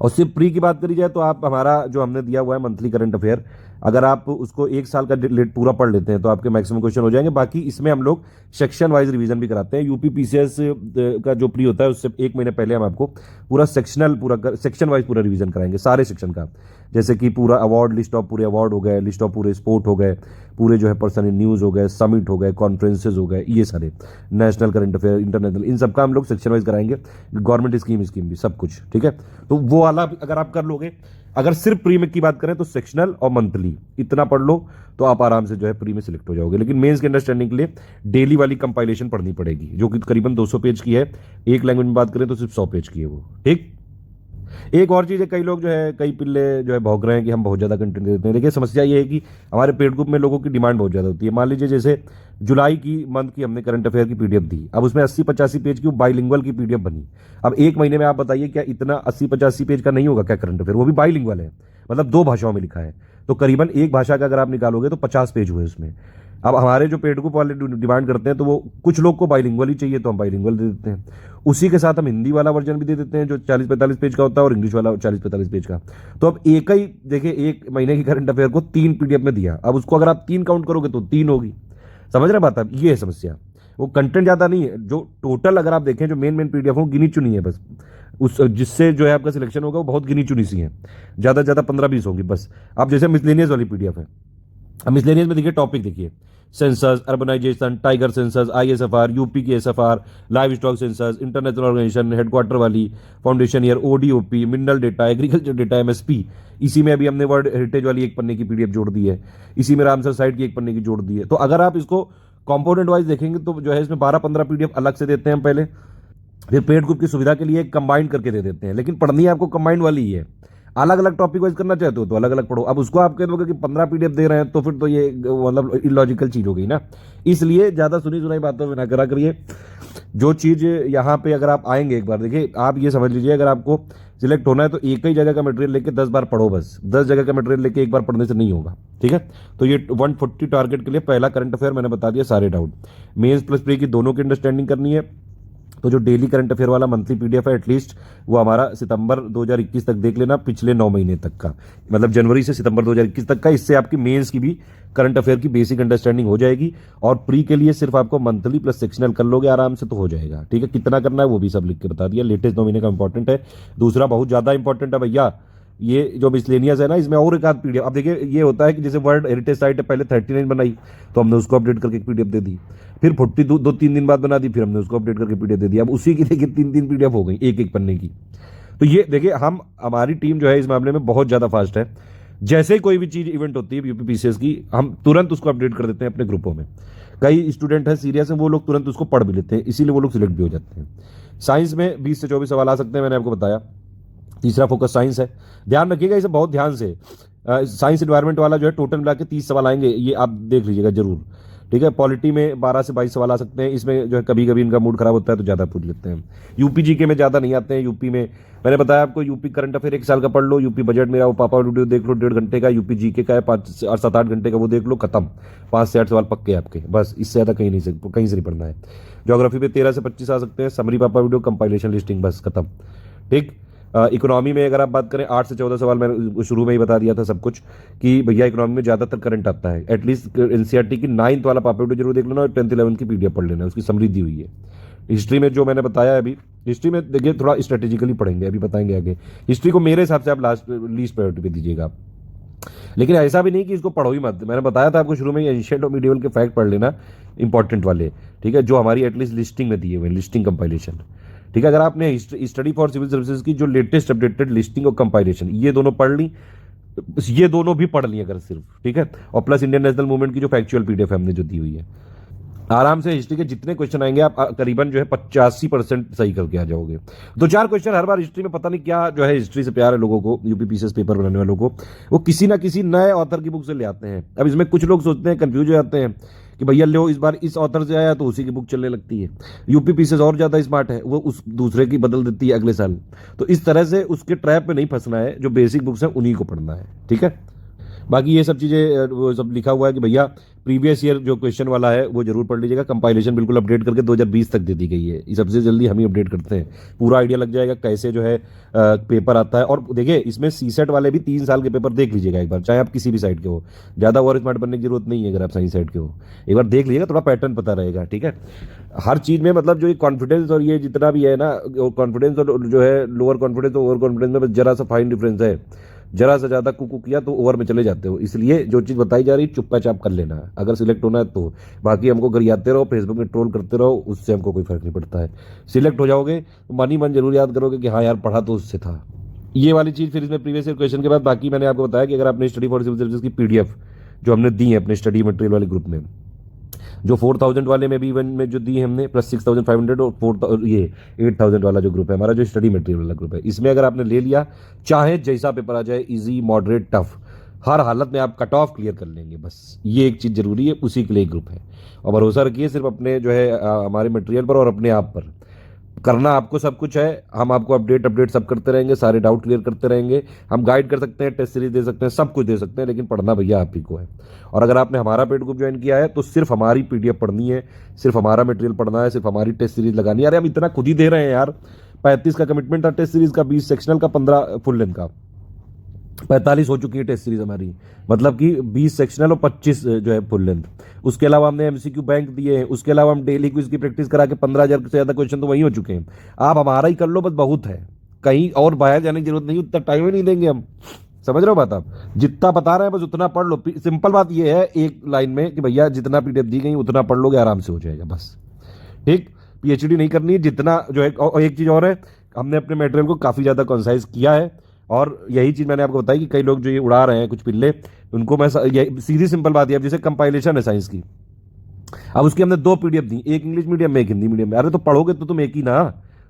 और सिर्फ प्री की बात करी जाए तो आप हमारा जो हमने दिया हुआ है मंथली करंट अफेयर, अगर आप उसको एक साल का लेट पूरा पढ़ लेते हैं तो आपके मैक्सिमम क्वेश्चन हो जाएंगे। बाकी इसमें हम लोग सेक्शन वाइज रिवीजन भी कराते हैं। यूपी पीसीएस का जो प्री होता है उससे 1 महीने पहले हम आपको पूरा सेक्शन वाइज पूरा रिवीजन कराएंगे, सारे सेक्शन का। जैसे कि पूरा अवार्ड, लिस्ट ऑफ पूरे अवार्ड हो गए, लिस्ट ऑफ पूरे स्पोर्ट हो गए, पूरे जो है पर्सन इन न्यूज़ हो गए, समिट हो गए, कॉन्फ्रेंसेज हो गए, ये सारे नेशनल करंट अफेयर, इंटरनेशनल, इन सबका हम लोग सेक्शन वाइज कराएंगे। गवर्नमेंट स्कीम भी सब कुछ, ठीक है। तो वो वाला अगर आप कर लोगे, अगर सिर्फ प्री में की बात करें तो सेक्शनल और मंथली इतना पढ़ लो तो आप आराम से जो है प्री में सिलेक्ट हो जाओगे। लेकिन मेंस के अंडरस्टैंडिंग के लिए डेली वाली कंपाइलेशन पढ़नी पड़ेगी, जो कि करीबन 200 पेज की है। एक लैंग्वेज में बात करें तो सिर्फ 100 पेज की है वो, ठीक। एक और चीज़ है, कई लोग जो है, कई पिल्ले जो है भौंक रहे हैं कि हम बहुत ज़्यादा कंटेंट देते हैं। देखिए समस्या ये है कि हमारे पेड ग्रुप में लोगों की डिमांड बहुत ज़्यादा होती है। मान लीजिए जैसे जुलाई की मंथ की हमने करंट अफेयर की पीडीएफ दी, अब उसमें 80-85 पेज की बाइलिंगुअल की पीडीएफ बनी। अब एक महीने में आप बताइए क्या इतना 80-85 पेज का नहीं होगा क्या करंट अफेयर, वो भी बाइलिंगुअल है, मतलब 2 भाषाओं में लिखा है। तो करीबन एक भाषा का अगर आप निकालोगे तो 50 पेज हुए उसमें। अब हमारे जो पेड ग्रुप वाले डिमांड करते हैं तो वो कुछ लोग को बाइलिंगुअल ही चाहिए, तो हम बाइलिंगुअल दे देते हैं। उसी के साथ हम हिंदी वाला वर्जन भी दे देते हैं जो 40-45 पेज का होता है, और इंग्लिश वाला 40-45 पेज का। तो अब एक ही देखिए, एक महीने की करंट अफेयर को 3 पीडीएफ में दिया। अब उसको अगर आप 3 काउंट करोगे तो 3 होगी, समझ रहे बात आप। ये है समस्या, वो कंटेंट ज्यादा नहीं है। जो टोटल अगर आप देखें जो मेन पीडीएफ हो गिनी चुनी है बस, उस जिससे जो है आपका सिलेक्शन होगा वो बहुत गिनी चुनी सी है, ज्यादा से ज्यादा 15-20 होंगी बस। अब जैसे मिसलेनियस वाली पीडीएफ है, अब मिसलेनियस में देखिए टॉपिक देखिए, census, urbanisation, tiger census, ISFR, UP की SFR, livestock census, international organisation, headquarter वाली, foundation year, ODOP, mineral data, agriculture data, MSP. इसी में अभी हमने वर्ल्ड हेरिटेज वाली 1 पन्ने की पीडीएफ जोड़ दी है, इसी में रामसर साइट की 1 पन्ने की जोड़ दी है। तो अगर आप इसको कंपोनेंट वाइज देखेंगे तो जो है इसमें 12-15 पीडीएफ अलग से देते हैं हम पहले, फिर पेड ग्रुप की सुविधा के लिए कंबाइंड करके दे देते हैं। लेकिन पढ़नी आपको कंबाइंड वाली ही है। अलग अलग टॉपिक वाइज करना चाहते हो तो अलग अलग पढ़ो। अब उसको आप कह दोगे कि 15 पीडीएफ दे रहे हैं तो फिर तो ये मतलब इलॉजिकल चीज हो गई ना। इसलिए ज्यादा सुनी सुनाई बातों में ना करा करिए। जो चीज यहाँ पे अगर आप आएंगे एक बार, देखिए आप ये समझ लीजिए, अगर आपको सिलेक्ट होना है तो एक ही जगह का मटेरियल लेके 10 बार पढ़ो बस। 10 जगह का मटेरियल लेके एक बार पढ़ने से नहीं होगा, ठीक है। तो ये 140 टारगेट के लिए पहला करंट अफेयर मैंने बता दिया सारे डाउट। मेंस प्लस प्री की दोनों की अंडरस्टैंडिंग करनी है तो जो डेली करंट अफेयर वाला मंथली पीडीएफ है एटलीस्ट वो हमारा सितंबर 2021 तक देख लेना, पिछले 9 महीने तक का, मतलब जनवरी से सितंबर 2021 तक का। इससे आपकी मेंस की भी करंट अफेयर की बेसिक अंडरस्टैंडिंग हो जाएगी। और प्री के लिए सिर्फ आपको मंथली प्लस सेक्शनल कर लोगे आराम से तो हो जाएगा, ठीक है। कितना करना है वो भी सब लिख के बता दिया। लेटेस्ट 9 महीने का इंपॉर्टेंट है। दूसरा बहुत ज्यादा इंपॉर्टेंट है भैया, ये जो मिसलेनियस है ना, इसमें और एक आध पीडीएफ। अब देखिए ये होता है कि जैसे वर्ल्ड हेरिटेज साइट है, पहले 39 बनाई तो हमने उसको अपडेट करके एक पीडीएफ दे दी, फिर 42 2-3 दिन बाद बना दी, फिर हमने उसको अपडेट करके पीडीएफ दे दी। अब उसी की देखिए 3-3 पीडीएफ हो गई एक पन्ने की। तो ये देखिए हमारी टीम जो है इस मामले में बहुत ज्यादा फास्ट है। जैसे ही कोई भी चीज इवेंट होती है यूपी पीसीएस की, हम तुरंत उसको अपडेट कर देते हैं अपने ग्रुपों में। कई स्टूडेंट हैं सीरियस है, वो लोग तुरंत उसको पढ़ भी लेते हैं, इसीलिए वो लोग सिलेक्ट भी हो जाते हैं। साइंस में 20 से 24 सवाल आ सकते हैं, मैंने आपको बताया। तीसरा फोकस साइंस है। ध्यान रखिएगा इसे बहुत ध्यान से। साइंस एनवायरनमेंट वाला जो है टोटल मिला के 30 सवाल आएंगे, ये आप देख लीजिएगा जरूर। ठीक है, पॉलिटी में 12 से 22 सवाल आ सकते हैं, इसमें जो है कभी कभी इनका मूड खराब होता है तो ज़्यादा पूछ लेते हैं। यूपी जीके में ज़्यादा नहीं आते हैं। यूपी में मैंने बताया आपको, यूपी करंट अफेयर 1 साल का पढ़ लो, यूपी बजट मेरा वो पापा वीडियो देख लो 1.5 घंटे का, यूपी जीके का है 5 से 7-8 घंटे का, वो देख लो, खत्म। 5 से 8 सवाल पक्के आपके, बस इससे ज़्यादा कहीं से नहीं पढ़ना है। ज्योग्राफी पे 13 से 25 आ सकते हैं, समरी पापा वीडियो, कंपाइलेशन लिस्टिंग, बस खत्म। ठीक। इकोनॉमी में अगर आप बात करें 8 से 14 सवाल, मैंने शुरू में ही बता दिया था सब कुछ कि भैया इकोनॉमी में ज़्यादातर करंट आता है। एटलीस्ट एनसीईआरटी की 9th वाला पापा वीडियो जरूर देख लेना और 10th 11th की पीडीएफ पढ़ लेना, उसकी समरी दी हुई है। हिस्ट्री में जो मैंने बताया है अभी, हिस्ट्री में देखिए थोड़ा स्ट्रेटेजिकली पढ़ेंगे, अभी बताएंगे आगे। हिस्ट्री को मेरे हिसाब से आप लीस्ट प्रायोरिटी पे दीजिएगा, लेकिन ऐसा भी नहीं कि इसको पढ़ो ही मत। मैंने बताया था आपको शुरू में, एंशिएंट और मिडिवल के फैक्ट पढ़ लेना, इंपॉर्टेंट वाले। ठीक है, जो हमारी एटलीस्ट लिस्टिंग में दिए हुए, लिस्टिंग कंपाइलेशन। ठीक है, अगर आपने स्टडी फॉर सिविल सर्विसेज की जो लेटेस्ट अपडेटेड लिस्टिंग और कंपाइलेशन, ये दोनों पढ़ ली, ये दोनों भी पढ़ ली अगर सिर्फ, ठीक है, और प्लस इंडियन नेशनल मूवमेंट की जो फैक्चुअल पीडीएफ हमने जो दी हुई है, आराम से हिस्ट्री के जितने क्वेश्चन आएंगे आप करीबन जो है 85% सही करके आ जाओगे। 2-4 क्वेश्चन हर बार हिस्ट्री में, पता नहीं क्या जो है हिस्ट्री से प्यार है लोगों को, यूपी पीसीएस पेपर बनाने वालों को, वो किसी ना किसी नए ऑथर की बुक से ले आते हैं। अब इसमें कुछ लोग सोचते हैं, कंफ्यूज हो जाते हैं कि भैया लो इस बार इस ऑथर से आया तो उसी की बुक चलने लगती है। यूपी पीसीएस और ज्यादा स्मार्ट है, वो उस दूसरे की बदल देती है अगले साल। तो इस तरह से उसके ट्रैप में नहीं फंसना है, जो बेसिक बुक्स हैं उन्हीं को पढ़ना है। ठीक है, बाकी ये सब चीज़ें वो सब लिखा हुआ है कि भैया प्रीवियस ईयर जो क्वेश्चन वाला है वो जरूर पढ़ लीजिएगा। कंपाइलेशन बिल्कुल अपडेट करके 2020 तक दे दी गई है, ये सबसे जल्दी हम ही अपडेट करते हैं। पूरा आइडिया लग जाएगा कैसे जो है पेपर आता है। और देखिए इसमें सीसेट वाले भी 3 साल के पेपर देख लीजिएगा एक बार, चाहे आप किसी भी साइड के हो। ज़्यादा ओवर स्मार्ट बनने की जरूरत नहीं है, अगर आप साइंस साइड के हो एक बार देख लीजिएगा, थोड़ा पैटर्न पता रहेगा। ठीक है, हर चीज़ में मतलब जो ये कॉन्फिडेंस और ये जितना भी है ना, कॉन्फिडेंस और जो है लोअर कॉन्फिडेंस और ओवर कॉन्फिडेंस में बस जरा सा फाइन डिफरेंस है। जरा से ज़्यादा कुकू किया तो ओवर में चले जाते हो, इसलिए जो चीज़ बताई जा रही है चुप्पा चाप कर लेना है अगर सिलेक्ट होना है तो। बाकी हमको गरियाते रहो, फेसबुक में ट्रोल करते रहो, उससे हमको कोई फर्क नहीं पड़ता है। सिलेक्ट हो जाओगे तो मन ही मन जरूर याद करोगे कि हाँ यार पढ़ा तो उससे था, ये वाली चीज़। फिर इसमें प्रीवियस ईयर क्वेश्चन के बाद बाकी मैंने आपको बताया कि अगर आपने स्टडी फॉर सिविल सर्विसेज की पीडीएफ जो हमने दी है अपने स्टडी मटेरियल वाले ग्रुप में, जो 4000 वाले में भी इवन में जो दी है हमने, प्लस 6500 और ये 8000 वाला जो ग्रुप है हमारा, जो स्टडी मटेरियल वाला ग्रुप है, इसमें अगर आपने ले लिया, चाहे जैसा पेपर आ जाए, इजी मॉडरेट टफ, हर हालत में आप कट ऑफ क्लियर कर लेंगे। बस ये एक चीज़ जरूरी है, उसी के लिए ग्रुप है। और भरोसा रखिए सिर्फ अपने जो है हमारे मटेरियल पर और अपने आप पर। करना आपको सब कुछ है, हम आपको अपडेट सब करते रहेंगे, सारे डाउट क्लियर करते रहेंगे। हम गाइड कर सकते हैं, टेस्ट सीरीज दे सकते हैं, सब कुछ दे सकते हैं, लेकिन पढ़ना भैया आप ही को है। और अगर आपने हमारा पेड ग्रुप ज्वाइन किया है तो सिर्फ हमारी पीडीएफ पढ़नी है, सिर्फ हमारा मटेरियल पढ़ना है, सिर्फ हमारी टेस्ट सीरीज लगानी है। अरे हम इतना खुद ही दे रहे हैं यार, 35 का कमिटमेंट था टेस्ट सीरीज का, 20 सेक्शनल का, 15 फुल लेंथ का, 45 हो चुकी है टेस्ट सीरीज हमारी, मतलब कि 20 सेक्शनल और 25 जो है फुल लेंथ। उसके अलावा हमने एमसीक्यू बैंक दिए हैं, उसके अलावा हम डेली क्विज की प्रैक्टिस करा के 15,000 से ज़्यादा क्वेश्चन तो वहीं हो चुके हैं। आप हमारा ही कर लो बस, बहुत है, कहीं और बाहर जाने की जरूरत नहीं, उतना टाइम ही नहीं देंगे हम। समझ रहे हो बात आप? जितना बता रहे हैं बस उतना पढ़ लो। सिंपल बात ये है एक लाइन में कि भैया जितना पीडीएफ दी गई उतना पढ़ लोगे, आराम से हो जाएगा बस। ठीक, पीएचडी नहीं करनी है, जितना जो है। और एक चीज़ और है, हमने अपने मटेरियल को काफ़ी ज़्यादा कंसाइज किया है, और यही चीज़ मैंने आपको बताई कि कई लोग जो ये उड़ा रहे हैं कुछ पिल्ले, उनको मैं सीधी सिंपल बात है, अब जैसे कंपाइलेशन है साइंस की, अब उसकी हमने 2 पीडीएफ दी, एक इंग्लिश मीडियम में एक हिंदी मीडियम में। अरे तो पढ़ोगे तो तुम एक ही ना,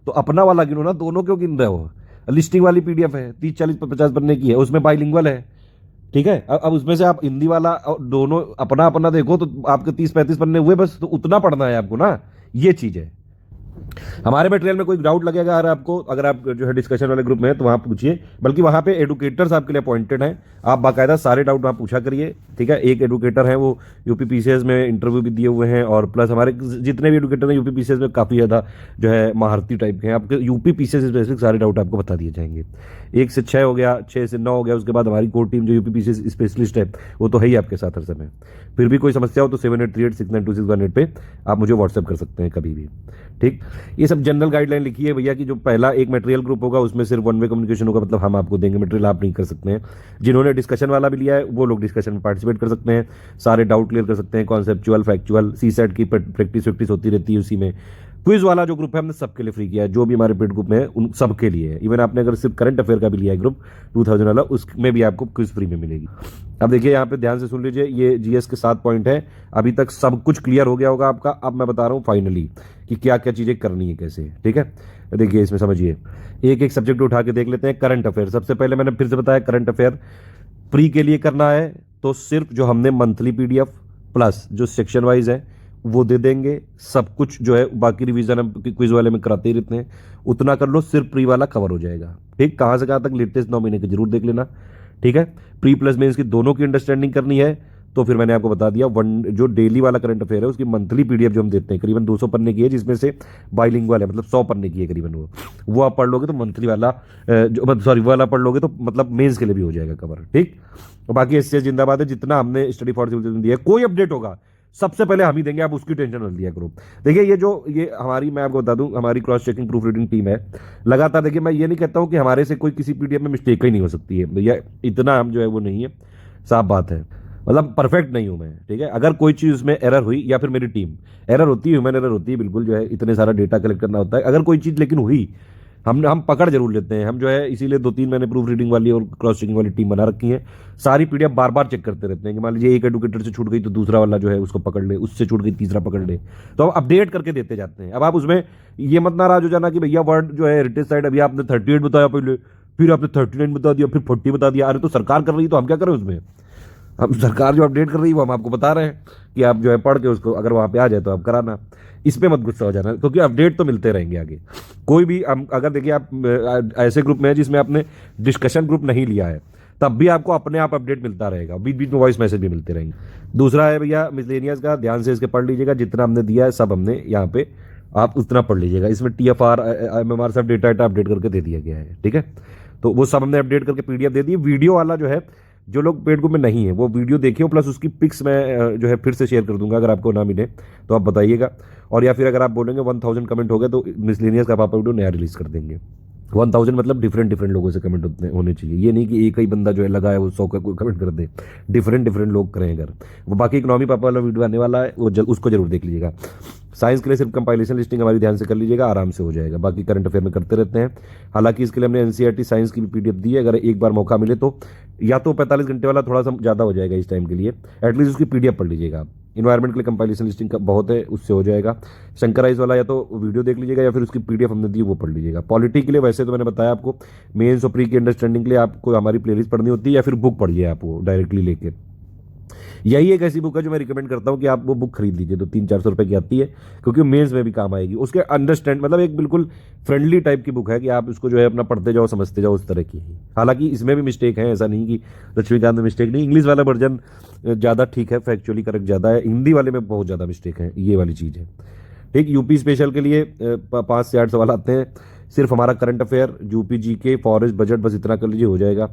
तो अपना वाला गिनो ना, दोनों क्यों गिन रहे हो? लिस्टिंग वाली पीडीएफ है 30, 40, 50 पन्ने की है, उसमें बाइलिंगुअल है। ठीक है, अब उसमें से आप हिंदी वाला दोनों अपना अपना देखो तो आपके 30-35 पन्ने हुए बस, तो उतना पढ़ना है आपको ना, ये चीज़ है। हमारे मटेरियल में कोई डाउट लगेगा अगर आपको, अगर आप जो है डिस्कशन वाले ग्रुप में है तो वहाँ पूछिए, बल्कि वहाँ पे एडुकेटर्स आपके लिए अपॉइंटेड हैं, आप बाकायदा सारे डाउट वहाँ पूछा करिए। ठीक है, एक एडुकेटर है वो यूपी पीसीएस में इंटरव्यू भी दिए हुए हैं, और प्लस हमारे जितने भी एडुकेटर हैं यूपी पीसीएस में काफ़ी ज़्यादा जो है महारती टाइप के हैं। आपके यूपी पीसीएस स्पेसिफिक सारे डाउट आपको बता दिए जाएंगे। 1 से 6 हो गया, 6 से 9 हो गया, उसके बाद हमारी कोर टीम जो यूपी पीसीएस स्पेशलिस्ट है वो तो है ही आपके साथ हर समय। फिर भी कोई समस्या हो तो 7838692618 पे आप मुझे व्हाट्सएप कर सकते हैं कभी भी। ठीक, ये सब जनरल गाइडलाइन लिखी है भैया कि जो पहला एक मटेरियल ग्रुप होगा उसमें सिर्फ 1 वे कम्युनिकेशन होगा, मतलब हम आपको देंगे मटेरियल, आप नहीं कर सकते हैं। जिन्होंने डिस्कशन वाला भी लिया है वो लोग डिस्कशन में पार्टिसिपेट कर सकते हैं, सारे डाउट क्लियर कर सकते हैं, कॉन्सेप्चुअल फैक्चुअल सीसेट की प्रैक्टिस होती रहती है उसी में। क्विज वाला जो ग्रुप है हमने सबके लिए फ्री किया है, जो भी हमारे पेड ग्रुप में है उन सबके लिए है। इवन आपने अगर सिर्फ करंट अफेयर का भी लिया है ग्रुप 2000 वाला, उसमें भी आपको क्विज फ्री में मिलेगी। अब देखिए यहाँ पे ध्यान से सुन लीजिए, ये जीएस के 7 पॉइंट है, अभी तक सब कुछ क्लियर हो गया होगा आपका। अब मैं बता रहा हूँ फाइनली कि क्या क्या चीज़ें करनी है कैसे। ठीक है, देखिए इसमें समझिए, एक एक सब्जेक्ट उठा के देख लेते हैं। करंट अफेयर सबसे पहले मैंने फिर से बताया, करंट अफेयर प्री के लिए करना है तो सिर्फ जो हमने मंथली पीडीएफ प्लस जो सेक्शन वाइज है वो दे देंगे। सब कुछ जो है बाकी रिवीजन हम क्विज वाले में कराते ही रहते हैं, उतना कर लो, सिर्फ प्री वाला कवर हो जाएगा। ठीक, कहाँ से कहाँ तक लेटेस्ट 9 महीने के जरूर देख लेना। ठीक है, प्री प्लस मेंस की दोनों की अंडरस्टैंडिंग करनी है तो फिर मैंने आपको बता दिया, जो डेली वाला करंट अफेयर है उसकी मंथली पीडीएफ जो हम देते हैं करीबन 200 पन्ने की है, जिसमें से बाइलिंगुअल है, मतलब 100 पन्ने की है करीबन। वो आप पढ़ लोगे तो मंथली वाला वाला पढ़ लोगे तो मतलब मेंस के लिए भी हो जाएगा कवर। ठीक, और बाकी एससीएस जिंदाबाद है, जितना हमने स्टडी फॉर सिविल सर्विस दिया है, कोई अपडेट होगा सबसे पहले हम ही देंगे, आप उसकी टेंशन मत लिया करो। देखिए ये हमारी, मैं आपको बता दूं, हमारी cross checking proof reading team है लगातार। देखिए मैं ये नहीं कहता हूं कि हमारे से कोई किसी पीडीएफ में मिस्टेक ही नहीं हो सकती है भैया, इतना हम जो है वो नहीं है, साफ बात है, मतलब परफेक्ट नहीं हूं मैं। ठीक है, अगर कोई चीज उसमें एरर हुई या फिर मेरी टीम एरर होती है, ह्यूमन एरर होती है बिल्कुल, जो है इतने सारा डेटा कलेक्ट करना होता है, अगर कोई चीज लेकिन हुई हम पकड़ जरूर लेते हैं हम, जो है इसीलिए 2-3 मैंने प्रूफ रीडिंग वाली और क्रॉस चेकिंग वाली टीम बना रखी है। सारी पीडीएफ बार बार चेक करते रहते हैं कि मान लीजिए एक एडुकेटर से छूट गई तो दूसरा वाला जो है उसको पकड़ ले, उससे छूट गई तीसरा पकड़ ले, तो हम अपडेट करके देते जाते हैं। अब आप उसमें ये मत नाराज हो जाना कि भैया वर्ड जो है हेरिटेज साइड अभी आपने 38 बताया पहले, फिर आपने 39 बता दिया, फिर 40 बता दिया। अरे तो सरकार कर रही है तो हम क्या करें उसमें, हम सरकार जो अपडेट कर रही है वो हम आपको बता रहे हैं कि आप जो है पढ़ के उसको अगर वहाँ पे आ जाए तो आप कराना। इस पे मत गुस्सा हो जाना, क्योंकि अपडेट तो मिलते रहेंगे आगे। कोई भी अगर देखिए आप ऐसे ग्रुप में है जिसमें आपने डिस्कशन ग्रुप नहीं लिया है, तब भी आपको अपने आप अपडेट मिलता रहेगा, बीच बीच में वॉइस मैसेज भी मिलते रहेंगे। दूसरा है भैया मिसलेनियस का, ध्यान से इसके पढ़ लीजिएगा, जितना हमने दिया है सब हमने यहाँ पे आप उतना पढ़ लीजिएगा। इसमें TFR MMR सब डेटा अपडेट करके दे दिया गया है। ठीक है, तो वो सब हमने अपडेट करके पीडीएफ दे दी। वीडियो वाला जो है, जो लोग पेड ग्रुप में नहीं है वो वीडियो देखिए, प्लस उसकी पिक्स मैं जो है फिर से शेयर कर दूंगा, अगर आपको ना मिले तो आप बताइएगा। और या फिर अगर आप बोलेंगे 1000 कमेंट हो गए तो मिसलेनियस का पापा वीडियो नया रिलीज कर देंगे। 1000 मतलब डिफरेंट लोगों से कमेंट होने चाहिए, ये नहीं कि एक ही बंदा जो है लगा है वो 100 का कोई कमेंट कर दे, डिफरेंट लोग करें। अगर वो बाकी इकोनॉमी पापा वाला वीडियो आने वाला है वो उसको जरूर देख लीजिएगा। साइंस के लिए सिर्फ कंपाइलेशन लिस्टिंग हमारी ध्यान से कर लीजिएगा, आराम से हो जाएगा। बाकी करंट अफेयर में करते रहते हैं। हालांकि इसके लिए हमने एनसीईआरटी साइंस की भी पीडीएफ दी है, अगर एक बार मौका मिले तो, या तो 45 घंटे वाला थोड़ा सा ज़्यादा हो जाएगा इस टाइम के लिए, एटलीस्ट उसकी पीडीएफ पढ़ लीजिएगा आप। इन्वायरमेंट के लिए कंपाइलेशन लिस्टिंग का बहुत है, उससे हो जाएगा। शंकराइज वाला या तो वीडियो देख लीजिएगा या फिर उसकी पीडीएफ हमने दी वो पढ़ लीजिएगा। पॉलिटी के लिए वैसे तो मैंने बताया आपको, मेंस और प्री की अंडरस्टैंडिंग के लिए आपको हमारी प्लेलिस्ट पढ़नी होती है या फिर बुक पढ़िए आप वो डायरेक्टली लेके। यही एक ऐसी बुक है जो मैं रिकमेंड करता हूँ कि आप वो बुक खरीद लीजिए, तो 300-400 रुपए की आती है, क्योंकि मेंस में भी काम आएगी। उसके अंडरस्टैंड मतलब एक बिल्कुल फ्रेंडली टाइप की बुक है कि आप उसको जो है अपना पढ़ते जाओ, समझते जाओ, उस तरह की है। हालांकि इसमें भी मिस्टेक है, ऐसा नहीं कि लक्ष्मीकांत में मिस्टेक नहीं। इंग्लिश वाला वर्जन ज़्यादा ठीक है, फैक्चुअली करेक्ट ज़्यादा है, हिंदी वाले में बहुत ज़्यादा मिस्टेक है, ये वाली चीज़ है। ठीक, यूपी स्पेशल के लिए 5 से 8 सवाल आते हैं, सिर्फ हमारा current affair, UP GK, forest, budget, बस इतना कर लीजिए हो जाएगा।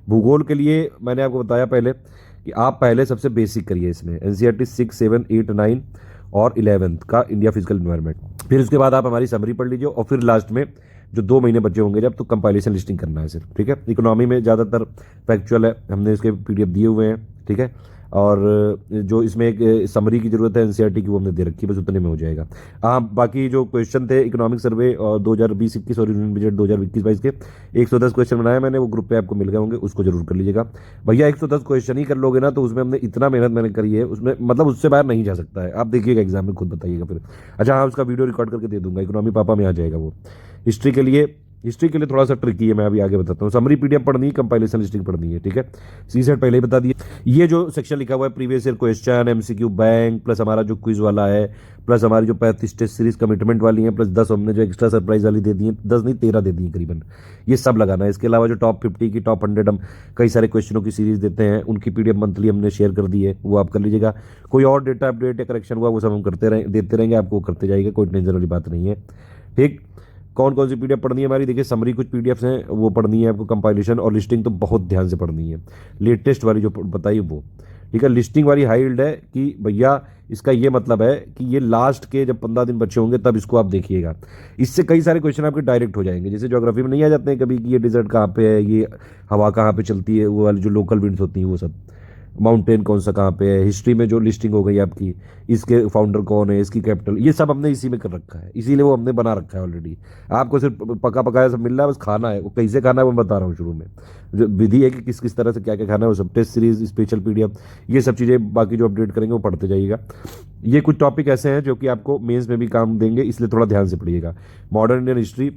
भूगोल के लिए मैंने आपको बताया पहले कि आप पहले सबसे बेसिक करिए इसमें एनसीईआरटी 6, 7, 8, 9 और 11th का इंडिया फिजिकल एनवायरनमेंट। फिर उसके बाद आप हमारी समरी पढ़ लीजिए, और फिर लास्ट में जो 2 महीने बचे होंगे जब, तो कंपाइलेशन लिस्टिंग करना है सिर्फ। ठीक है, इकोनॉमी में ज़्यादातर फैक्चुअल है, हमने इसके पीडीएफ दिए हुए हैं। ठीक है, और जो इसमें एक समरी की जरूरत है एनसीईआरटी की वो हमने दे रखी है, बस उतने में हो जाएगा। हाँ, बाकी जो क्वेश्चन थे इकोनॉमिक सर्वे और 2020-21 और यूनियन बजट 2021-22 के 110 क्वेश्चन बनाए मैंने, वो ग्रुप पे आपको मिल गए होंगे, उसको जरूर कर लीजिएगा। भैया 110 क्वेश्चन ही कर लोगे ना तो उसमें हमने इतना मेहनत मैंने करी है, उसमें मतलब उससे बाहर नहीं जा सकता है। आप देखिएगा एग्जाम में, खुद बताइएगा फिर। अच्छा हाँ, उसका वीडियो रिकॉर्ड करके दे दूंगा, इकोनॉमी पापा में आ जाएगा वो। हिस्ट्री के लिए थोड़ा सा ट्रिकी है, मैं अभी आगे बताता हूँ। समरी पीडीएफ पढ़नी है, कंपाइलेशन लिस्टिंग पढ़नी है। ठीक है, सीसेट पहले ही बता दिए। ये जो सेक्शन लिखा हुआ है previous year question, MCQ bank, plus हमारा जो क्विज वाला है, प्लस हमारी जो 35 टेस्ट सीरीज कमिटमेंट वाली है, प्लस 10 हमने जो एक्स्ट्रा सरप्राइज वाली दे दी है, 10 नहीं 13 दे दी है करीबन, ये सब लगाना है। इसके अलावा जो टॉप 50 की टॉप 100 हम कई सारे क्वेश्चनों की सीरीज देते हैं, उनकी पीडीएफ मंथली हमने शेयर कर दी है, वो आप कर लीजिएगा। कोई और डेटा अपडेट या करेक्शन हुआ वो सब हम देते रहेंगे आपको, करते जाएंगे, कोई टेंशन वाली बात नहीं है। ठीक, कौन कौन सी पीडीएफ पढ़नी है हमारी, देखिए समरी कुछ पीडीएफ्स हैं वो पढ़नी है आपको, कंपाइलेशन और लिस्टिंग तो बहुत ध्यान से पढ़नी है, लेटेस्ट वाली जो बताई वो। ठीक है, लिस्टिंग वाली हाईल्ड है कि भैया इसका ये मतलब है कि ये लास्ट के जब 15 दिन बचे होंगे तब इसको आप देखिएगा। इससे कई सारे क्वेश्चन आपके डायरेक्ट हो जाएंगे, जैसे ज्योग्राफी में नहीं आ जाते हैं कभी कि ये डिजर्ट कहाँ पे है, ये हवा कहाँ पे चलती है, वो वाली जो लोकल विंड्स होती हैं वो सब, माउंटेन कौन सा कहाँ पे है। हिस्ट्री में जो लिस्टिंग हो गई आपकी, इसके फाउंडर कौन है, इसकी कैपिटल, ये सब हमने इसी में कर रखा है, इसीलिए वो हमने बना रखा है ऑलरेडी। आपको सिर्फ पका पकाया सब मिल रहा है, बस खाना है, वो कैसे खाना है वो बता रहा हूँ शुरू में। जो विधि है कि किस किस तरह से क्या क्या खाना है वो सब, टेस्ट सीरीज, स्पेशल पीडीएफ, ये सब चीज़ें बाकी जो अपडेट करेंगे वो पढ़ते जाइएगा। ये कुछ टॉपिक ऐसे हैं जो कि आपको मेंस में भी काम देंगे, इसलिए थोड़ा ध्यान से पढ़िएगा। Modern Indian history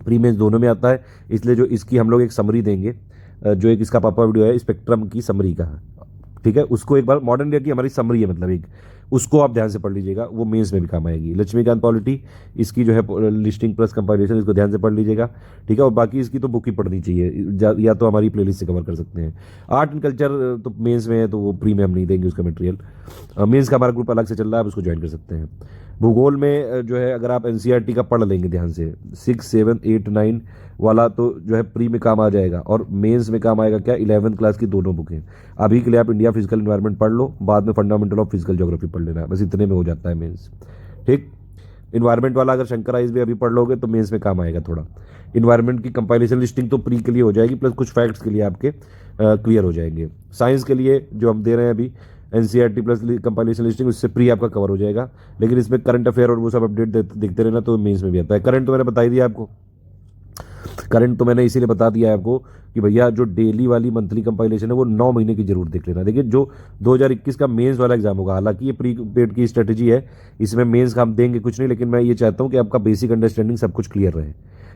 pre mains दोनों में आता है, इसलिए जो इसकी हम लोग एक समरी देंगे जो एक इसका पापा वीडियो है स्पेक्ट्रम की समरी का, ठीक है, उसको एक बार मॉडर्न इंडिया की हमारी समरी है मतलब एक, उसको आप ध्यान से पढ़ लीजिएगा, वो मेंस में भी काम आएगी। लक्ष्मीकांत पॉलिटी इसकी जो है लिस्टिंग प्लस कंपाइलेशन, इसको ध्यान से पढ़ लीजिएगा, ठीक है। और बाकी इसकी तो बुक ही पढ़नी चाहिए, या तो हमारी प्लेलिस्ट से कवर कर सकते हैं। आर्ट एंड कल्चर तो मेंस में है, तो वो प्री में हम नहीं देंगे उसका मटेरियल, मेंस का हमारा ग्रुप अलग से चल रहा है, आप उसको ज्वाइन कर सकते हैं। भूगोल में जो है अगर आप एनसीईआरटी का पढ़ लेंगे ध्यान से 6, 7, 8, 9 वाला, तो जो है प्री में काम आ जाएगा, और मेंस में काम आएगा क्या, 11th क्लास की दोनों बुकें। अभी के लिए आप इंडिया फिजिकल एनवायरनमेंट पढ़ लो, बाद में फंडामेंटल ऑफ फिजिकल ज्योग्राफी पढ़ लेना, बस इतने में हो जाता है मेंस, ठीक। इन्वायरमेंट वाला अगर शंकराइज भी अभी पढ़ लोगे तो मेंस में काम आएगा थोड़ा। इन्वायरमेंट की कंपाइलेशन लिस्टिंग तो प्री के लिए हो जाएगी, प्लस कुछ फैक्ट्स के लिए आपके क्लियर हो जाएंगे। साइंस के लिए जो हम दे रहे हैं अभी एनसीईआरटी प्लस कंपाइलेशन लिस्टिंग, उससे प्री आपका कवर हो जाएगा, लेकिन इसमें करंट अफेयर और वो सब अपडेट देखते रहना, तो मेंस में भी आता है। करंट तो मैंने बता ही दिया आपको, करंट तो मैंने इसीलिए बता दिया है आपको कि भैया जो डेली वाली मंथली कंपाइलेशन है वो 9 महीने की जरूर देख लेना। देखिए जो 2021 का मेंस वाला एग्जाम होगा, हालांकि ये प्री पेड की स्ट्रेटेजी है, इसमें मेंस का हम देंगे कुछ नहीं, लेकिन मैं ये चाहता हूँ कि आपका बेसिक अंडरस्टैंडिंग सब कुछ क्लियर रहे,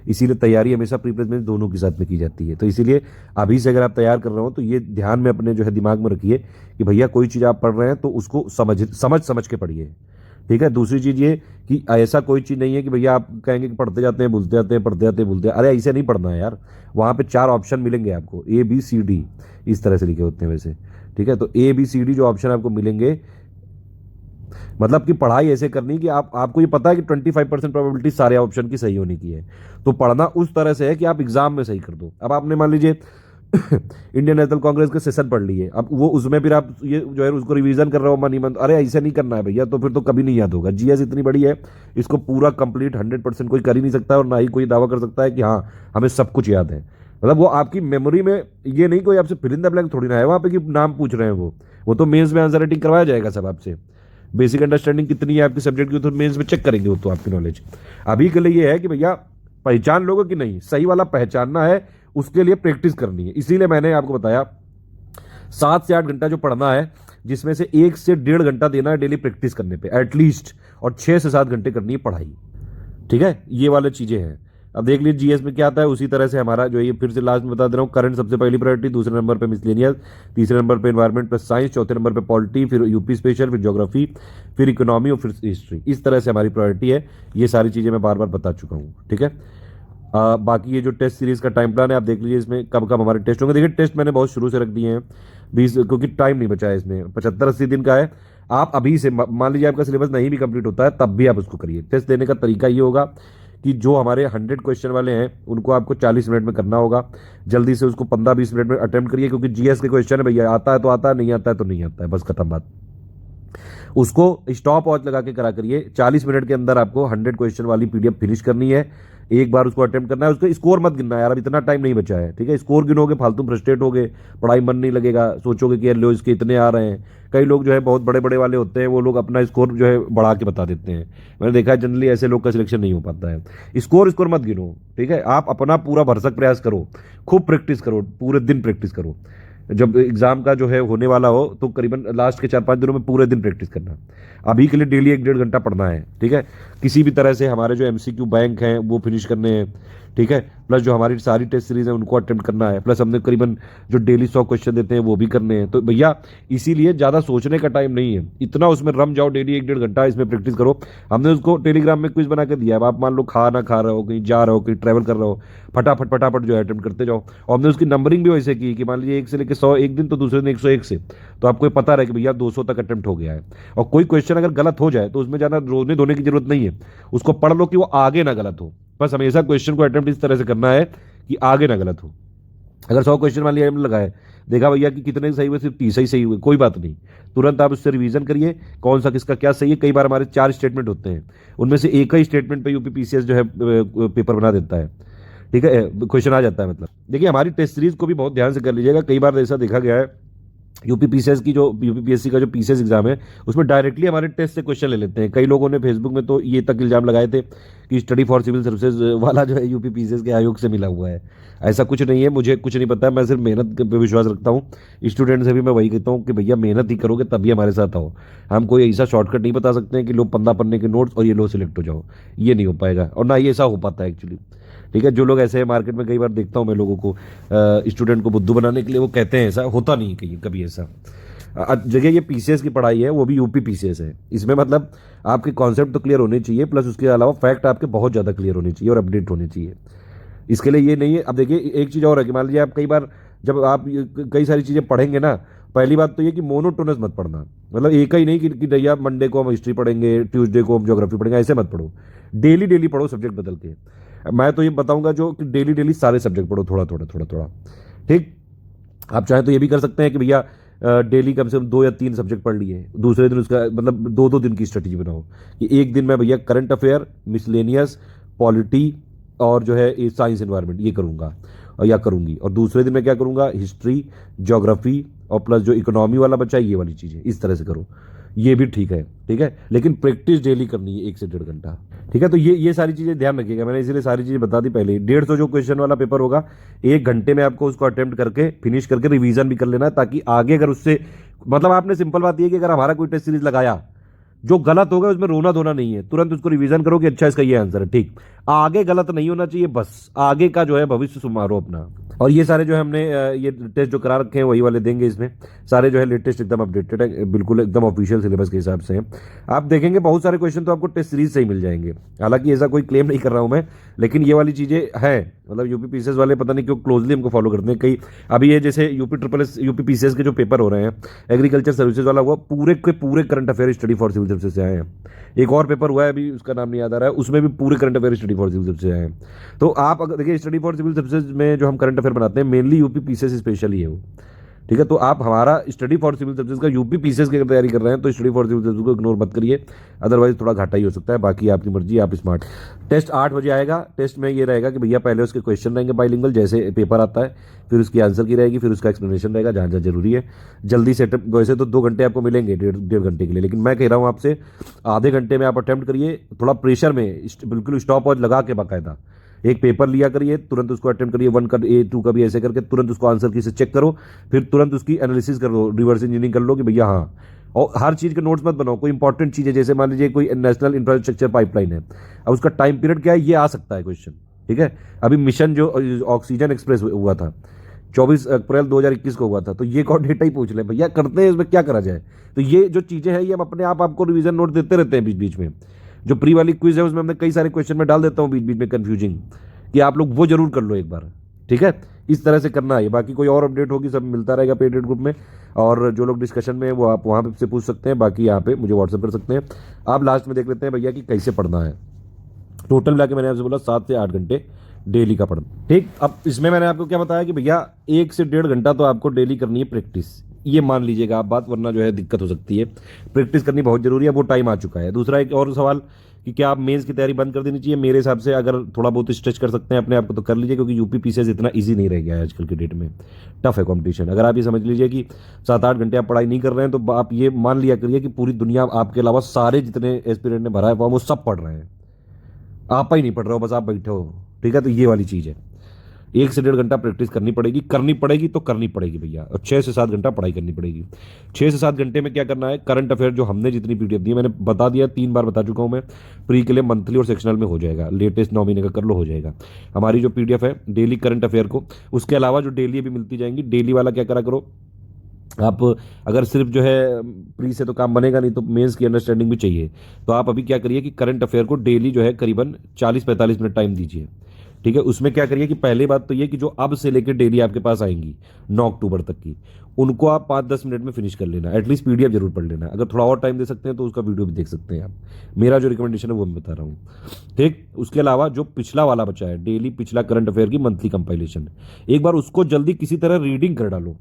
इसीलिए तैयारी हमेशा प्री प्लस मेंस दोनों के साथ में की जाती है। तो इसीलिए अभी से अगर आप तैयार कर रहे हो तो ये ध्यान में अपने जो है दिमाग में रखिए कि भैया कोई चीज़ आप पढ़ रहे हैं तो उसको समझ के पढ़िए, ठीक है। दूसरी चीज़ ये कि ऐसा कोई चीज़ नहीं है कि भैया आप कहेंगे कि पढ़ते जाते हैं भूलते जाते हैं, पढ़ते जाते हैं भूलते हैं, अरे ऐसे नहीं पढ़ना है यार। वहाँ पे 4 ऑप्शन मिलेंगे आपको, ABCD इस तरह से लिखे होते हैं वैसे, ठीक है। तो ABCD जो ऑप्शन आपको मिलेंगे, मतलब कि पढ़ाई ऐसे करनी कि आपको ये पता है कि 25% प्रोबेबिलिटी सारे ऑप्शन की सही होने की है, तो पढ़ना उस तरह से है कि आप एग्जाम में सही कर दो। अब आपने मान लीजिए इंडियन नेशनल कांग्रेस के सेशन पढ़ लिए, अब वो उसमें फिर आप ये जो है उसको रिवीजन कर रहे हो मन ही मन, अरे ऐसे नहीं करना है भैया, तो फिर तो कभी नहीं याद होगा। जीएस इतनी बड़ी है, इसको पूरा कंप्लीट 100% कोई कर ही नहीं सकता, और ना ही कोई दावा कर सकता है कि हाँ हमें सब कुछ याद है। मतलब वो आपकी मेमोरी में, ये नहीं कोई आपसे फिल इन द ब्लैंक थोड़ी ना है वहाँ पे कि नाम पूछ रहे हैं, वो तो मेंस में आंसर राइटिंग करवाया जाएगा सब आपसे। बेसिक अंडरस्टैंडिंग कितनी है आपके सब्जेक्ट की, तो मेंस में चेक करेंगे वो तो आपकी नॉलेज। अभी के लिए ये है कि भैया पहचान लोगे कि नहीं, सही वाला पहचानना है, उसके लिए प्रैक्टिस करनी है। इसीलिए मैंने आपको बताया 7 से 8 घंटा जो पढ़ना है, जिसमें से 1 से 1.5 घंटा देना है डेली प्रैक्टिस करने पे एटलीस्ट, और 6 से 7 घंटे करनी है पढ़ाई, ठीक है। ये वाली चीजें हैं। अब देख लीजिए जीएस में क्या आता है, उसी तरह से हमारा जो ये फिर से लास्ट में बता दे रहा हूँ, करंट सबसे पहली प्रायोरिटी, दूसरे नंबर पे मिसलेनियस, तीसरे नंबर पे एनवायरनमेंट प्लस साइंस, चौथे नंबर पे पॉलिटी, फिर यूपी स्पेशल, फिर ज्योग्राफी, फिर इकोनॉमी और फिर हिस्ट्री। इस तरह से हमारी प्रायोरिटी है। ये सारी चीजें मैं बार बार बता चुका हूँ, ठीक है। बाकी ये जो टेस्ट सीरीज का टाइम प्लान है आप देख लीजिए, इसमें कब कब हमारे टेस्ट होंगे। देखिए टेस्ट मैंने बहुत शुरू से रख दिए हैं 20, क्योंकि टाइम नहीं बचा है इसमें, 75-80 दिन का है। आप अभी से मान लीजिए आपका सिलेबस नहीं भी कंप्लीट होता है तब भी आप उसको करिए। टेस्ट देने का तरीका ये होगा कि जो हमारे 100 क्वेश्चन वाले हैं उनको आपको 40 मिनट में करना होगा, जल्दी से उसको 15-20 मिनट में अटेम्प्ट करिए, क्योंकि जीएस के क्वेश्चन है भैया, आता है तो आता है, नहीं आता है तो नहीं आता है, बस खत्म बात। उसको स्टॉप वॉच लगा के करा करिए। 40 मिनट के अंदर आपको 100 क्वेश्चन वाली पीडीएफ फिनिश करनी है, एक बार उसको अटेम्प्ट करना है। उसका स्कोर मत गिनना यार, अब इतना टाइम नहीं बचा है, ठीक है। स्कोर गिनोगे फालतू फ्रस्ट्रेट होगे, पढ़ाई मन नहीं लगेगा, सोचोगे कि यार लो इसके इतने आ रहे हैं। कई लोग जो है बहुत बड़े बड़े वाले होते हैं, वो लोग अपना स्कोर जो है बढ़ा के बता देते हैं। मैंने देखा है जनरली ऐसे लोग का सिलेक्शन नहीं हो पाता है। स्कोर मत गिनो, ठीक है। आप अपना पूरा भरसक प्रयास करो, खूब प्रैक्टिस करो, पूरे दिन प्रैक्टिस करो। जब एग्जाम का जो है होने वाला हो तो करीबन लास्ट के 4-5 दिनों में पूरे दिन प्रैक्टिस करना। अभी के लिए डेली 1-1.5 घंटा पढ़ना है, ठीक है। किसी भी तरह से हमारे जो एमसीक्यू बैंक हैं वो फिनिश करने हैं, ठीक है। प्लस जो हमारी सारी टेस्ट सीरीज है उनको अटेम्प्ट करना है, प्लस हमने करीबन जो डेली 100 क्वेश्चन देते हैं वो भी करने हैं। तो भैया इसीलिए ज़्यादा सोचने का टाइम नहीं है, इतना उसमें रम जाओ, डेली 1-1.5 घंटा इसमें प्रैक्टिस करो। हमने उसको टेलीग्राम में क्विज बना के दिया है, आप मान लो खा ना खा रहे हो, कहीं जा रहे हो, कहीं ट्रैवल कर रहे हो, फटाफट जो है अटेम्प्ट करते जाओ। और हमने उसकी नंबरिंग भी वैसे की कि मान लीजिए 1 से लेकर 100 एक दिन, तो दूसरे दिन 101 से, तो आपको ये पता रहे कि भैया 200 तक अटेम्प्ट हो गया है। और कोई क्वेश्चन अगर गलत हो जाए तो उसमें जाना रोने धोने की जरूरत नहीं है, उसको पढ़ लो कि वो आगे ना गलत हो। बस हमेशा क्वेश्चन को अटेम्प्ट इस तरह से करना है कि आगे ना गलत हो। अगर 100 क्वेश्चन मान लिया हमने लगाए, देखा भैया कि कितने सही हुए, सिर्फ 30 ही सही हुए, कोई बात नहीं, तुरंत आप उससे रिवीजन करिए कौन सा किसका क्या सही है। कई बार हमारे 4 स्टेटमेंट होते हैं, उनमें से एक ही स्टेटमेंट पे यूपीपीसीएस जो है पेपर बना देता है, ठीक है, क्वेश्चन आ जाता है। मतलब देखिए हमारी टेस्ट सीरीज को भी बहुत ध्यान से कर लीजिएगा। कई बार ऐसा देखा गया है यूपीपीसीएस की जो यूपीपीएससी का जो पीसीएस एग्जाम है उसमें डायरेक्टली हमारे टेस्ट से क्वेश्चन ले लेते हैं। कई लोगों ने फेसबुक में तो ये तक इल्जाम लगाए थे कि स्टडी फॉर सिविल सर्विसेज वाला जो है यूपीपीसीएस के आयोग से मिला हुआ है। ऐसा कुछ नहीं है, मुझे कुछ नहीं पता है, मैं सिर्फ मेहनत पे विश्वास रखता हूँ। स्टूडेंट से भी मैं वही कहता हूँ कि भैया मेहनत ही करोगे तभी हमारे साथ आओ। हम कोई ऐसा शॉर्टकट नहीं बता सकते हैं कि लो 15 पन्ने के नोट्स और ये लो सिलेक्ट हो जाओ, ये नहीं हो पाएगा, और ना ये ऐसा हो पाता है एक्चुअली, ठीक है, जो लोग ऐसे मार्केट में कई बार देखता हूँ मैं लोगों को स्टूडेंट को बुद्धू बनाने के लिए वो कहते हैं, ऐसा होता नहीं कहीं कभी ऐसा। जगह ये पीसीएस की पढ़ाई है वो भी यूपी पीसीएस है, इसमें मतलब आपके कॉन्सेप्ट तो क्लियर होने चाहिए, प्लस उसके अलावा फैक्ट आपके बहुत ज़्यादा क्लियर होने चाहिए और अपडेट होने चाहिए। इसके लिए ये नहीं है। अब देखिए एक चीज़ और है कि मान लीजिए आप कई बार जब आप कई सारी चीज़ें पढ़ेंगे ना, पहली बात तो ये कि मोनोटोनस मत पढ़ना, मतलब एक ही नहीं कि भैया मंडे को हम हिस्ट्री पढ़ेंगे, ट्यूसडे को हम ज्योग्राफी पढ़ेंगे, ऐसे मत पढ़ो। डेली डेली पढ़ो सब्जेक्ट बदल के। मैं तो ये बताऊंगा जो कि डेली डेली सारे सब्जेक्ट पढ़ो, थोड़ा थोड़ा थोड़ा थोड़ा। ठीक, आप चाहें तो ये भी कर सकते हैं कि भैया डेली कम से कम 2 या 3 सब्जेक्ट पढ़ लिए, दूसरे दिन उसका मतलब 2-2 दिन की स्ट्रेटेजी बनाओ कि एक दिन मैं भैया करंट अफेयर, मिसलेनियस, पॉलिटी और जो है साइंस एनवायरनमेंट ये करूँगा और या करूँगी, और दूसरे दिन मैं क्या करूँगा, हिस्ट्री, ज्योग्राफी और प्लस जो इकोनॉमी वाला बचा है ये वाली चीज़ें, इस तरह से करो। ये भी ठीक है, ठीक है, लेकिन प्रैक्टिस डेली करनी है 1 से 1.5 घंटा। ठीक है, तो ये सारी चीज़ें ध्यान रखिएगा, मैंने इसीलिए सारी चीज़ें बता दी पहले ही। 150 जो क्वेश्चन वाला पेपर होगा 1 घंटे में आपको उसको अटेम्प्ट करके फिनिश करके रिवीजन भी कर लेना है, ताकि आगे अगर उससे मतलब आपने सिंपल बात ये कि अगर हमारा कोई टेस्ट सीरीज लगाया जो गलत होगा उसमें रोना धोना नहीं है, तुरंत उसको रिवीजन करो कि अच्छा इसका ये आंसर है, ठीक, आगे गलत नहीं होना चाहिए, बस आगे का जो है भविष्य सुधारो अपना। और ये सारे जो है हमने ये टेस्ट जो करा रखे हैं वही वाले देंगे, इसमें सारे जो है लेटेस्ट एकदम अपडेटेड है, बिल्कुल एकदम ऑफिशियल सिलेबस के हिसाब से हैं। आप देखेंगे बहुत सारे क्वेश्चन तो आपको टेस्ट सीरीज से ही मिल जाएंगे, हालांकि ऐसा कोई क्लेम नहीं कर रहा हूं मैं, लेकिन ये वाली चीज़ें हैं, मतलब यूपी पीसीएस वाले पता नहीं क्यों क्लोजली हमको फॉलो करते हैं कई। अभी ये जैसे यूपी पीसीएस के जो पेपर हो रहे हैं, एग्रीकल्चर सर्विसेज वाला हुआ, पूरे के पूरे current affair study for civil services से आए हैं। एक और पेपर हुआ है अभी उसका नाम नहीं याद आ रहा है, उसमें भी पूरे current affair study for civil services से आए हैं। तो आप अगर देखिए स्टडी फॉर सिविल सर्विसेज में जो हम करंट अफेयर बनाते हैं मेनली यूपी पीसीएस स्पेशल ही है वो। ठीक है, तो आप हमारा स्टडी फॉर सिविल सर्विसेज का यूपी पीसीएस की तैयारी कर रहे हैं तो स्टडी फॉर सिविल सर्विसेज को इग्नोर मत करिए, अदरवाइज थोड़ा घाटा ही हो सकता है। बाकी आपकी मर्जी, आप स्मार्ट। टेस्ट 8 बजे आएगा। टेस्ट में ये रहेगा कि भैया पहले उसके क्वेश्चन रहेंगे बाइलिंगुअल जैसे पेपर आता है, फिर उसकी आंसर की रहेगी, फिर उसका एक्सप्लेनेशन रहेगा जहाँ जहाँ जरूरी है। जल्दी से वैसे तो 2 घंटे आपको मिलेंगे 1.5 घंटे के लिए, लेकिन मैं कह रहा हूँ आपसे आधे घंटे में आप अटेम्प्ट करिए, थोड़ा प्रेशर में बिल्कुल स्टॉप वॉच लगा के बाकायदा एक पेपर लिया करिए, तुरंत उसको अटेम्प्ट करिए, 1 का A 2 का भी ऐसे करके तुरंत उसको आंसर की से चेक करो, फिर तुरंत उसकी एनालिसिस कर लो, रिवर्स इंजीनियरिंग कर लो कि भैया हाँ। और हर चीज़ के नोट्स मत बनाओ, कोई इंपॉर्टेंट चीज़ है जैसे मान लीजिए कोई नेशनल इंफ्रास्ट्रक्चर पाइपलाइन है, अब उसका टाइम पीरियड क्या है ये आ सकता है क्वेश्चन। ठीक है, अभी मिशन जो ऑक्सीजन एक्सप्रेस हुआ था 24 अप्रैल 2021 को हुआ था, तो ये कौन डेटा ही पूछ ले भैया, करते हैं इसमें क्या करा जाए। तो ये जो चीज़ें हैं ये हम अपने आप आपको रिवीजन नोट देते रहते हैं बीच बीच में। जो प्री वाली क्विज है उसमें हमने कई सारे क्वेश्चन में डाल देता हूँ बीच बीच में कंफ्यूजिंग, कि आप लोग वो जरूर कर लो एक बार। ठीक है, इस तरह से करना है। बाकी कोई और अपडेट होगी सब मिलता रहेगा पेडेड ग्रुप में, और जो लोग डिस्कशन में वो आप वहाँ से पूछ सकते हैं, बाकी यहाँ पे मुझे व्हाट्सएप कर सकते हैं। आप लास्ट में देख लेते हैं भैया कि कैसे पढ़ना है। टोटल मिला के मैंने आपसे बोला 7 से 8 घंटे डेली का पढ़ना। ठीक, अब इसमें मैंने आपको क्या बताया कि भैया 1 से 1.5 घंटा तो आपको डेली करनी है प्रैक्टिस, ये मान लीजिएगा आप बात, वरना जो है दिक्कत हो सकती है। प्रैक्टिस करनी बहुत जरूरी है, वो टाइम आ चुका है। दूसरा एक और सवाल कि क्या आप मेंस की तैयारी बंद कर देनी चाहिए? मेरे हिसाब से अगर थोड़ा बहुत स्ट्रेच कर सकते हैं अपने आप को तो कर लीजिए, क्योंकि यूपी पीसीएस इतना इजी नहीं रह गया है आजकल के डेट में, टफ है कंपटीशन। अगर आप ये समझ लीजिए कि 7-8 घंटे आप पढ़ाई नहीं कर रहे हैं तो आप ये मान लिया करिए कि पूरी दुनिया आपके अलावा सारे जितने एस्पिरेंट ने भरा है फॉर्म वो सब पढ़ रहे हैं, आप ही नहीं पढ़ रहे हो, बस आप बैठे हो। ठीक है, तो ये वाली चीज़ है। 1 से 1.5 घंटा प्रैक्टिस करनी पड़ेगी तो करनी पड़ेगी भैया, और 6 से 7 घंटा पढ़ाई करनी पड़ेगी। 6 से 7 घंटे में क्या करना है, करंट अफेयर जो हमने जितनी पीडीएफ दी है मैंने बता दिया, 3 बार बता चुका हूं मैं। प्री के लिए मंथली और सेक्शनल में हो जाएगा, लेटेस्ट 9 महीने का कर लो हो जाएगा। हमारी जो पीडीएफ है डेली करंट अफेयर को, उसके अलावा जो डेली अभी मिलती जाएंगी, डेली वाला क्या करा करो आप, अगर सिर्फ जो है प्री से तो काम बनेगा नहीं, तो मेंस की अंडरस्टैंडिंग भी चाहिए। तो आप अभी क्या करिए कि करंट अफेयर को डेली जो है करीबन 40-45 मिनट टाइम दीजिए। ठीक है, उसमें क्या करिए कि पहली बात तो ये कि जो अब से लेकर डेली आपके पास आएंगी 9 अक्टूबर तक की, उनको आप 5-10 मिनट में फिनिश कर लेना, एटलीस्ट पीडीएफ जरूर पढ़ लेना। अगर थोड़ा और टाइम दे सकते हैं तो उसका वीडियो भी देख सकते हैं आप। मेरा जो रिकमेंडेशन है वो मैं बता रहा हूँ। ठीक, उसके अलावा जो पिछला वाला बचा है डेली, पिछला करंट अफेयर की मंथली कंपाइलेशन, एक बार उसको जल्दी किसी तरह रीडिंग कर डालो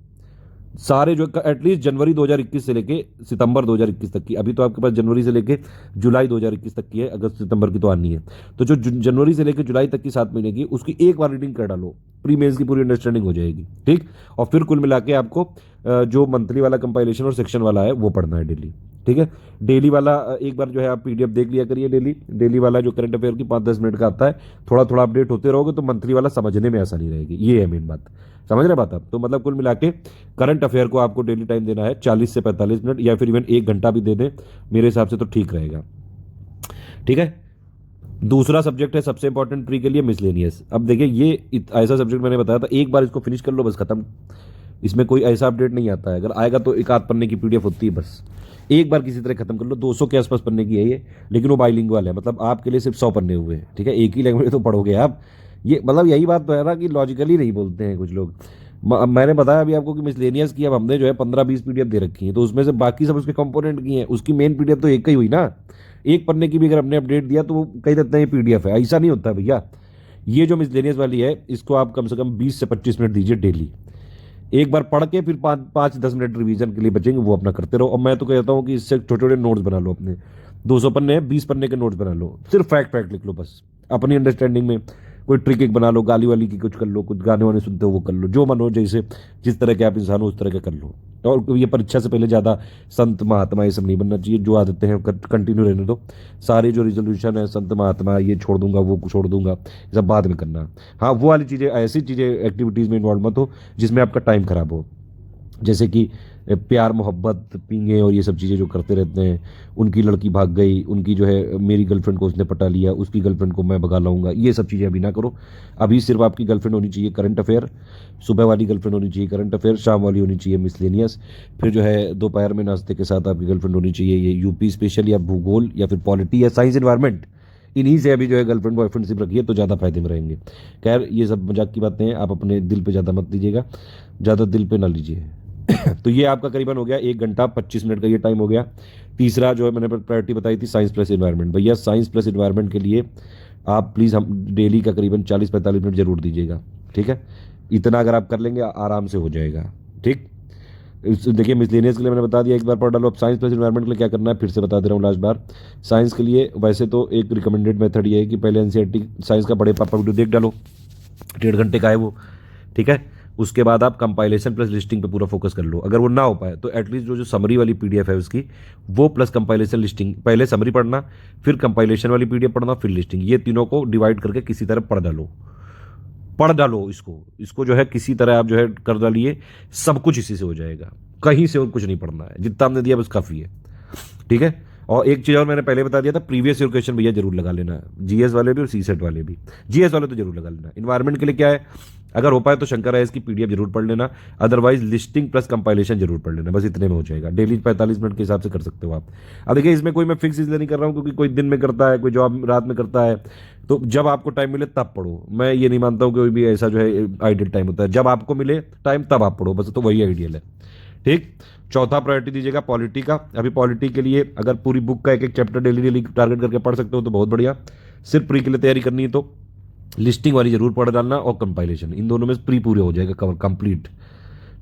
सारे, जो एटलीस्ट जनवरी 2021 से लेके सितंबर 2021 तक की। अभी तो आपके पास जनवरी से लेके जुलाई 2021 तक की है, अगस्त सितंबर की तो आनी है। तो जो जनवरी से लेके जुलाई तक की 7 महीने की, उसकी एक बार रीडिंग कर डालो, प्री मेंस की पूरी अंडरस्टैंडिंग हो जाएगी। ठीक, और फिर कुल मिला के आपको जो मंथली वाला कंपाइलेशन और सेक्शन वाला है वो पढ़ना है डेली। ठीक है, डेली वाला एक बार जो है आप पीडीएफ देख लिया करिए। डेली वाला जो करंट अफेयर की 5-10 मिनट का आता है, थोड़ा थोड़ा अपडेट होते रहोगे तो मंथली वाला समझने में आसानी रहेगी। ये है मेन बात, समझ रहे बात आप? तो मतलब कुल मिला के करंट अफेयर को आपको डेली टाइम देना है 40 से 45 मिनट, या फिर इवन 1 घंटा भी दे दें मेरे हिसाब से तो ठीक रहेगा। ठीक है, दूसरा सब्जेक्ट है सबसे इंपॉर्टेंट प्री के लिए, मिसलेनियस। अब देखिए ये ऐसा सब्जेक्ट मैंने बताया था, एक बार इसको फिनिश कर लो बस खत्म। इसमें कोई ऐसा अपडेट नहीं आता है, अगर आएगा तो एक आध पन्ने की पीडीएफ होती है बस। एक बार किसी तरह खत्म कर लो, 200 के आसपास पन्ने की है ये, लेकिन वो बाइलिंगुअल है, मतलब आपके लिए सिर्फ 100 पन्ने हुए हैं, ठीक है। एक ही लैंग्वेज तो पढ़ोगे आप। ये मतलब यही बात तो है ना कि लॉजिकली नहीं बोलते हैं कुछ लोग। मैंने बताया अभी आपको कि मिसलेनियस की अब हमने जो है 15-20 पीडीएफ दे रखी है, तो उसमें से बाकी सब उसके कंपोनेंट की हैं, उसकी मेन पीडीएफ तो एक ही हुई ना। एक पन्ने की भी अगर हमने अपडेट दिया तो वो कहीं देते हैं पीडीएफ है, ऐसा नहीं होता भैया। ये जो मिसलेनियस वाली है इसको आप कम से कम 20 से 25 मिनट दीजिए डेली। एक बार पढ़ के फिर 5-10 मिनट रिवीजन के लिए बचेंगे, वो अपना करते रहो। और मैं तो कहता हूँ कि इससे छोटे छोटे नोट्स बना लो अपने, 200 पन्ने हैं, 20 पन्ने के नोट्स बना लो, सिर्फ फैक्ट लिख लो बस अपनी अंडरस्टैंडिंग में। कोई ट्रिक एक बना लो, गाली वाली की कुछ कर लो, कुछ गाने वाने सुनते हो वो कर लो, जो मन हो, जैसे जिस तरह के आप इंसान हो उस तरह के कर लो। और ये परीक्षा से पहले ज़्यादा संत महात्मा ये सब नहीं बनना चाहिए, जो आदतें हैं कंटिन्यू रहने दो। सारे जो रिजोल्यूशन है संत महात्मा ये छोड़ दूंगा वो छोड़ दूंगा, ये सब बाद में करना। हाँ वो वाली चीज़ें, ऐसी चीज़ें एक्टिविटीज़ में इन्वॉल्व मत हो जिसमें आपका टाइम खराब हो, जैसे कि प्यार मोहब्बत पींगे और ये सब चीज़ें जो करते रहते हैं। उनकी लड़की भाग गई, उनकी जो है मेरी गर्लफ्रेंड को उसने पटा लिया, उसकी गर्लफ्रेंड को मैं भगा लाऊंगा, ये सब चीज़ें अभी ना करो। अभी सिर्फ आपकी गर्लफ्रेंड होनी चाहिए करंट अफेयर, सुबह वाली गर्लफ्रेंड होनी चाहिए करंट अफेयर, शाम वाली होनी चाहिए मिसलेनियस। फिर जो है दोपहर में नाश्ते के साथ आपकी गर्लफ्रेंड होनी चाहिए ये यूपी स्पेशल या भूगोल या फिर पॉलिटी या साइंस इन्वायरमेंट। इन्हीं से अभी जो है गर्लफ्रेंड बॉयफ्रेंडशिप रखिए तो ज़्यादा फायदे में रहेंगे। खैर ये सब मजाक की बातें हैं, आप अपने दिल पे ज़्यादा मत लीजिएगा, ज़्यादा दिल पे ना लीजिए। तो ये आपका करीबन हो गया 1 घंटा 25 मिनट का ये टाइम हो गया। तीसरा जो है मैंने प्रायोरिटी बताई थी साइंस प्लस इन्वायरमेंट। भैया साइंस प्लस इन्वायरमेंट के लिए आप प्लीज़ हम डेली का करीबन 40-45 मिनट जरूर दीजिएगा, ठीक है। इतना अगर आप कर लेंगे आराम से हो जाएगा, ठीक। देखिए मिसलेनियस के लिए मैंने बता दिया, एक बार पढ़ डालो। अब साइंस प्लस इन्वायरमेंट के लिए क्या करना है फिर से बता दे रहा हूँ लास्ट बार। साइंस के लिए वैसे तो एक रिकमेंडेड मेथड ये है कि पहले एनसीईआरटी साइंस का बड़े पापा वीडियो देख डालो, 1.5 घंटे का है वो, ठीक है। उसके बाद आप कंपाइलेशन प्लस लिस्टिंग पे पूरा फोकस कर लो। अगर वो ना हो पाए तो एटलीस्ट जो समरी वाली पीडीएफ है उसकी वो प्लस कंपाइलेशन लिस्टिंग, पहले समरी पढ़ना फिर कंपाइलेशन वाली पीडीएफ पढ़ना फिर लिस्टिंग, ये तीनों को डिवाइड करके किसी तरह पढ़ डालो इसको जो है किसी तरह आप जो है कर डालिए, सब कुछ इसी से हो जाएगा, कहीं से और कुछ नहीं पढ़ना है, जितना हमने दिया बस काफ़ी है, ठीक है। और एक चीज़ और मैंने पहले बता दिया था, प्रीवियस ईयर क्वेश्चन भैया जरूर लगा लेना, जीएस वाले भी और सीसेट वाले भी। जीएस वाले तो जरूर लगा लेना। इन्वायरमेंट के लिए क्या है, अगर हो पाए तो शंकर राइस की पीडीएफ जरूर पढ़ लेना, अदरवाइज लिस्टिंग प्लस कंपाइलेशन जरूर पढ़ लेना, बस इतने में हो जाएगा। डेली 45 मिनट के हिसाब से कर सकते हो आप। अब देखिए इसमें कोई मैं फिक्स इसलिए नहीं कर रहा हूँ क्योंकि कोई दिन में करता है, कोई जॉब रात में करता है, तो जब आपको टाइम मिले तब पढ़ो। मैं ये नहीं मानता हूँ कोई भी ऐसा जो है आइडियल टाइम होता है, जब आपको मिले टाइम तब आप पढ़ो, बस तो वही आइडियल है, ठीक। चौथा प्रायोरिटी दीजिएगा पॉलिटी का। अभी पॉलिटी के लिए अगर पूरी बुक का एक चैप्टर डेली टारगेट करके पढ़ सकते हो तो बहुत बढ़िया। सिर्फ प्री के लिए तैयारी करनी है तो लिस्टिंग वाली जरूर पढ़ डालना और कंपाइलेशन, इन दोनों में प्री पूरे हो जाएगा कवर कंप्लीट,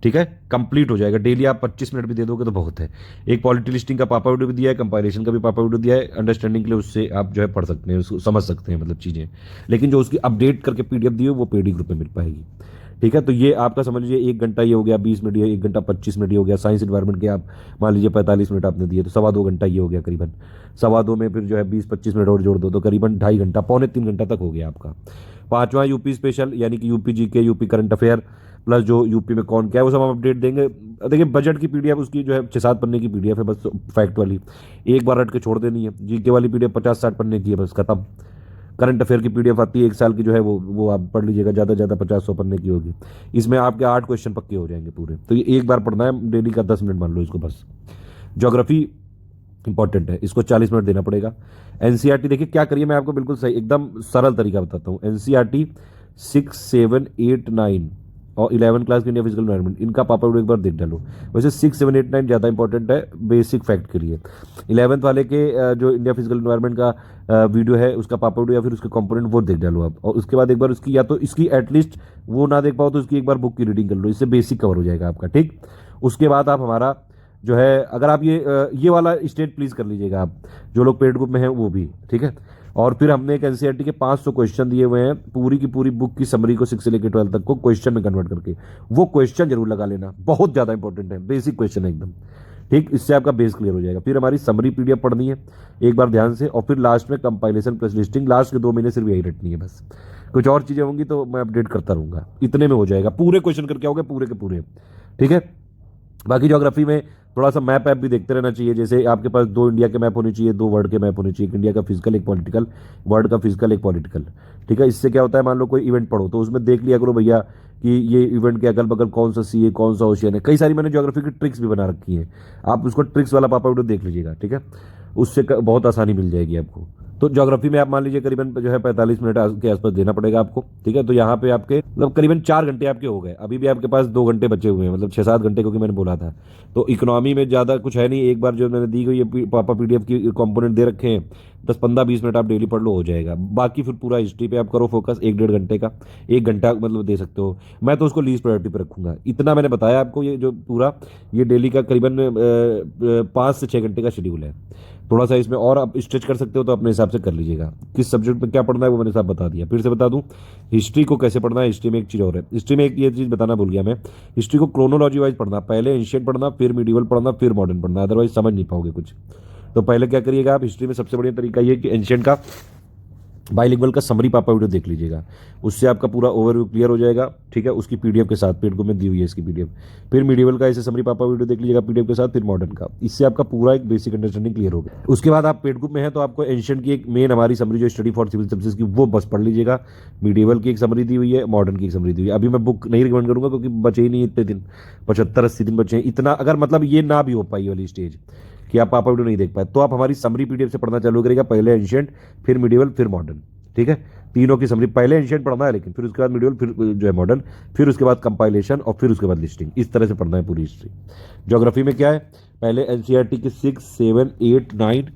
ठीक है, कंप्लीट हो जाएगा। डेली आप 25 मिनट भी दे दोगे तो बहुत है। एक पॉलिटी लिस्टिंग का पापा वीडियो भी दिया है, कंपाइलेशन का भी पापा वीडियो दिया है, अंडरस्टैंडिंग के लिए उससे आप जो है पढ़ सकते हैं, उसको समझ सकते हैं मतलब चीज़ें। लेकिन जो उसकी अपडेट करके पीडीएफ दी हो वो पेडी ग्रुप में मिल पाएगी, ठीक है। तो ये आपका समझ लीजिए 1 घंटा ये हो गया, 20 मिनट ये 1 घंटा 25 मिनट ये हो गया। साइंस इन्वायरमेंट के आप मान लीजिए 45 मिनट आपने दिए तो 2.25 घंटा ये हो गया करीबन। 2.25 में फिर जो है 20-25 मिनट और जोड़ दो तो करीबन 2.5 घंटा, 2.25-3 घंटा तक हो गया आपका। पांचवा यूपी स्पेशल यानी कि UP GK, UP current affair plus जो यूपी में कौन क्या है वो सब हम अपडेट देंगे। देखिए बजट की पीडीएफ उसकी जो है 6-7 पन्ने की पीडीएफ है बस, फैक्ट वाली एक बार रट के छोड़ देनी है। जीके वाली पीडीएफ 50-60 पन्ने की है बस खत्म। करंट अफेयर की पीडीएफ आती है 1 साल की जो है वो आप पढ़ लीजिएगा, ज़्यादा से ज़्यादा 50-100 पन्ने की होगी। इसमें आपके 8 क्वेश्चन पक्के हो जाएंगे पूरे, तो ये एक बार पढ़ना है डेली का 10 मिनट मान लो इसको बस। ज्योग्राफी इंपॉर्टेंट है, इसको 40 मिनट देना पड़ेगा। एनसीईआरटी देखिए क्या करिए, मैं आपको बिल्कुल सही एकदम सरल तरीका बताता हूँ। एनसीईआरटी 6, 7, 8, 9 और 11 क्लास की इंडिया फिजिकल एनवायरनमेंट, इनका पापा वीडियो एक बार देख डालो। वैसे 6, 7, 8, 9 ज़्यादा इंपॉर्टेंट है बेसिक फैक्ट के लिए। 11th वाले के जो इंडिया फिजिकल एनवायरनमेंट का वीडियो है उसका पापा वीडियो या फिर उसके कंपोनेंट वो देख डालो आप। और उसके बाद एक बार उसकी या तो इसकी एटलीस्ट वो ना देख पाओ तो उसकी एक बार बुक की रीडिंग कर लो, इससे बेसिक कवर हो जाएगा आपका, ठीक। उसके बाद आप हमारा जो है अगर आप ये वाला स्टेट प्लीज़ कर लीजिएगा आप, जो लोग पेड ग्रुप में हैं वो भी, ठीक है। और फिर हमने एक एनसीईआरटी के 500 क्वेश्चन दिए हुए हैं, पूरी की पूरी बुक की समरी को 6 से लेकर 12 तक को क्वेश्चन में कन्वर्ट करके, वो क्वेश्चन जरूर लगा लेना, बहुत ज़्यादा इंपॉर्टेंट है, बेसिक क्वेश्चन है एकदम, ठीक। इससे आपका बेस क्लियर हो जाएगा। फिर हमारी समरी पीडीएफ पढ़नी है एक बार ध्यान से, और फिर लास्ट में कंपाइलेशन प्लस लिस्टिंग, लास्ट के 2 महीने सिर्फ यही रटनी है बस। कुछ और चीज़ें होंगी तो मैं अपडेट करता रहूँगा, इतने में हो जाएगा। पूरे क्वेश्चन करके आओगे पूरे के पूरे, ठीक है। बाकी ज्योग्राफी में थोड़ा सा मैप ऐप भी देखते रहना चाहिए, जैसे आपके पास 2 इंडिया के मैप होने चाहिए, 2 वर्ल्ड के मैप होने चाहिए, एक इंडिया का फिजिकल एक पॉलिटिकल, वर्ल्ड का फिजिकल एक पॉलिटिकल। ठीक है, इससे क्या होता है, मान लो कोई इवेंट पढ़ो तो उसमें देख लिया करो भैया कि ये इवेंट के अगल बगल कौन सा सी है, कौन सा ओशियन है। कई सारी मैंने ज्योग्राफी की ट्रिक्स भी बना रखी है, आप उसको ट्रिक्स वाला पापा वीडियो देख लीजिएगा। ठीक है, उससे बहुत आसानी मिल जाएगी आपको। तो ज्योग्राफी में आप मान लीजिए करीबन जो है 45 मिनट के आसपास देना पड़ेगा आपको। ठीक है, तो यहाँ पे आपके मतलब करीबन 4 घंटे आपके हो गए, अभी भी आपके पास 2 घंटे बचे हुए हैं, मतलब 6-7 घंटे क्योंकि मैंने बोला था। तो इकोनॉमी में ज़्यादा कुछ है नहीं, एक बार जो मैंने दी गई ये पापा पीडीएफ की कंपोनेंट दे रखे हैं, 10-15-20 मिनट आप डेली पढ़ लो, हो जाएगा। बाकी फिर पूरा हिस्ट्री पे आप करो फोकस, 1-1.5 घंटे का, 1 घंटा मतलब दे सकते हो। मैं तो उसको लीस्ट प्रायोरिटी पे रखूंगा। इतना मैंने बताया आपको, ये जो पूरा ये डेली का करीबन 5 से 6 घंटे का शेड्यूल है। थोड़ा सा इसमें और आप स्ट्रेच कर सकते हो तो अपने हिसाब से कर लीजिएगा। किस सब्जेक्ट में क्या पढ़ना है वो मैंने साहब बता दिया। फिर से बता दूं, हिस्ट्री को कैसे पढ़ना है। हिस्ट्री में एक चीज़ और है, हिस्ट्री में एक ये चीज़ बताना भूल गया मैं, हिस्ट्री को क्रोनोलॉजी वाइज पढ़ना, पहले एंशिएंट पढ़ना, फिर मिडिवल पढ़ना, फिर मॉडर्न पढ़ना, अदरवाइज समझ नहीं पाओगे कुछ। तो पहले क्या करिएगा आप, हिस्ट्री में सबसे बढ़िया तरीका ये कि एंशिएंट का बाइलिंगुअल का समरी पापा वीडियो देख लीजिएगा, उससे आपका पूरा ओवरव्यू क्लियर हो जाएगा। ठीक है, उसकी पीडीएफ के साथ पेड को में दी हुई है इसकी पीडीएफ। फिर मीडिएवल का ऐसे समरी पापा वीडियो देख लीजिएगा पीडीएफ के साथ, फिर मॉडर्न का, इससे आपका पूरा एक बेसिक अंडरस्टैंडिंग क्लियर हो गया। उसके बाद आप पेड ग्रुप में हैं तो आपको एंशिएंट की एक मेन हमारी समरी जो स्टडी फॉर सिविल सर्विसेज की वो बस पढ़ लीजिएगा। मीडिएवल की एक समरी दी हुई है, मॉडर्न की एक समरी दी हुई है। अभी मैं बुक नहीं रिकमेंड करूंगा क्योंकि बचे ही नहीं इतने दिन, 75-80 दिन बचे हैं। इतना अगर मतलब ये ना भी हो पाई वाली स्टेज कि आप पापा वीडियो नहीं देख पाए तो आप हमारी समरी पीडीएफ से पढ़ना चालू करेगा, पहले एंशिएंट, फिर मिडिवल, फिर मॉडर्न। ठीक है, तीनों की समरी, पहले एंशिएंट पढ़ना है लेकिन, फिर उसके बाद मिडिवल, फिर जो है मॉडर्न, फिर उसके बाद कंपाइलेशन और फिर उसके बाद लिस्टिंग। इस तरह से पढ़ना है पूरी हिस्ट्री। ज्योग्राफी में क्या है, पहले एनसीईआरटी के 6, 7, 8, 9,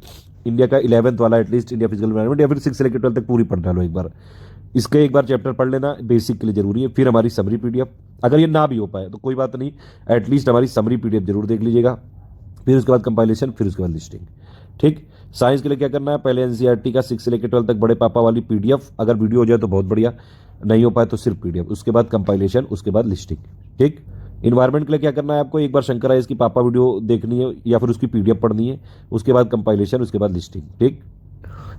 इंडिया का 11th वाला एटलीस्ट इंडिया फिजिकल एनवायरनमेंट, या फिर 6 से लेकर 12 तक पूरी पढ़ डालो एक बार। इसके एक बार चैप्टर पढ़ लेना, बेसिक के लिए जरूरी है। फिर हमारी समरी पीडीएफ, अगर ये ना भी हो पाए तो कोई बात नहीं, एटलीस्ट हमारी समरी पीडीएफ जरूर देख लीजिएगा। फिर उसके बाद कंपाइलेशन, फिर उसके बाद लिस्टिंग। ठीक, साइंस के लिए क्या करना है, पहले एनसीईआरटी का 6 से लेकर 12 तक बड़े पापा वाली पीडीएफ, अगर वीडियो हो जाए तो बहुत बढ़िया, नहीं हो पाए तो सिर्फ पीडीएफ, उसके बाद कंपाइलेशन, उसके बाद लिस्टिंग। ठीक, इन्वायरमेंट के लिए क्या करना है आपको, एक बार शंकर आइस की पापा वीडियो देखनी है या फिर उसकी पीडीएफ पढ़नी है, उसके बाद कंपाइलेशन, उसके बाद लिस्टिंग। ठीक,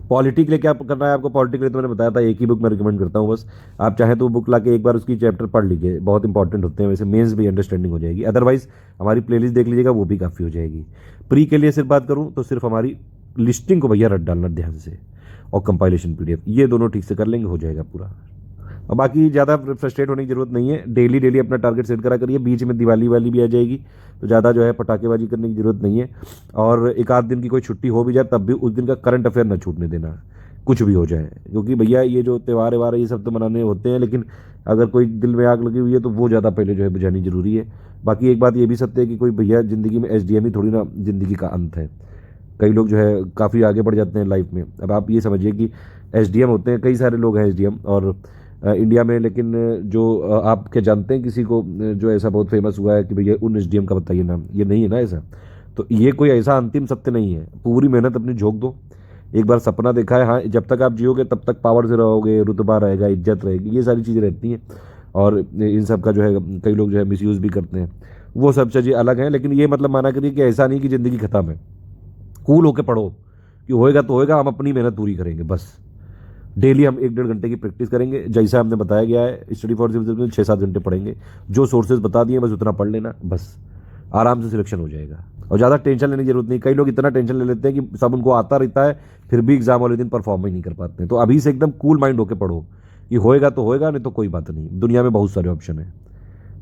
पॉलिटी के लिए क्या करना है आपको, पॉलिटी के लिए तो मैंने बताया था, एक ही बुक मैं रिकमेंड करता हूँ बस। आप चाहें तो बुक लाके एक बार उसकी चैप्टर पढ़ लीजिए, बहुत इंपॉर्टेंट होते हैं वैसे, मेंस भी अंडरस्टैंडिंग हो जाएगी। अदरवाइज हमारी प्लेलिस्ट देख लीजिएगा, वो भी काफ़ी हो जाएगी। प्री के लिए सिर्फ बात करूँ तो सिर्फ हमारी लिस्टिंग को भैया रट डालना ध्यान से, और कंपाइलेशन पीडीएफ, ये दोनों ठीक से कर लेंगे, हो जाएगा पूरा। और बाकी ज़्यादा फ्रस्ट्रेट होने की जरूरत नहीं है, डेली डेली अपना टारगेट सेट करा करिए। बीच में दिवाली वाली भी आ जाएगी तो ज़्यादा जो है पटाखेबाजी करने की जरूरत नहीं है। और एक आध दिन की कोई छुट्टी हो भी जाए तब भी उस दिन का करंट अफेयर ना छूटने देना, कुछ भी हो जाए, क्योंकि भैया ये जो त्यौहार व्यवहार ये सब तो मनाने होते हैं, लेकिन अगर कोई दिल में आग लगी हुई है तो वो ज़्यादा पहले जो है बुझानी जरूरी है। बाकी एक बात ये भी सत्य है कि कोई भैया ज़िंदगी में एसडीएम ही थोड़ी ना ज़िंदगी का अंत है। कई लोग जो है काफ़ी आगे बढ़ जाते हैं लाइफ में। अब आप ये समझिए कि एसडीएम होते हैं, कई सारे लोग हैं एसडीएम और इंडिया में, लेकिन जो आप क्या जानते हैं किसी को जो ऐसा बहुत फेमस हुआ है कि भैया उन एसडीएम का बताइए नाम, ये नहीं है ना ऐसा। तो ये कोई ऐसा अंतिम सत्य नहीं है, पूरी मेहनत अपनी झोंक दो। एक बार सपना देखा है, हाँ, जब तक आप जियोगे तब तक पावर से रहोगे, रुतबा रहेगा, इज्जत रहेगी, ये सारी चीज़ें रहती हैं। और इन सब का जो है कई लोग जो है मिसयूज़ भी करते हैं, वो सब चीज़ें अलग हैं। लेकिन ये मतलब माना करिए कि ऐसा नहीं कि ज़िंदगी खत्म है। कूल होके पढ़ो कि होएगा तो होएगा, हम अपनी मेहनत पूरी करेंगे बस। डेली हम 1-1.5 घंटे की प्रैक्टिस करेंगे, जैसा हमने बताया गया है। स्टडी फॉर सिविल सर्विस में 6-7 घंटे पढ़ेंगे, जो सोर्सेज बता दिए बस उतना पढ़ लेना, बस आराम से सिलेक्शन हो जाएगा। और ज़्यादा टेंशन लेने की जरूरत नहीं। कई लोग इतना टेंशन ले लेते हैं कि सब उनको आता रहता है, फिर भी एग्जाम वाले दिन परफॉर्म ही नहीं कर पाते हैं। तो अभी से एकदम कूल माइंड होकर पढ़ो कि होएगा तो होएगा, नहीं तो कोई बात नहीं, दुनिया में बहुत सारे ऑप्शन है।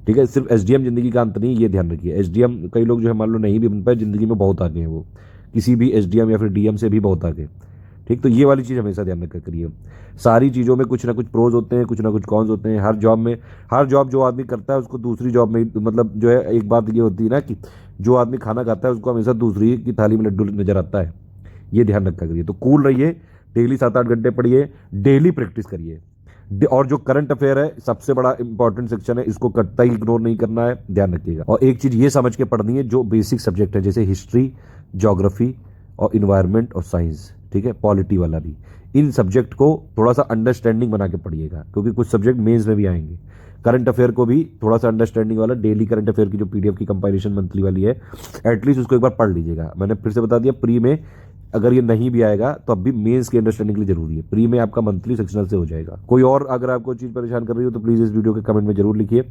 ठीक है, सिर्फ एसडीएम जिंदगी का अंत नहीं, ये ध्यान रखिए। एसडीएम कई लोग जो है मान लो नहीं भी बन पाए, जिंदगी में बहुत आगे हैं वो, किसी भी एसडीएम या फिर डीएम से भी बहुत आगे। ठीक, तो ये वाली चीज़ हमेशा ध्यान रखा करिए। सारी चीज़ों में कुछ ना कुछ प्रोज होते हैं, कुछ ना कुछ कॉन्स होते हैं। हर जॉब में, हर जॉब जो आदमी करता है उसको दूसरी जॉब में मतलब जो है, एक बात ये होती है ना कि जो आदमी खाना खाता है उसको हमेशा दूसरी की थाली में लड्डू नजर आता है, ये ध्यान रखा करिए। तो कूल रहिए, डेली 7-8 घंटे पढ़िए, डेली प्रैक्टिस करिए। और जो करंट अफेयर है सबसे बड़ा इंपॉर्टेंट सेक्शन है, इसको कतई इग्नोर नहीं करना है, ध्यान रखिएगा। और एक चीज़ ये समझ के पढ़नी है, जो बेसिक सब्जेक्ट है जैसे हिस्ट्री, ज्योग्राफी और इन्वायरमेंट और साइंस, ठीक है, पॉलिटी वाला भी, इन सब्जेक्ट को थोड़ा सा अंडरस्टैंडिंग बना के पढ़िएगा, क्योंकि कुछ सब्जेक्ट मेंस में भी आएंगे। करंट अफेयर को भी थोड़ा सा अंडरस्टैंडिंग वाला, डेली करंट अफेयर की जो पीडीएफ की कंपाइलेशन मंथली वाली है, एटलीस्ट उसको एक बार पढ़ लीजिएगा। मैंने फिर से बता दिया, प्री में अगर ये नहीं भी आएगा तो अब भी मेंस की अंडरस्टैंडिंग के लिए जरूरी है। प्री में आपका मंथली सेक्शनल से हो जाएगा। कोई और अगर आपको चीज़ परेशान कर रही हो तो प्लीज़ इस वीडियो के कमेंट में जरूर लिखिए।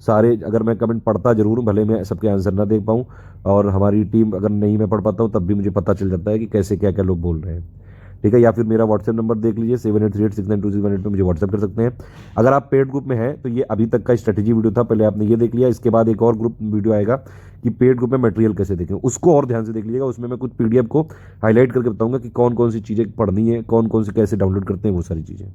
सारे अगर मैं कमेंट पढ़ता जरूर हूँ, भले मैं सबके आंसर ना देख पाऊँ, और हमारी टीम अगर नहीं मैं पढ़ पाता हूँ तब भी मुझे पता चल जाता है कि कैसे क्या क्या लोग बोल रहे हैं। ठीक है, या फिर मेरा व्हाट्सएप नंबर देख लीजिए 7838692618 पे मुझे व्हाट्सएप कर सकते हैं। अगर आप पेड ग्रुप में हैं तो ये अभी तक का स्ट्रेटेजी वीडियो था, पहले आपने ये देख लिया। इसके बाद एक और ग्रुप वीडियो आएगा कि पेड ग्रुप में मटेरियल कैसे देखें, उसको और ध्यान से देख लीजिएगा। उसमें मैं कुछ पीडीएफ को हाईलाइट करके बताऊंगा कि कौन कौन सी चीज़ें पढ़नी है, कौन कौन सी कैसे डाउनलोड करते हैं, वो सारी चीज़ें।